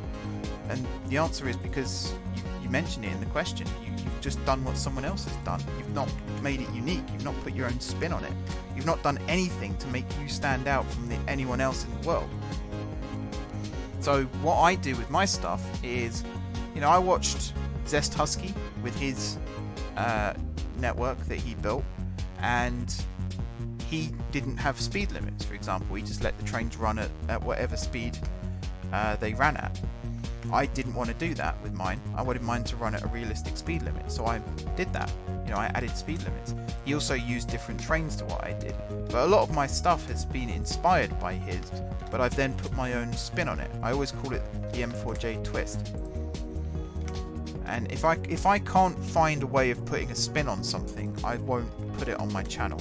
And the answer is because you mentioned it in the question. You've just done what someone else has done. You've not made it unique. You've not put your own spin on it. You've not done anything to make you stand out from anyone else in the world. So what I do with my stuff is, you know, I watched Zest Husky with his network that he built, and he didn't have speed limits, for example. He just let the trains run at whatever speed they ran at. I didn't want to do that with mine. I wanted mine to run at a realistic speed limit, so I did that. You know, I added speed limits. He also used different trains to what I did. But a lot of my stuff has been inspired by his, but I've then put my own spin on it. I always call it the M4J twist. And if I can't find a way of putting a spin on something, I won't put it on my channel.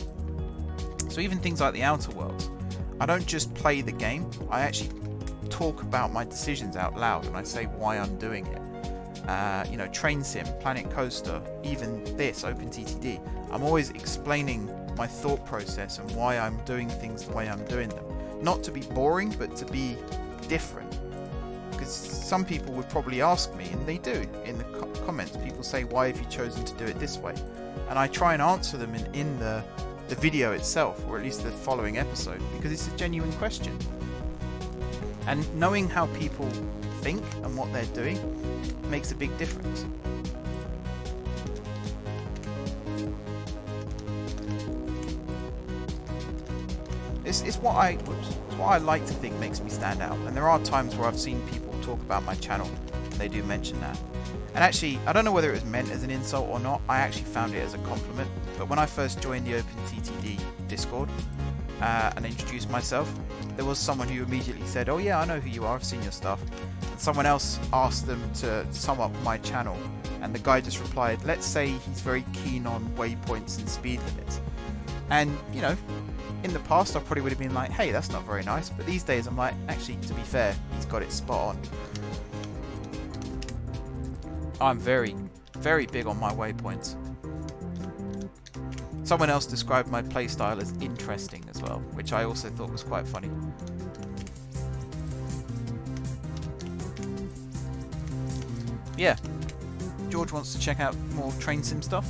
So even things like the Outer Worlds, I don't just play the game, I actually talk about my decisions out loud and I say why I'm doing it. You know, Train Sim, Planet Coaster, even this, OpenTTD, I'm always explaining my thought process and why I'm doing things the way I'm doing them. Not to be boring, but to be different. Because some people would probably ask me, and they do in the comments, people say, why have you chosen to do it this way? And I try and answer them in the video itself, or at least the following episode, because it's a genuine question. And knowing how people think and what they're doing makes a big difference. It's what I like to think makes me stand out. And there are times where I've seen people talk about my channel, and they do mention that. And actually, I don't know whether it was meant as an insult or not. I actually found it as a compliment. But when I first joined the OpenTTD Discord and introduced myself, there was someone who immediately said, "Oh yeah, I know who you are, I've seen your stuff." And someone else asked them to sum up my channel, and the guy just replied, "Let's say he's very keen on waypoints and speed limits." And, you know, in the past I probably would have been like, hey, that's not very nice. But these days I'm like, actually, to be fair, he's got it spot on. I'm very, very big on my waypoints. Someone else described my playstyle as interesting as well, which I also thought was quite funny. Yeah, George wants to check out more Train Sim stuff,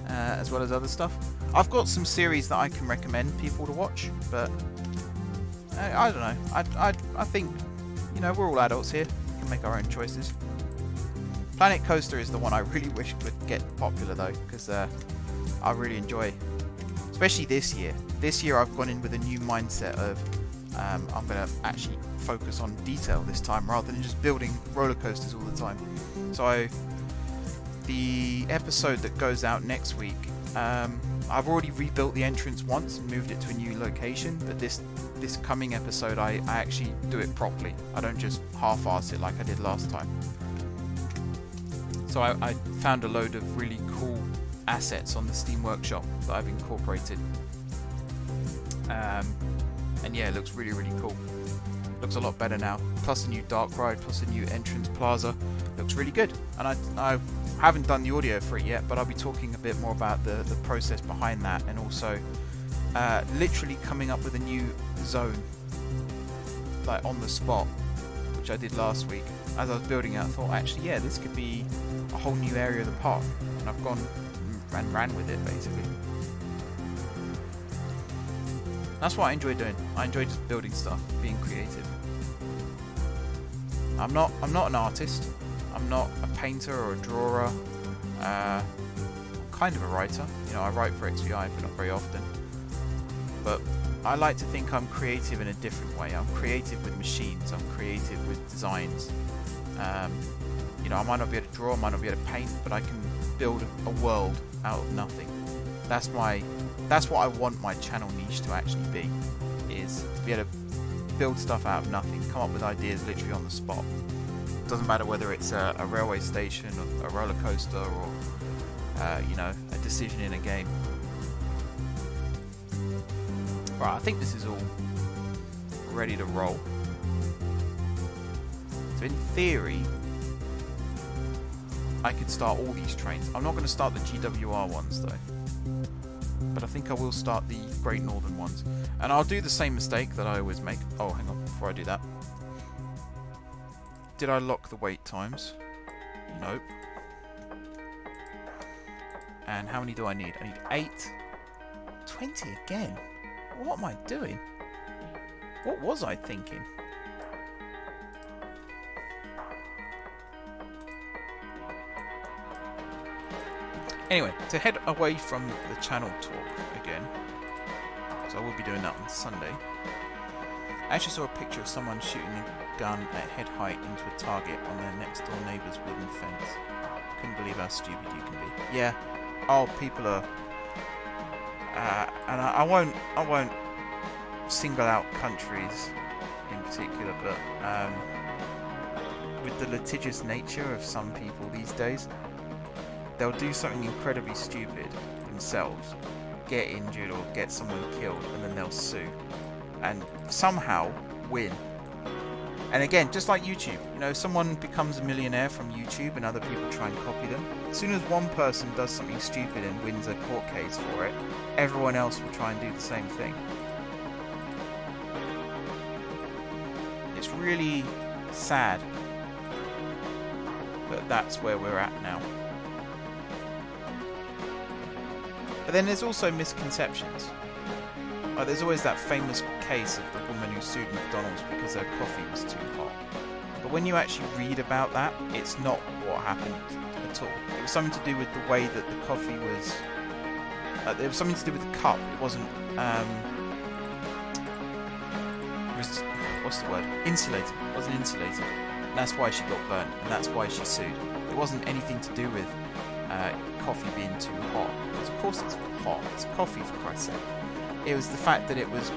as well as other stuff. I've got some series that I can recommend people to watch, but I don't know. I think, you know, we're all adults here. We can make our own choices. Planet Coaster is the one I really wish would get popular though, because I really enjoy, especially this year. This year I've gone in with a new mindset of I'm going to actually focus on detail this time rather than just building roller coasters all the time. So the episode that goes out next week, I've already rebuilt the entrance once and moved it to a new location, but this coming episode I actually do it properly. I don't just half-arse it like I did last time. So I found a load of really cool assets on the Steam Workshop that I've incorporated. And yeah, it looks really, really cool. Looks a lot better now. Plus a new dark ride, plus a new entrance plaza. Looks really good. And I haven't done the audio for it yet, but I'll be talking a bit more about the process behind that, and also literally coming up with a new zone, like on the spot, which I did last week. As I was building it, I thought, actually, yeah, this could be a whole new area of the park. And I've gone and ran with it, basically. That's what I enjoy doing. I enjoy just building stuff, being creative. I'm not an artist. I'm not a painter or a drawer. I'm kind of a writer. You know, I write for XVI, but not very often. But I like to think I'm creative in a different way. I'm creative with machines. I'm creative with designs. You know, I might not be able to draw, I might not be able to paint, but I can build a world out of nothing. That's what I want my channel niche to actually be, is to be able to build stuff out of nothing, come up with ideas literally on the spot. Doesn't matter whether it's a railway station, or a roller coaster, or you know, a decision in a game. Right, I think this is all ready to roll. So in theory, I could start all these trains. I'm not going to start the GWR ones though, but I think I will start the Great Northern ones. And I'll do the same mistake that I always make. Oh, hang on, before I do that. Did I lock the wait times? Nope. And how many do I need? I need 8. 20 again? What am I doing? What was I thinking? Anyway, to head away from the channel talk again, because I will be doing that on Sunday, I actually saw a picture of someone shooting a gun at head height into a target on their next door neighbour's wooden fence. Couldn't believe how stupid you can be. Yeah. Oh, people are... and I won't single out countries in particular, but with the litigious nature of some people these days, they'll do something incredibly stupid themselves, get injured or get someone killed, and then they'll sue and somehow win. And again, just like YouTube, you know, someone becomes a millionaire from YouTube and other people try and copy them. As soon as one person does something stupid and wins a court case for it, everyone else will try and do the same thing. It's really sad, but that's where we're at now. But then there's also misconceptions. Like there's always that famous case of the woman who sued McDonald's because her coffee was too hot. But when you actually read about that, it's not what happened at all. It was something to do with the way that the coffee was... it was something to do with the cup. It wasn't... what's the word? Insulated. It wasn't insulated. And that's why she got burnt, and that's why she sued. It wasn't anything to do with coffee being too hot. Because of course it's hot. It's coffee, for Christ's sake. It was the fact that it was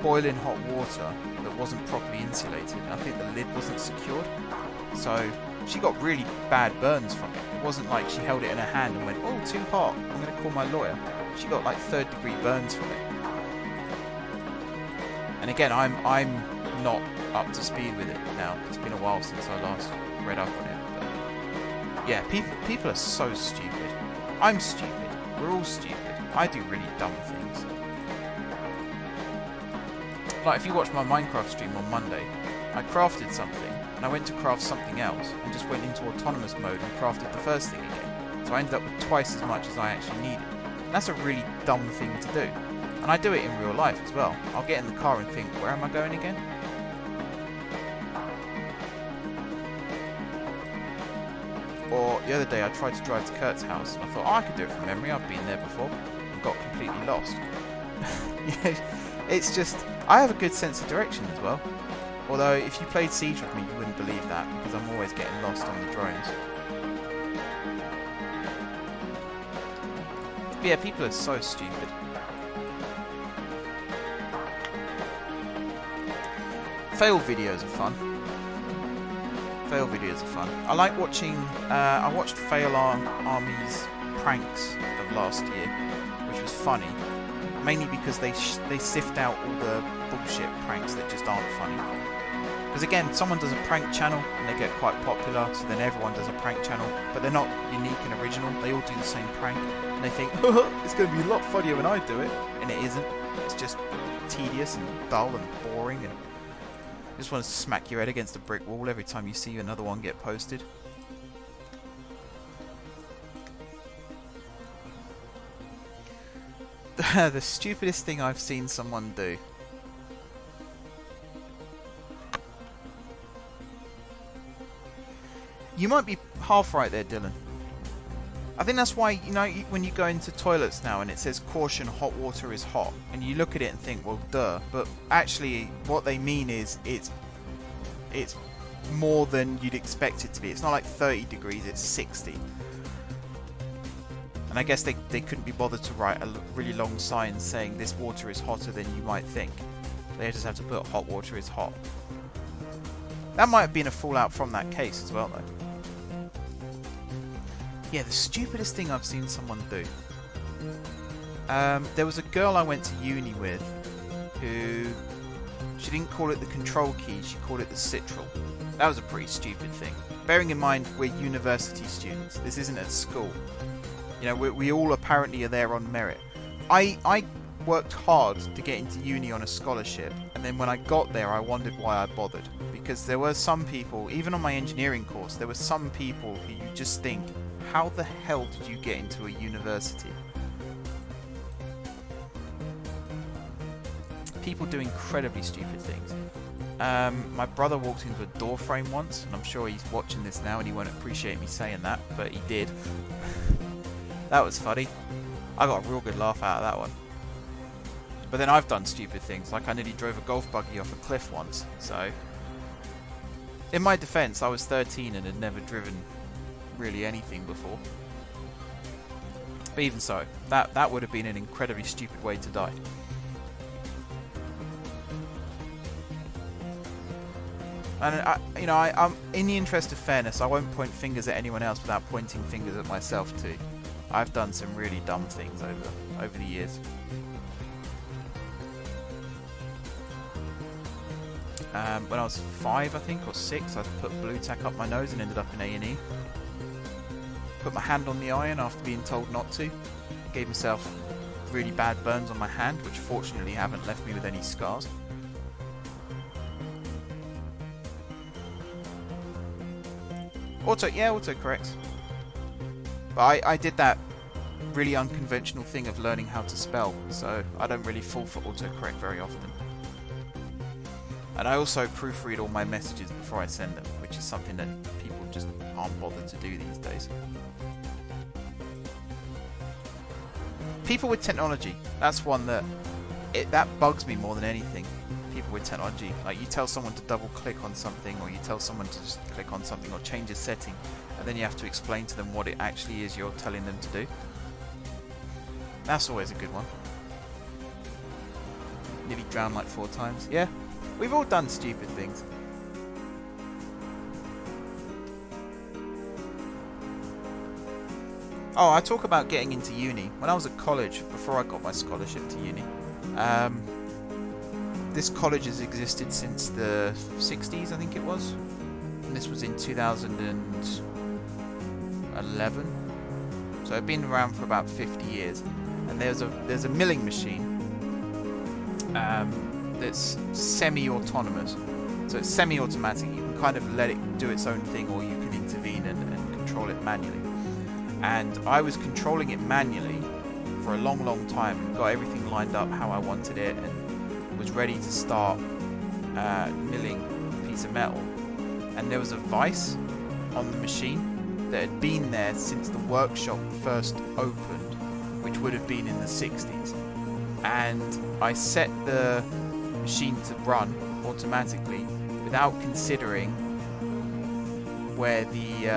boiling hot water that wasn't properly insulated. And I think the lid wasn't secured. So she got really bad burns from it. It wasn't like she held it in her hand and went, oh, too hot, I'm going to call my lawyer. She got like 3rd-degree burns from it. And again, I'm not up to speed with it now. It's been a while since I last read up on it. But yeah, people are so stupid. I'm stupid. We're all stupid. I do really dumb things. Like if you watch my Minecraft stream on Monday, I crafted something and I went to craft something else and just went into autonomous mode and crafted the first thing again. So I ended up with twice as much as I actually needed. And that's a really dumb thing to do. And I do it in real life as well. I'll get in the car and think, where am I going again? Or the other day I tried to drive to Kurt's house and I thought, oh, I could do it from memory, I've been there before, and got completely lost. You know, it's just, I have a good sense of direction as well. Although if you played Siege with me you wouldn't believe that, because I'm always getting lost on the drones. But yeah, people are so stupid. Fail videos are fun. Fail videos are fun. I like watching, I watched Fail Army's pranks of last year, which was funny. Mainly because they sift out all the bullshit pranks that just aren't funny. Because again, someone does a prank channel and they get quite popular, so then everyone does a prank channel, but they're not unique and original. They all do the same prank, and they think, it's going to be a lot funnier when I do it, and it isn't. It's just tedious and dull and boring, and you just want to smack your head against a brick wall every time you see another one get posted. The stupidest thing I've seen someone do. You might be half right there, Dylan. I think that's why, you know, when you go into toilets now and it says caution, hot water is hot, and you look at it and think, well, duh. But actually, what they mean is it's more than you'd expect it to be. It's not like 30 degrees, it's 60. And I guess they couldn't be bothered to write a really long sign saying this water is hotter than you might think. They just have to put hot water is hot. That might have been a fallout from that case as well, though. Yeah, the stupidest thing I've seen someone do. There was a girl I went to uni with who... She didn't call it the control key, she called it the citral. That was a pretty stupid thing. Bearing in mind, we're university students. This isn't at school. You know, we all apparently are there on merit. I worked hard to get into uni on a scholarship, and then when I got there I wondered why I bothered. Because there were some people, even on my engineering course, there were some people who you just think, how the hell did you get into a university? People do incredibly stupid things. My brother walked into a door frame once, and I'm sure he's watching this now and he won't appreciate me saying that, but he did. That was funny. I got a real good laugh out of that one. But then I've done stupid things, like I nearly drove a golf buggy off a cliff once, so... In my defense, I was 13 and had never driven really anything before. But even so, that would have been an incredibly stupid way to die. And I'm in the interest of fairness, I won't point fingers at anyone else without pointing fingers at myself too. I've done some really dumb things over the years. When I was 5, I think, or 6, I put blue tack up my nose and ended up in A&E. Put my hand on the iron after being told not to. Gave myself really bad burns on my hand, which fortunately haven't left me with any scars. Autocorrect. But I did that really unconventional thing of learning how to spell, so I don't really fall for autocorrect very often. And I also proofread all my messages before I send them, which is something that people just aren't bothered to do these days. People with technology, that's one that bugs me more than anything. People with technology, like you tell someone to double click on something, or you tell someone to just click on something or change a setting, and then you have to explain to them what it actually is you're telling them to do. That's always a good one. Nearly drowned like 4 times. Yeah, we've all done stupid things. Oh, I talk about getting into uni. When I was at college, before I got my scholarship to uni, this college has existed since the 60s, I think it was. And this was in 2011. So it'd been around for about 50 years. And there's a milling machine that's semi-autonomous. So it's semi-automatic. You can kind of let it do its own thing, or you can intervene and control it manually. And I was controlling it manually for a long, long time and got everything lined up how I wanted it and was ready to start milling a piece of metal. And there was a vice on the machine that had been there since the workshop first opened, which would have been in the 60s. And I set the machine to run automatically without considering where the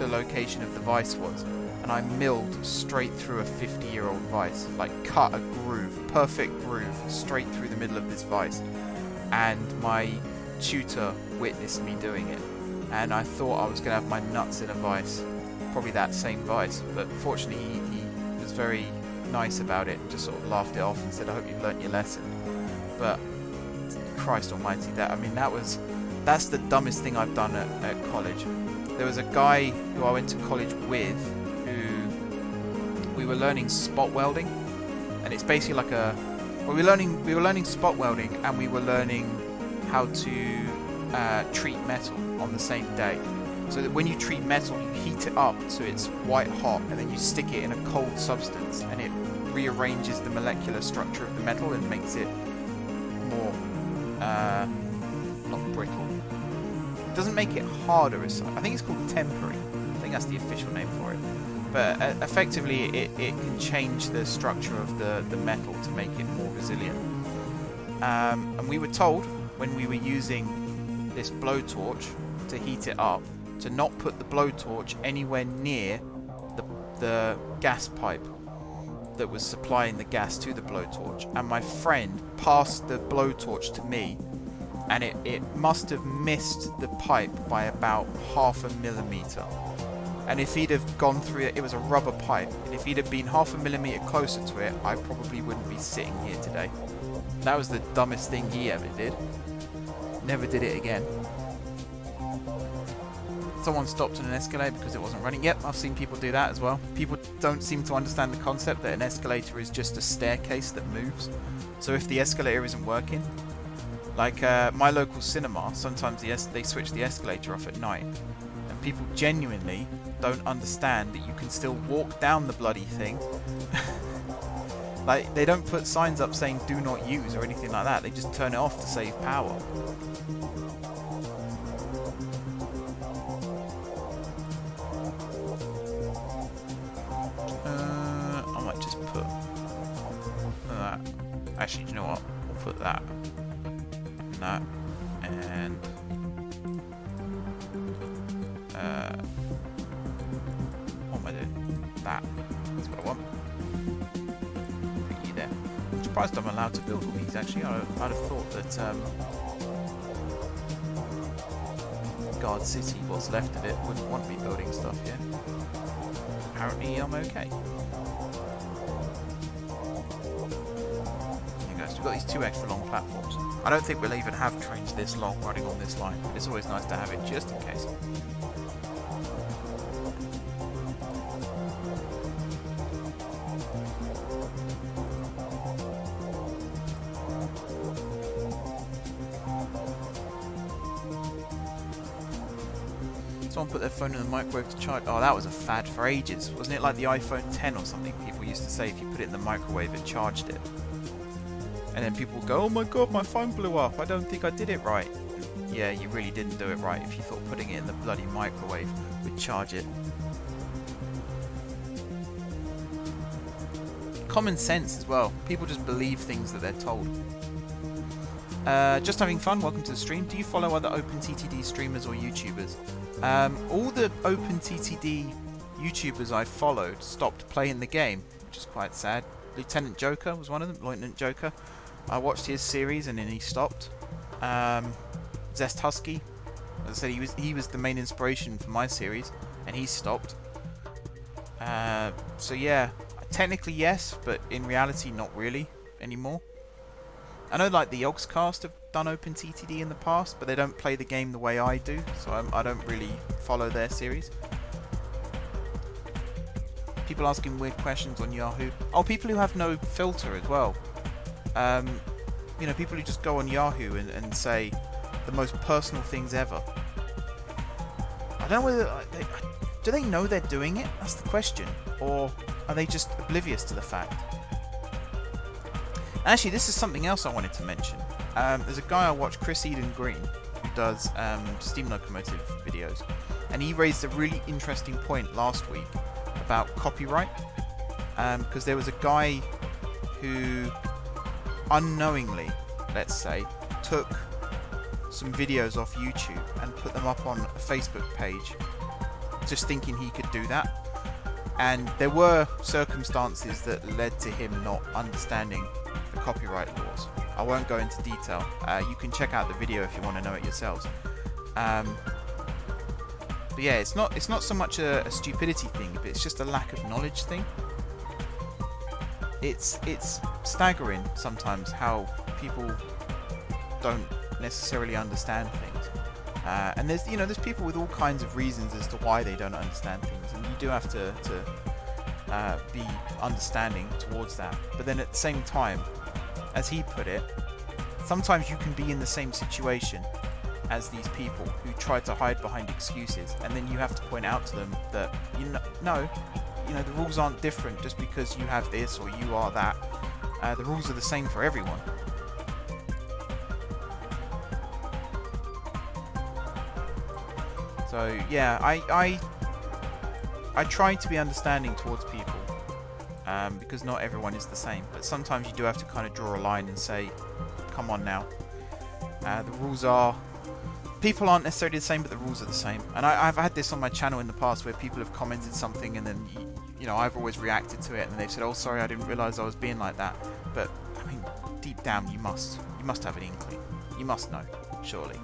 location of the vice was, and I milled straight through a 50-year-old vice, like cut a groove, perfect groove, straight through the middle of this vice. And my tutor witnessed me doing it, and I thought I was going to have my nuts in a vice, probably that same vice, but fortunately he was very nice about it and just sort of laughed it off and said, I hope you've learnt your lesson. But Christ almighty, that's the dumbest thing I've done at college. There was a guy who I went to college with who we were learning spot welding, and it's basically like we were learning spot welding, and we were learning how to treat metal on the same day. So that when you treat metal, you heat it up so it's white hot, and then you stick it in a cold substance, and it rearranges the molecular structure of the metal and makes it more not brittle. It doesn't make it harder as such. I think it's called tempering. I think that's the official name for it. But effectively, it can change the structure of the metal to make it more resilient. And we were told when we were using this blowtorch to heat it up to not put the blowtorch anywhere near the gas pipe that was supplying the gas to the blowtorch. And my friend passed the blowtorch to me, and it must have missed the pipe by about 0.5 millimeter. And if he'd have gone through it, it was a rubber pipe, and if he'd have been 0.5 millimeter closer to it, I probably wouldn't be sitting here today. That was the dumbest thing he ever did. Never did it again. Someone stopped in an escalator because it wasn't running. Yep, I've seen people do that as well. People don't seem to understand the concept that an escalator is just a staircase that moves. So if the escalator isn't working, like my local cinema, sometimes they switch the escalator off at night, and people genuinely don't understand that you can still walk down the bloody thing. Like, they don't put signs up saying do not use or anything like that. They just turn it off to save power. I might just put Actually, do you know what? We'll put that and that, and what am I doing? That. That's what I want. Put you there. I'm surprised I'm allowed to build all these. Actually, I'd have thought that Guard City, what's left of it, wouldn't want me building stuff here. Apparently, I'm okay. We've got these 2 extra long platforms. I don't think we'll even have trains this long running on this line, but it's always nice to have it just in case. Someone put their phone in the microwave to charge. Oh, that was a fad for ages. Wasn't it like the iPhone 10 or something? People used to say if you put it in the microwave, it charged it. And then people would go, oh my god, my phone blew up. I don't think I did it right. Yeah, you really didn't do it right if you thought putting it in the bloody microwave would charge it. Common sense as well. People just believe things that they're told. Just having fun, welcome to the stream. Do you follow other OpenTTD streamers or YouTubers? All the OpenTTD YouTubers I followed stopped playing the game, which is quite sad. Lieutenant Joker was one of them, Lieutenant Joker. I watched his series and then he stopped. Zest Husky, as I said, he was the main inspiration for my series, and he stopped. So yeah, technically yes, but in reality not really anymore. I know like the Yogscast have done OpenTTD in the past, but they don't play the game the way I do, so I don't really follow their series. People asking weird questions on Yahoo. Oh, people who have no filter as well. You know, people who just go on Yahoo and say the most personal things ever. I don't know whether... do they know they're doing it? That's the question. Or are they just oblivious to the fact? Actually, this is something else I wanted to mention. There's a guy I watch, Chris Eden Green, who does steam locomotive videos. And he raised a really interesting point last week about copyright. Because there was a guy who unknowingly, let's say, took some videos off YouTube and put them up on a Facebook page, just thinking he could do that. And there were circumstances that led to him not understanding the copyright laws. I won't go into detail. You can check out the video if you want to know it yourselves. But yeah, it's not so much a stupidity thing, but it's just a lack of knowledge thing. It's staggering sometimes how people don't necessarily understand things. And there's people with all kinds of reasons as to why they don't understand things, and you do have to be understanding towards that. But then at the same time, as he put it, sometimes you can be in the same situation as these people who try to hide behind excuses, and then you have to point out to them that the rules aren't different just because you have this or you are that. The rules are the same for everyone. So yeah, I try to be understanding towards people, because not everyone is the same. But sometimes you do have to kind of draw a line and say, come on now. The rules are... People aren't necessarily the same, but the rules are the same. And I've had this on my channel in the past where people have commented something and then, I've always reacted to it and they've said, oh, sorry, I didn't realise I was being like that. But, I mean, deep down, you must have an inkling. You must know, surely.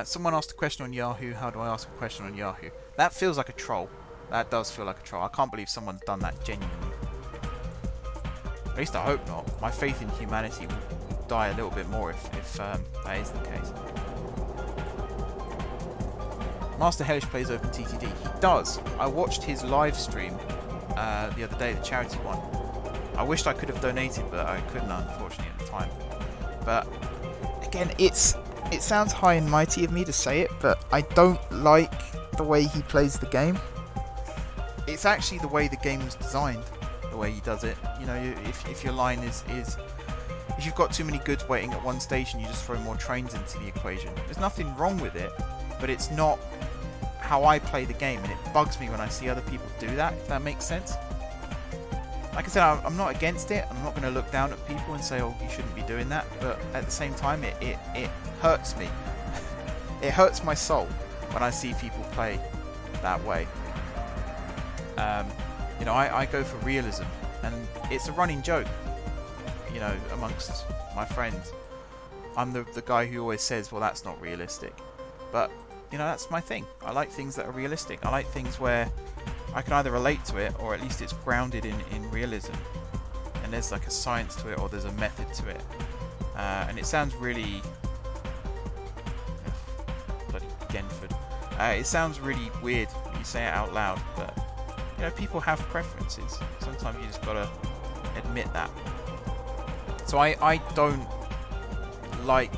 Someone asked a question on Yahoo. How do I ask a question on Yahoo? That feels like a troll. That does feel like a troll. I can't believe someone's done that genuinely. At least I hope not. My faith in humanity will die a little bit more if that is the case. Master Hellish plays OpenTTD. He does. I watched his live stream the other day, the charity one. I wished I could have donated, but I couldn't, unfortunately, at the time. But again, it sounds high and mighty of me to say it, but I don't like the way he plays the game. It's actually the way the game was designed, the way he does it. If your line is if you've got too many goods waiting at one station, you just throw more trains into the equation. There's nothing wrong with it, but it's not how I play the game, and it bugs me when I see other people do that, if that makes sense. like I said, I'm not against it. I'm not going to look down at people and say, oh, you shouldn't be doing that. But at the same time, it hurts me. It hurts my soul when I see people play that way. You know, I go for realism, and it's a running joke, you know, amongst my friends. I'm the guy who always says, well, that's not realistic. But, you know, that's my thing. I like things that are realistic. I like things where I can either relate to it, or at least it's grounded in realism. And there's like a science to it, or there's a method to it. And it sounds really... bloody Genford. It sounds really weird when you say it out loud, but, you know, people have preferences. Sometimes you just gotta admit that. So I don't like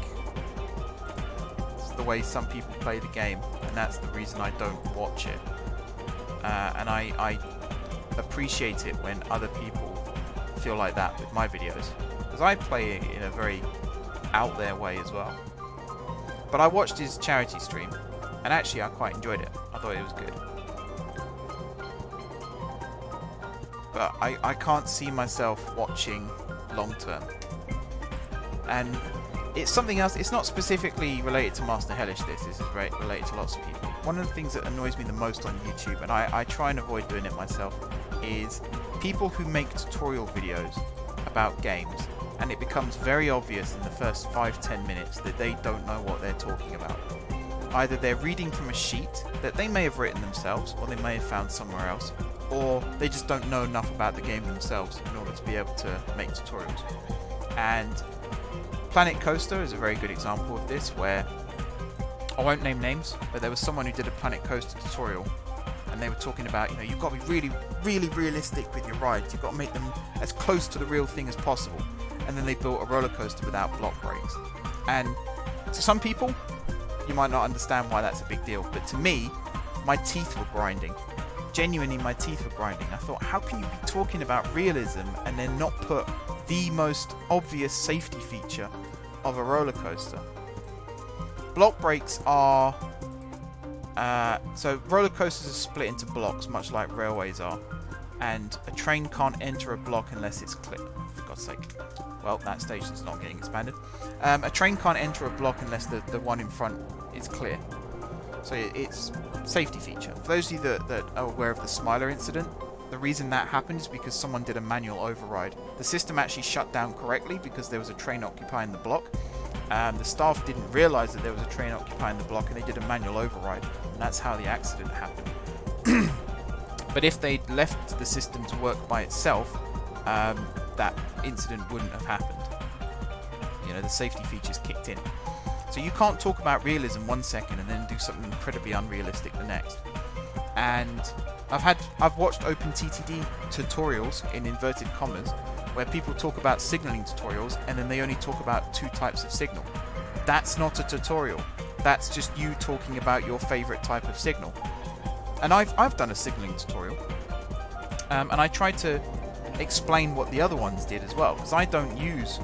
the way some people play the game, and that's the reason I don't watch it. And I appreciate it when other people feel like that with my videos, because I play it in a very out there way as well. But I watched his charity stream, and actually I quite enjoyed it. I thought it was good. But I can't see myself watching long term. And it's something else. It's not specifically related to Master Hellish. This is related to lots of people. One of the things that annoys me the most on YouTube, and I try and avoid doing it myself, is people who make tutorial videos about games, and it becomes very obvious in the first 5-10 minutes that they don't know what they're talking about. Either they're reading from a sheet that they may have written themselves, or they may have found somewhere else, or they just don't know enough about the game themselves in order to be able to make tutorials. And Planet Coaster is a very good example of this, where I won't name names, but there was someone who did a Planet Coaster tutorial, and they were talking about, you know, you've got to be really, really realistic with your rides. You've got to make them as close to the real thing as possible. And then they built a roller coaster without block breaks. And to some people, you might not understand why that's a big deal, but to me, my teeth were grinding. Genuinely, my teeth were grinding. I thought, how can you be talking about realism and then not put the most obvious safety feature of a roller coaster? Block breaks are... so roller coasters are split into blocks, much like railways are. And a train can't enter a block unless it's clear. For God's sake. Well, that station's not getting expanded. A train can't enter a block unless the one in front is clear. So it's safety feature. For those of you that are aware of the Smiler incident, the reason that happened is because someone did a manual override. The system actually shut down correctly because there was a train occupying the block. The staff didn't realise that there was a train occupying the block, and they did a manual override, and that's how the accident happened. But if they'd left the system to work by itself, that incident wouldn't have happened. You know, the safety features kicked in. So you can't talk about realism 1 second and then do something incredibly unrealistic the next. And I've watched OpenTTD tutorials, in inverted commas, where people talk about signaling tutorials and then they only talk about 2 types of signal. That's not a tutorial. That's just you talking about your favorite type of signal. And I've done a signaling tutorial, and I tried to explain what the other ones did as well, because I don't use...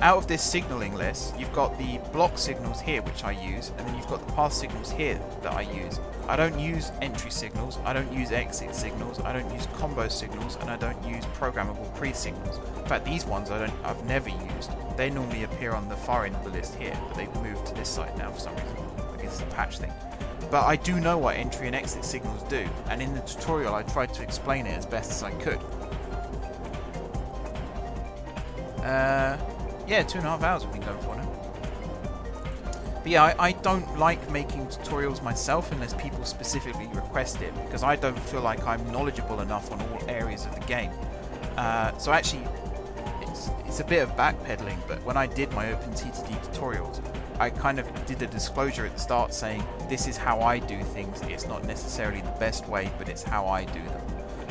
Out of this signaling list, you've got the block signals here, which I use, and then you've got the path signals here that I use. I don't use entry signals, I don't use exit signals, I don't use combo signals, and I don't use programmable pre-signals. In fact, these ones I've never used. They normally appear on the far end of the list here, but they've moved to this side now for some reason. I guess it's a patch thing. But I do know what entry and exit signals do, and in the tutorial I tried to explain it as best as I could. Yeah, 2.5 hours we've been going for now. But yeah, I don't like making tutorials myself unless people specifically request it, because I don't feel like I'm knowledgeable enough on all areas of the game. So actually, it's a bit of backpedaling, but when I did my OpenTTD tutorials, I kind of did a disclosure at the start saying, this is how I do things. It's not necessarily the best way, but it's how I do them.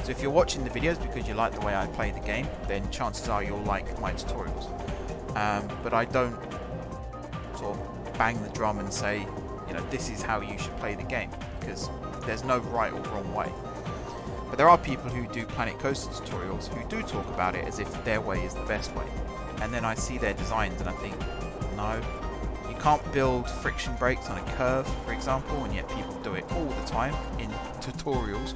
So if you're watching the videos because you like the way I play the game, then chances are you'll like my tutorials. But I don't sort of bang the drum and say, you know, this is how you should play the game, because there's no right or wrong way. But there are people who do Planet Coaster tutorials who do talk about it as if their way is the best way. And then I see their designs and I think, no, you can't build friction brakes on a curve, for example, and yet people do it all the time in tutorials.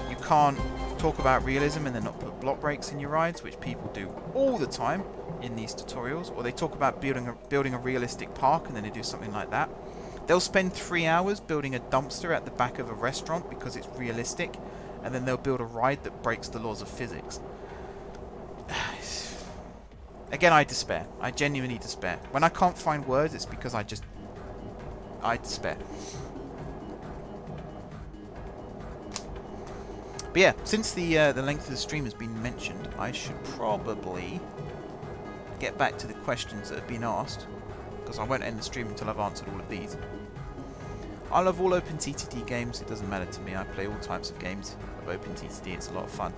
You can't talk about realism and then not put block breaks in your rides, which people do all the time in these tutorials, or they talk about building a realistic park and then they do something like that. They'll spend 3 hours building a dumpster at the back of a restaurant because it's realistic, and then they'll build a ride that breaks the laws of physics. Again, I despair. I genuinely despair. When I can't find words, it's because I despair. But yeah, since the length of the stream has been mentioned, I should probably get back to the questions that have been asked, because I won't end the stream until I've answered all of these. I love all OpenTTD games. It doesn't matter to me. I play all types of games of OpenTTD. It's a lot of fun.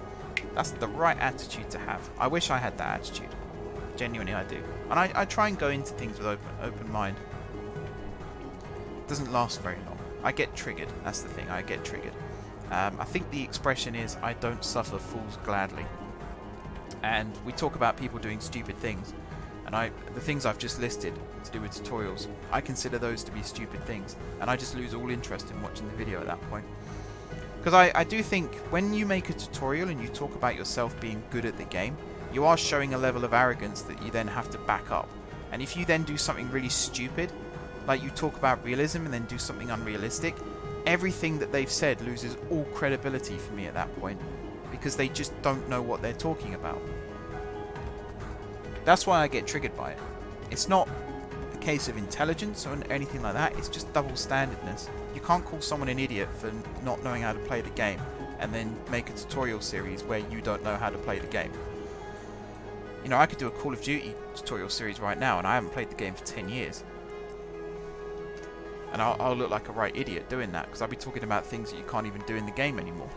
That's the right attitude to have. I wish I had that attitude. Genuinely, I do. And I try and go into things with open mind. It doesn't last very long. I get triggered. That's the thing. I get triggered. I think the expression is, I don't suffer fools gladly. And we talk about people doing stupid things. And the things I've just listed to do with tutorials, I consider those to be stupid things. And I just lose all interest in watching the video at that point. Because I do think when you make a tutorial and you talk about yourself being good at the game, you are showing a level of arrogance that you then have to back up. And if you then do something really stupid, like you talk about realism and then do something unrealistic, everything that they've said loses all credibility for me at that point, because they just don't know what they're talking about. That's why I get triggered by it. It's not a case of intelligence or anything like that, it's just double standardness. You can't call someone an idiot for not knowing how to play the game and then make a tutorial series where you don't know how to play the game. You know, I could do a Call of Duty tutorial series right now and I haven't played the game for 10 years. And I'll look like a right idiot doing that, because I'll be talking about things that you can't even do in the game anymore.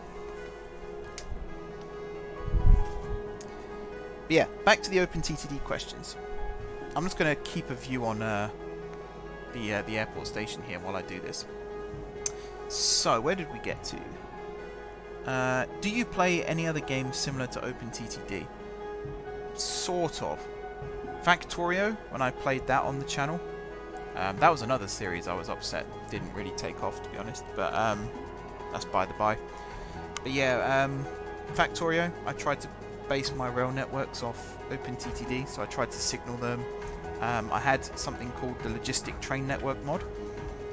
But yeah, back to the OpenTTD questions. I'm just going to keep a view on the airport station here while I do this. So, where did we get to? Do you play any other games similar to OpenTTD? Sort of. Factorio, when I played that on the channel, that was another series I was upset didn't really take off, to be honest, but that's by the by. But yeah, Factorio, I tried to base my rail networks off OpenTTD, so I tried to signal them. I had something called the Logistic Train Network mod,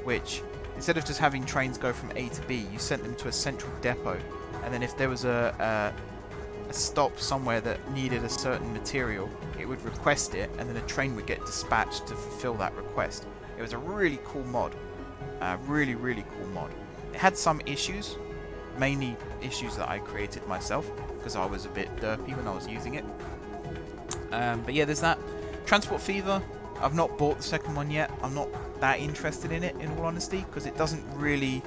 which instead of just having trains go from A to B, you sent them to a central depot, and then if there was a stop somewhere that needed a certain material, it would request it, and then a train would get dispatched to fulfill that request. It was a really cool mod. Really cool mod. It had some issues, mainly issues that I created myself, because I was a bit derpy when I was using it. But yeah, there's that. Transport Fever, I've not bought the second one yet. I'm not that interested in it, in all honesty, because it doesn't really...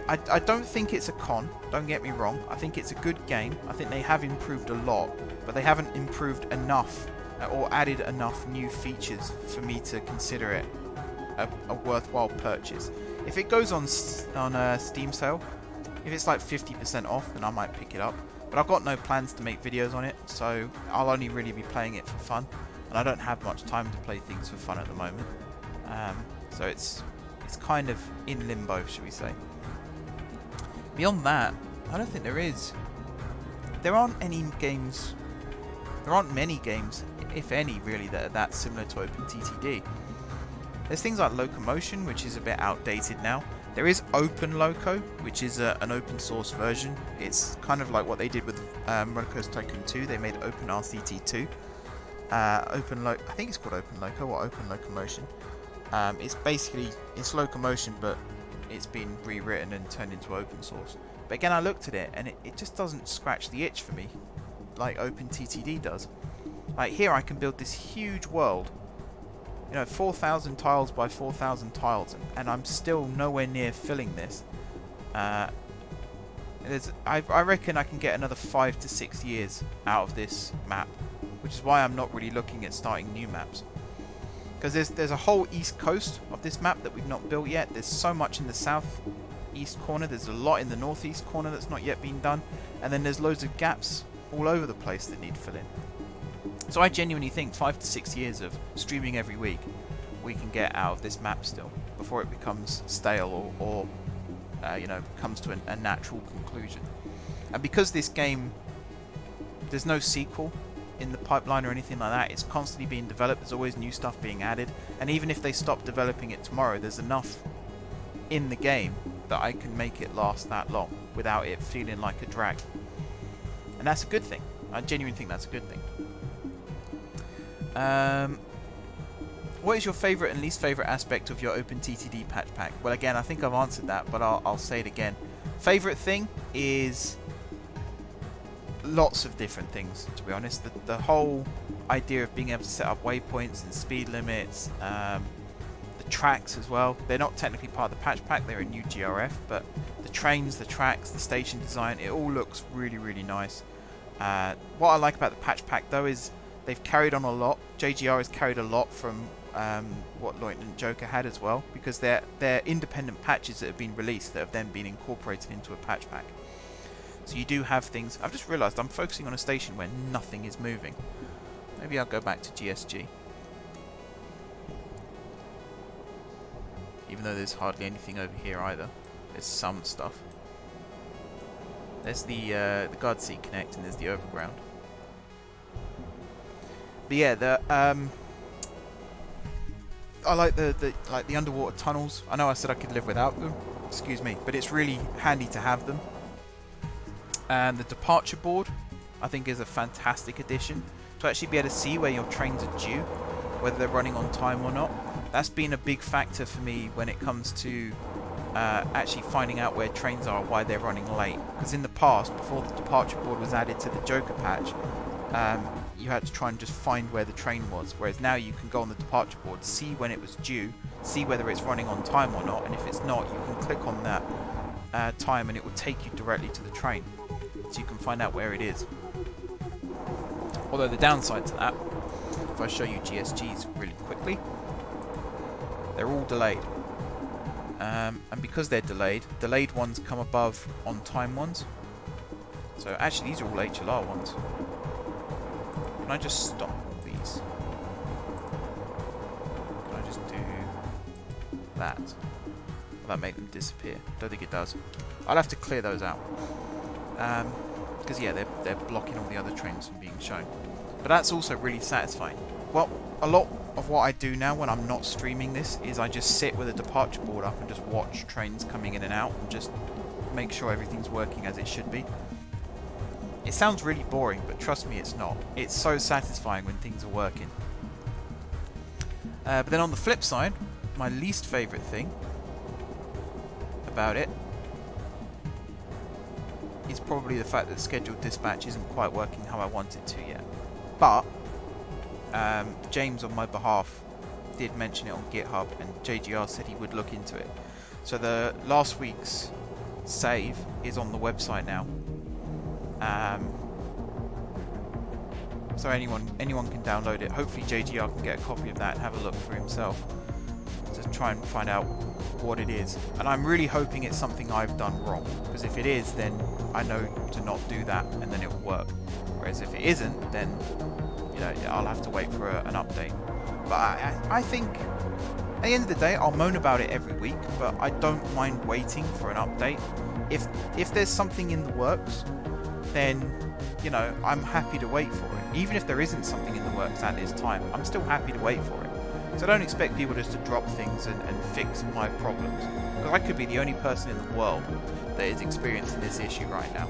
I don't think it's a con, don't get me wrong. I think it's a good game. I think they have improved a lot, but they haven't improved enough or added enough new features for me to consider it a worthwhile purchase. If it goes on Steam sale, if it's like 50% off, then I might pick it up. But I've got no plans to make videos on it, so I'll only really be playing it for fun. And I don't have much time to play things for fun at the moment. So it's kind of in limbo, should we say. Beyond that, I don't think there is. There aren't any games. There aren't many games, if any, really, that are that similar to OpenTTD. There's things like Locomotion, which is a bit outdated now. There is OpenLoco, which is an open source version. It's kind of like what they did with Roller Coaster Tycoon 2. They made OpenRCT 2. I think it's called OpenLoco or Open Locomotion. It's Locomotion, but it's been rewritten and turned into open source. But again, I looked at it and it just doesn't scratch the itch for me like OpenTTD does. Like here I can build this huge world, you know, 4,000 tiles by 4,000 tiles, and I'm still nowhere near filling this. I reckon I can get another 5 to 6 years out of this map, which is why I'm not really looking at starting new maps. Because there's a whole east coast of this map that we've not built yet. There's so much in the south east corner. There's a lot in the northeast corner that's not yet been done. And then there's loads of gaps all over the place that need filling. So I genuinely think 5 to 6 years of streaming every week we can get out of this map still, before it becomes stale or you know, comes to a natural conclusion. And because this game, there's no sequel in the pipeline or anything like that, it's constantly being developed, there's always new stuff being added, and even if they stop developing it tomorrow, there's enough in the game that I can make it last that long without it feeling like a drag. And that's a good thing. I genuinely think that's a good thing. What is your favourite and least favourite aspect of your OpenTTD patch pack? Well, again, I think I've answered that, but I'll say it again. Favourite thing is lots of different things, to be honest. The whole idea of being able to set up waypoints and speed limits, the tracks as well. They're not technically part of the patch pack, they're a new GRF, but the trains, the tracks, the station design, it all looks really, really nice. What I like about the patch pack though is they've carried on a lot. JGR has carried a lot from what Lieutenant Joker had as well, because they're independent patches that have been released that have then been incorporated into a patch pack. So you do have things. I've just realised I'm focusing on a station where nothing is moving. Maybe I'll go back to GSG. Even though there's hardly anything over here either. There's some stuff. There's the guard seat connect and there's the overground. But yeah, I like the underwater tunnels. I know I said I could live without them. Excuse me, but it's really handy to have them. And the departure board, I think, is a fantastic addition to actually be able to see where your trains are due, whether they're running on time or not. That's been a big factor for me when it comes to actually finding out where trains are, why they're running late. Because in the past, before the departure board was added to the Joker patch, you had to try and just find where the train was, whereas now you can go on the departure board, see when it was due, see whether it's running on time or not, and if it's not, you can click on that time and it will take you directly to the train, so you can find out where it is. Although the downside to that, if I show you GSGs really quickly, they're all delayed. And because they're delayed ones come above on time ones. So actually these are all HLR ones. Can I just stop these? Can I just do that? Will that make them disappear? Don't think it does. I'll have to clear those out. Because yeah, they're blocking all the other trains from being shown. But that's also really satisfying. Well, a lot of what I do now when I'm not streaming this is I just sit with a departure board up and just watch trains coming in and out and just make sure everything's working as it should be. It sounds really boring, but trust me, it's not. It's so satisfying when things are working. But then on the flip side, my least favourite thing about it is probably the fact that scheduled dispatch isn't quite working how I want it to yet. But James on my behalf did mention it on GitHub, and JGR said he would look into it. So the last week's save is on the website now. So anyone can download it. Hopefully JGR can get a copy of that and have a look for himself to try and find out what it is. And I'm really hoping it's something I've done wrong, because if it is, then I know to not do that and then it will work. Whereas if it isn't, then I'll have to wait for an update. But I think at the end of the day, I'll moan about it every week, but I don't mind waiting for an update. If there's something in the works, then I'm happy to wait for it. Even if there isn't something in the works at this time, I'm still happy to wait for it. So I don't expect people just to drop things and fix my problems, because I could be the only person in the world that is experiencing this issue right now.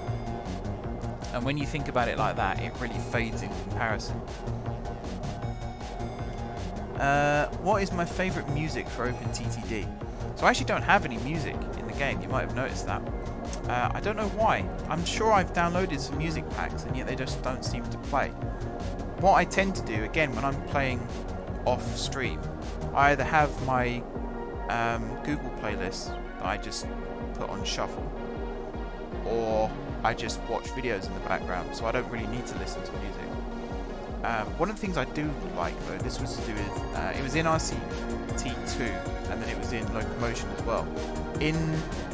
And when you think about it like that, it really fades in comparison. What is my favourite music for OpenTTD? So I actually don't have any music in the game, you might have noticed that. I don't know why. I'm sure I've downloaded some music packs and yet they just don't seem to play. What I tend to do, again, when I'm playing off stream, I either have my Google playlist that I just put on shuffle, or I just watch videos in the background, so I don't really need to listen to music. One of the things I do like, though, this was to do with, it was in RCT2, and then it was in Locomotion as well. In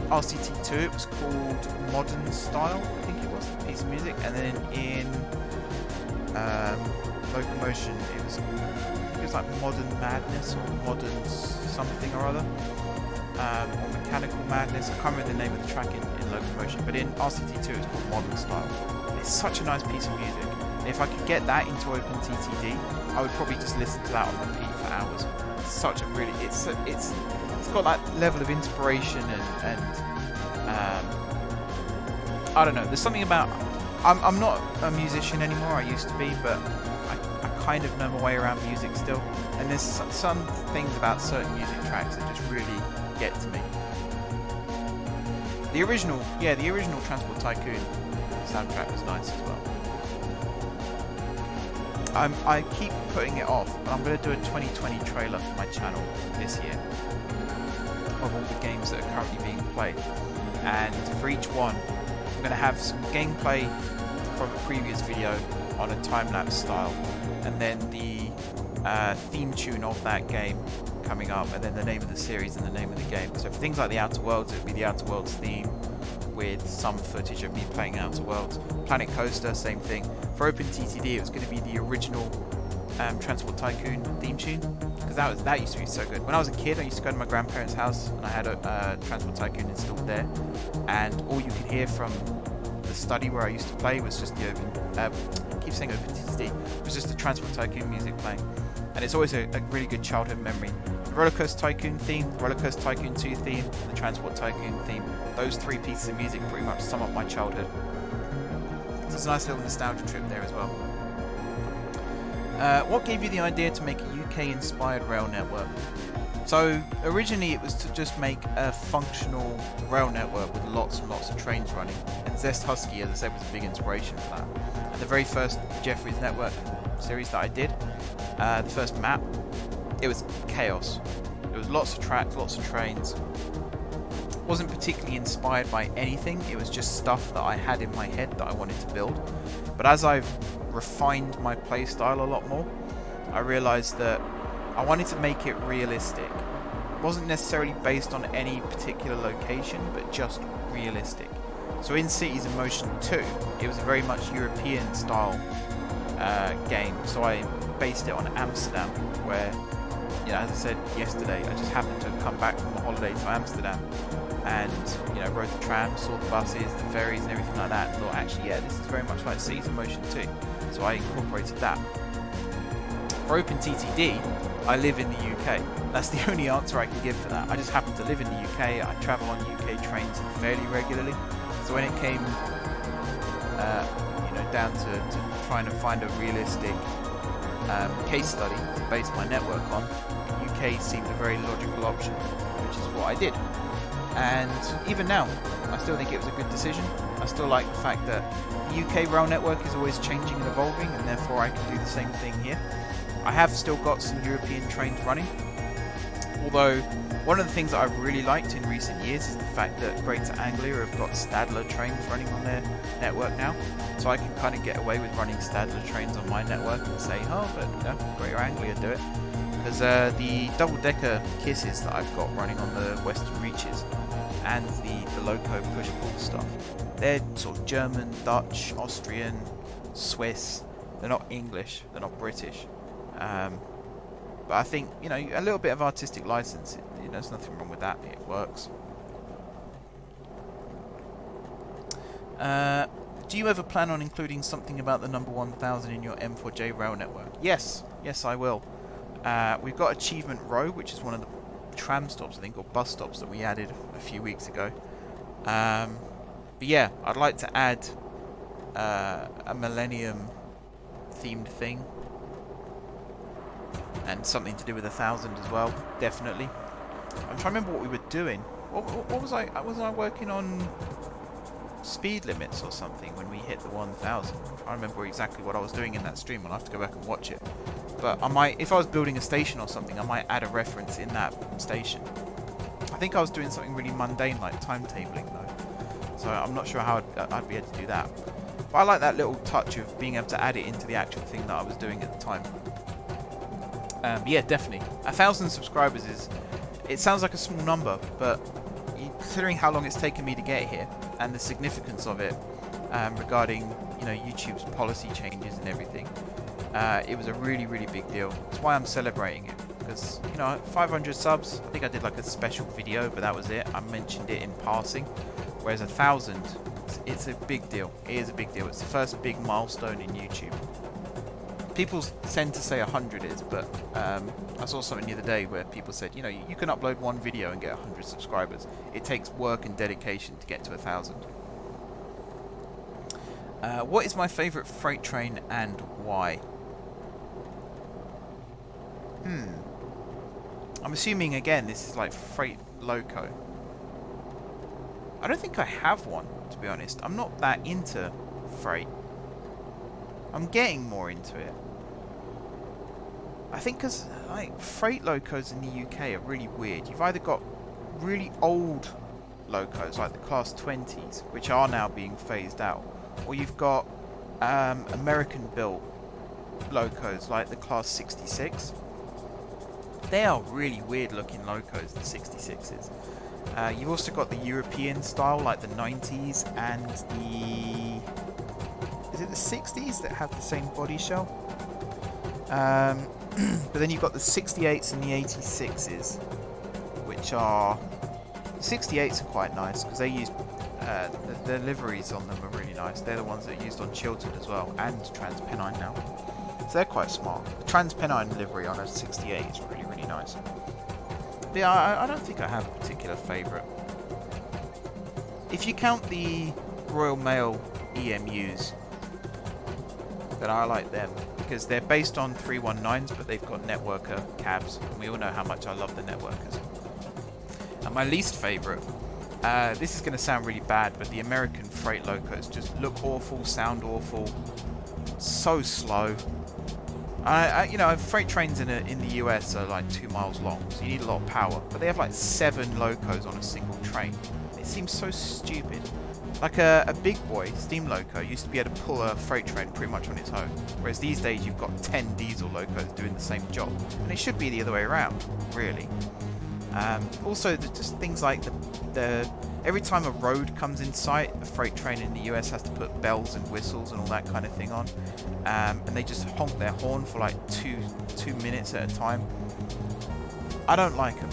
RCT2 it was called Modern Style, I think it was, the piece of music, and then in Locomotion it was like Modern Madness or Modern something or other. or Mechanical Madness. I can't remember the name of the track in Locomotion, but in RCT2 it's called Modern Style. It's such a nice piece of music. And if I could get that into OpenTTD, I would probably just listen to that on repeat for hours. It's such a really, it's got that level of inspiration and I don't know. There's something about, I'm not a musician anymore. I used to be, but I kind of know my way around music still. And there's some things about certain music tracks that just really get to me. The original Transport Tycoon soundtrack was nice as well. I keep putting it off, but I'm going to do a 2020 trailer for my channel this year of all the games that are currently being played. And for each one, I'm going to have some gameplay from a previous video on a time-lapse style, and then the theme tune of that game coming up, and then the name of the series and the name of the game. So for things like the Outer Worlds, it would be the Outer Worlds theme with some footage of me playing Outer Worlds. Planet Coaster, same thing. For OpenTTD, it was going to be the original Transport Tycoon theme tune, because that used to be so good. When I was a kid, I used to go to my grandparents' house, and I had a Transport Tycoon installed there, and all you could hear from the study where I used to play was just the OpenTTD. It was just the Transport Tycoon music playing, and it's always a really good childhood memory. The Roller Coaster Tycoon theme, the Roller Coaster Tycoon 2 theme, and the Transport Tycoon theme. Those three pieces of music pretty much sum up my childhood. So it's a nice little nostalgia trip there as well. What gave you the idea to make a UK-inspired rail network? So originally it was to just make a functional rail network with lots and lots of trains running, and Zest Husky, as I said, was a big inspiration for that. And the very first Jeffries Network series that I did, the first map, it was chaos. There was lots of tracks, lots of trains. It wasn't particularly inspired by anything, it was just stuff that I had in my head that I wanted to build. But as I've refined my playstyle a lot more, I realized that I wanted to make it realistic. It wasn't necessarily based on any particular location, but just realistic. So in Cities in Motion 2, it was a very much European style game. So I based it on Amsterdam, where, you know, as I said yesterday, I just happened to have come back from a holiday to Amsterdam, and, you know, rode the tram, saw the buses, the ferries and everything like that, and thought, actually, yeah, this is very much like Cities in Motion 2. So I incorporated that. For OpenTTD, I live in the UK. That's the only answer I can give for that. I just happen to live in the UK. I travel on UK trains fairly regularly. So when it came, you know, down to trying to find a realistic case study to base my network on, UK seemed a very logical option, which is what I did. And even now, I still think it was a good decision. I still like the fact that the UK rail network is always changing and evolving, and therefore I can do the same thing here. I have still got some European trains running, although one of the things that I've really liked in recent years is the fact that Greater Anglia have got Stadler trains running on their network now, so I can kind of get away with running Stadler trains on my network and say, oh, but you know, Greater Anglia do it. Because the double-decker Kisses that I've got running on the Western Reaches and the Loco push-pull stuff, they're sort of German, Dutch, Austrian, Swiss. They're not English, they're not British. But I think, you know, a little bit of artistic license, you know, there's nothing wrong with that. It works. Do you ever plan on including something about the number 1000 in your M4J rail network? Yes, I will. We've got Achievement Row, which is one of the tram stops, I think, or bus stops that we added a few weeks ago. But yeah, I'd like to add a Millennium themed thing, and something to do with 1000 as well, definitely. I'm trying to remember what we were doing. What was I working on speed limits or something when we hit the 1000? I'm trying to remember exactly what I was doing in that stream. I'll have to go back and watch it. But I might, if I was building a station or something, I might add a reference in that station. I think I was doing something really mundane like timetabling though, so I'm not sure how I'd be able to do that. But I like that little touch of being able to add it into the actual thing that I was doing at the time. Yeah, definitely. 1000 subscribers it sounds like a small number, but considering how long it's taken me to get here and the significance of it regarding, you know, YouTube's policy changes and everything, it was a really, really big deal. That's why I'm celebrating it. because, you know, 500 subs, I think I did like a special video, but that was it. I mentioned it in passing. Whereas 1,000, it's a big deal. It is a big deal. It's the first big milestone in YouTube. People tend to say 100 is, but I saw something the other day where people said, you know, you can upload one video and get 100 subscribers. It takes work and dedication to get to 1,000. What is my favourite freight train and why? I'm assuming, again, this is like freight loco. I don't think I have one, to be honest. I'm not that into freight. I'm getting more into it. I think because like freight locos in the UK are really weird. You've either got really old locos, like the Class 20s, which are now being phased out, or you've got American-built locos, like the Class 66. They are really weird-looking locos, the 66s. You've also got the European style, like the 90s and the... Is it the 60s that have the same body shell? But then you've got the 68s and the 86s, which are... The 68s are quite nice, because they use... the liveries on them are really nice. They're the ones that are used on Chiltern as well, and TransPennine now. So they're quite smart. The TransPennine livery on a 68 is really, really nice. But yeah, I don't think I have a particular favourite. If you count the Royal Mail EMUs, then I like them, because they're based on 319s, but they've got networker cabs, and we all know how much I love the networkers. And my least favourite, this is going to sound really bad, but the American freight locos just look awful, sound awful, so slow. You know, freight trains in the US are like 2 miles long, so you need a lot of power. But they have like 7 locos on a single train. It seems so stupid. Like a big boy steam loco used to be able to pull a freight train pretty much on its own, whereas these days you've got 10 diesel locos doing the same job, and it should be the other way around, really. Also, just things like every time a road comes in sight, a freight train in the US has to put bells and whistles and all that kind of thing on, and they just honk their horn for like two minutes at a time. I don't like them.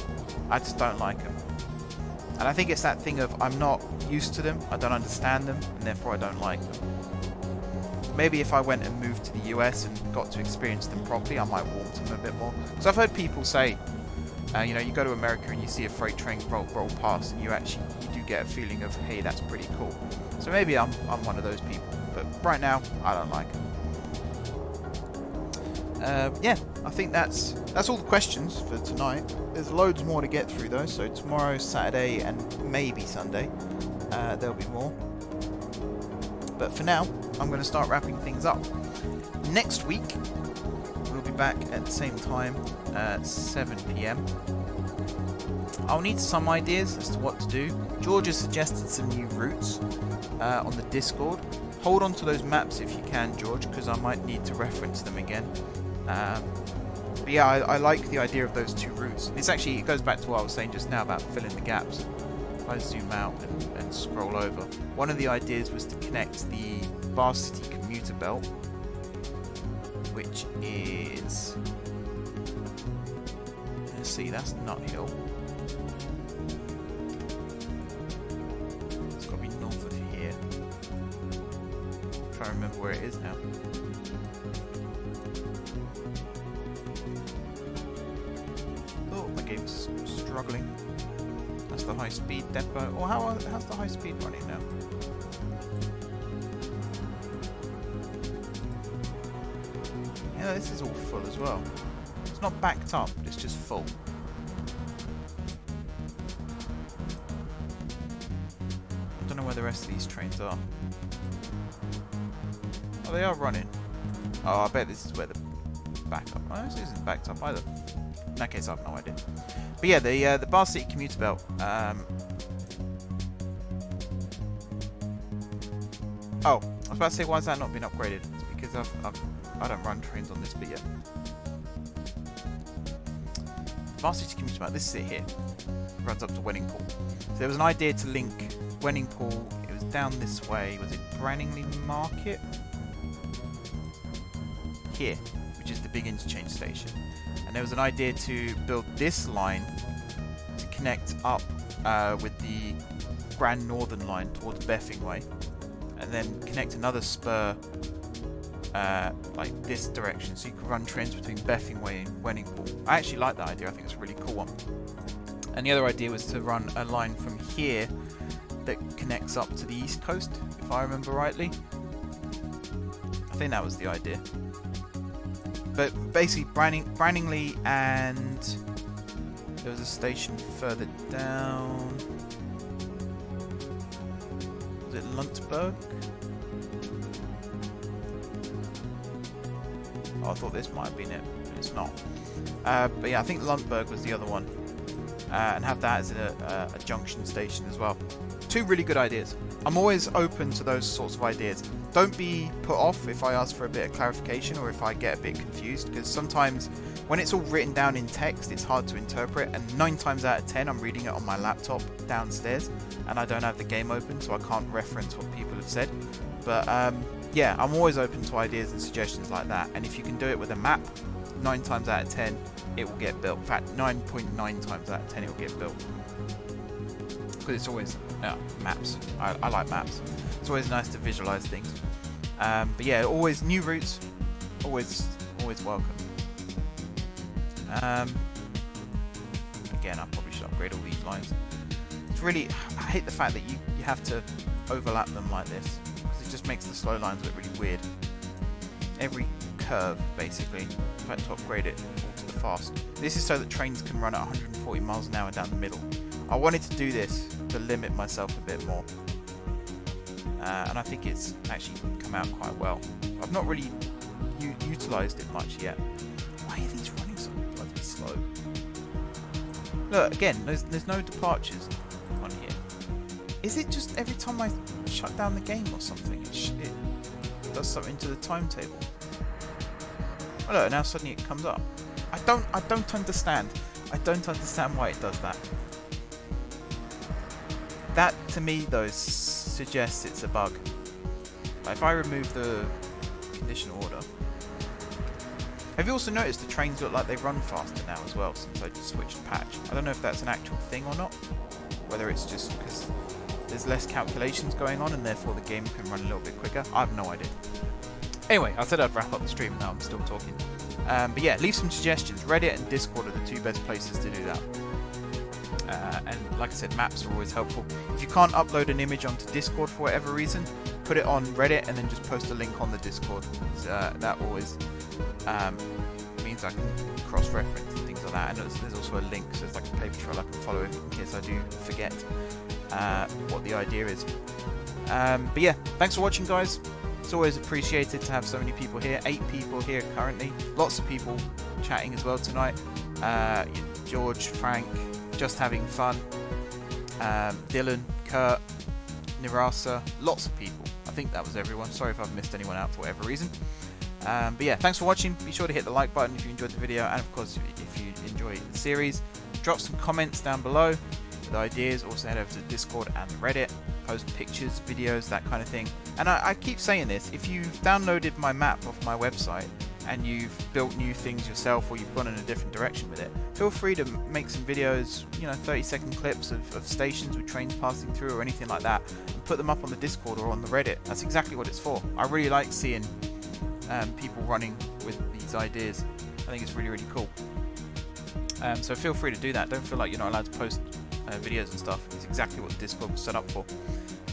I just don't like them. And I think it's that thing of I'm not used to them, I don't understand them, and therefore I don't like them. Maybe if I went and moved to the US and got to experience them properly, I might warm to them a bit more. Because I've heard people say, you know, you go to America and you see a freight train roll past, and you do get a feeling of, hey, that's pretty cool. So maybe I'm one of those people, but right now I don't like them. Yeah, I think that's all the questions for tonight. There's loads more to get through though, so tomorrow, Saturday, and maybe Sunday, there'll be more. But for now, I'm going to start wrapping things up. Next week, we'll be back at the same time at 7 PM. I'll need some ideas as to what to do. George has suggested some new routes on the Discord. Hold on to those maps if you can, George, because I might need to reference them again. But yeah, I like the idea of those 2 routes. It goes back to what I was saying just now about filling the gaps. If I zoom out and scroll over, one of the ideas was to connect the Bar City commuter belt, which is, let's see, that's Nut Hill. It's got to be north of here. I'm trying to remember where it is now. Oh, my game's struggling. That's the high-speed depot. Or how's the high-speed running now? Yeah, this is all full as well. It's not backed up, but it's just full. I don't know where the rest of these trains are. Oh, they are running. Oh, I bet this is where the backup. Oh, this isn't backed up either. In that case, I have no idea. But yeah, the Bar City commuter belt. Oh, I was about to say, why has that not been upgraded? It's because I don't run trains on this bit yet. Bar City commuter belt. This is it here. It runs up to Wenningpool. So there was an idea to link Wenningpool. It was down this way. Was it Branningley Market? Here, which is the big interchange station. And there was an idea to build this line to connect up with the Grand Northern line towards Beffing Way, and then connect another spur like this direction, so you can run trains between Beffing Way and Wenningport. I actually like that idea. I think it's a really cool one. And the other idea was to run a line from here that connects up to the east coast, if I remember rightly. I think that was the idea. But basically, Branningly, and there was a station further down. Was it Lundsberg? Oh, I thought this might have been it, but it's not. But yeah, I think Lundberg was the other one. And have that as a junction station as well. Two really good ideas. I'm always open to those sorts of ideas. Don't be put off if I ask for a bit of clarification or if I get a bit confused, because sometimes when it's all written down in text, it's hard to interpret, and 9 times out of 10 I'm reading it on my laptop downstairs and I don't have the game open, so I can't reference what people have said. But yeah, I'm always open to ideas and suggestions like that, and if you can do it with a map, 9 times out of 10 it will get built. In fact, 9.9 times out of 10 it will get built. Because it's always maps. I like maps. It's always nice to visualize things. But yeah, always new routes, always welcome. Again, I probably should upgrade all these lines. It's really, I hate the fact that you have to overlap them like this, because it just makes the slow lines look really weird. Every curve, basically, I've had to upgrade it all to the fast. This is so that trains can run at 140 miles an hour down the middle. I wanted to do this to limit myself a bit more, and I think it's actually come out quite well. I've not really utilised it much yet. Why are these running so bloody slow? Look, again, there's no departures on here. Is it just every time I shut down the game or something, it does something to the timetable? Oh look, now suddenly it comes up. I don't understand. I don't understand why it does that. That, to me, though, suggests it's a bug. Like, if I remove the condition order... Have you also noticed the trains look like they run faster now as well, since I just switched patch? I don't know if that's an actual thing or not, whether it's just because there's less calculations going on and therefore the game can run a little bit quicker. I have no idea. Anyway, I said I'd wrap up the stream, now I'm still talking. But yeah, leave some suggestions. Reddit and Discord are the 2 best places to do that. And like I said, maps are always helpful. If you can't upload an image onto Discord for whatever reason, put it on Reddit and then just post a link on the Discord. That always means I can cross-reference and things like that. And there's also a link, so it's like a paper trail I can follow in case I do forget what the idea is. But yeah, thanks for watching, guys. It's always appreciated to have so many people here. 8 people here currently. Lots of people chatting as well tonight. George, Frank, just having fun. Dylan, Kurt, Nirasa, lots of people. I think that was everyone. Sorry if I've missed anyone out for whatever reason. But yeah, thanks for watching. Be sure to hit the like button if you enjoyed the video, and of course if you enjoy the series, drop some comments down below with ideas. Also head over to Discord and Reddit, post pictures, videos, that kind of thing. And I keep saying this, if you've downloaded my map off my website and you've built new things yourself, or you've gone in a different direction with it, feel free to make some videos, 30-second clips of stations with trains passing through or anything like that, and put them up on the Discord or on the Reddit. That's exactly what it's for. I really like seeing people running with these ideas. I think it's really, really cool. So feel free to do that. Don't feel like you're not allowed to post videos and stuff. It's exactly what the Discord was set up for.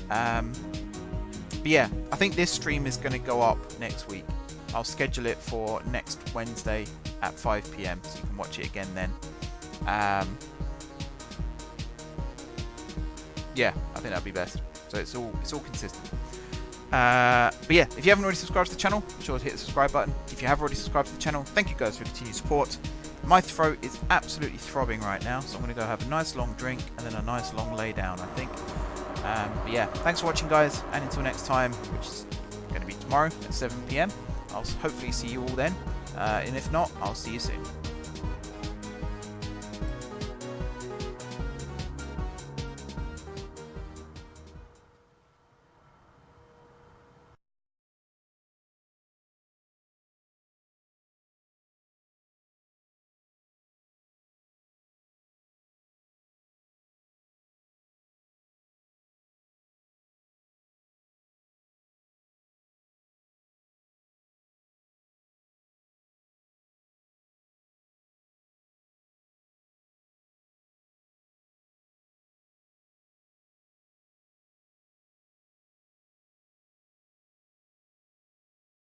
But yeah, I think this stream is going to go up next week. I'll schedule it for next Wednesday at 5 PM, so you can watch it again then. Yeah, I think that'd be best. So it's all consistent. But yeah, if you haven't already subscribed to the channel, be sure to hit the subscribe button. If you have already subscribed to the channel, thank you guys for your continued support. My throat is absolutely throbbing right now, so I'm going to go have a nice long drink and then a nice long lay down, I think. But yeah, thanks for watching, guys, and until next time, which is going to be tomorrow at 7 PM. I'll hopefully see you all then, and if not, I'll see you soon.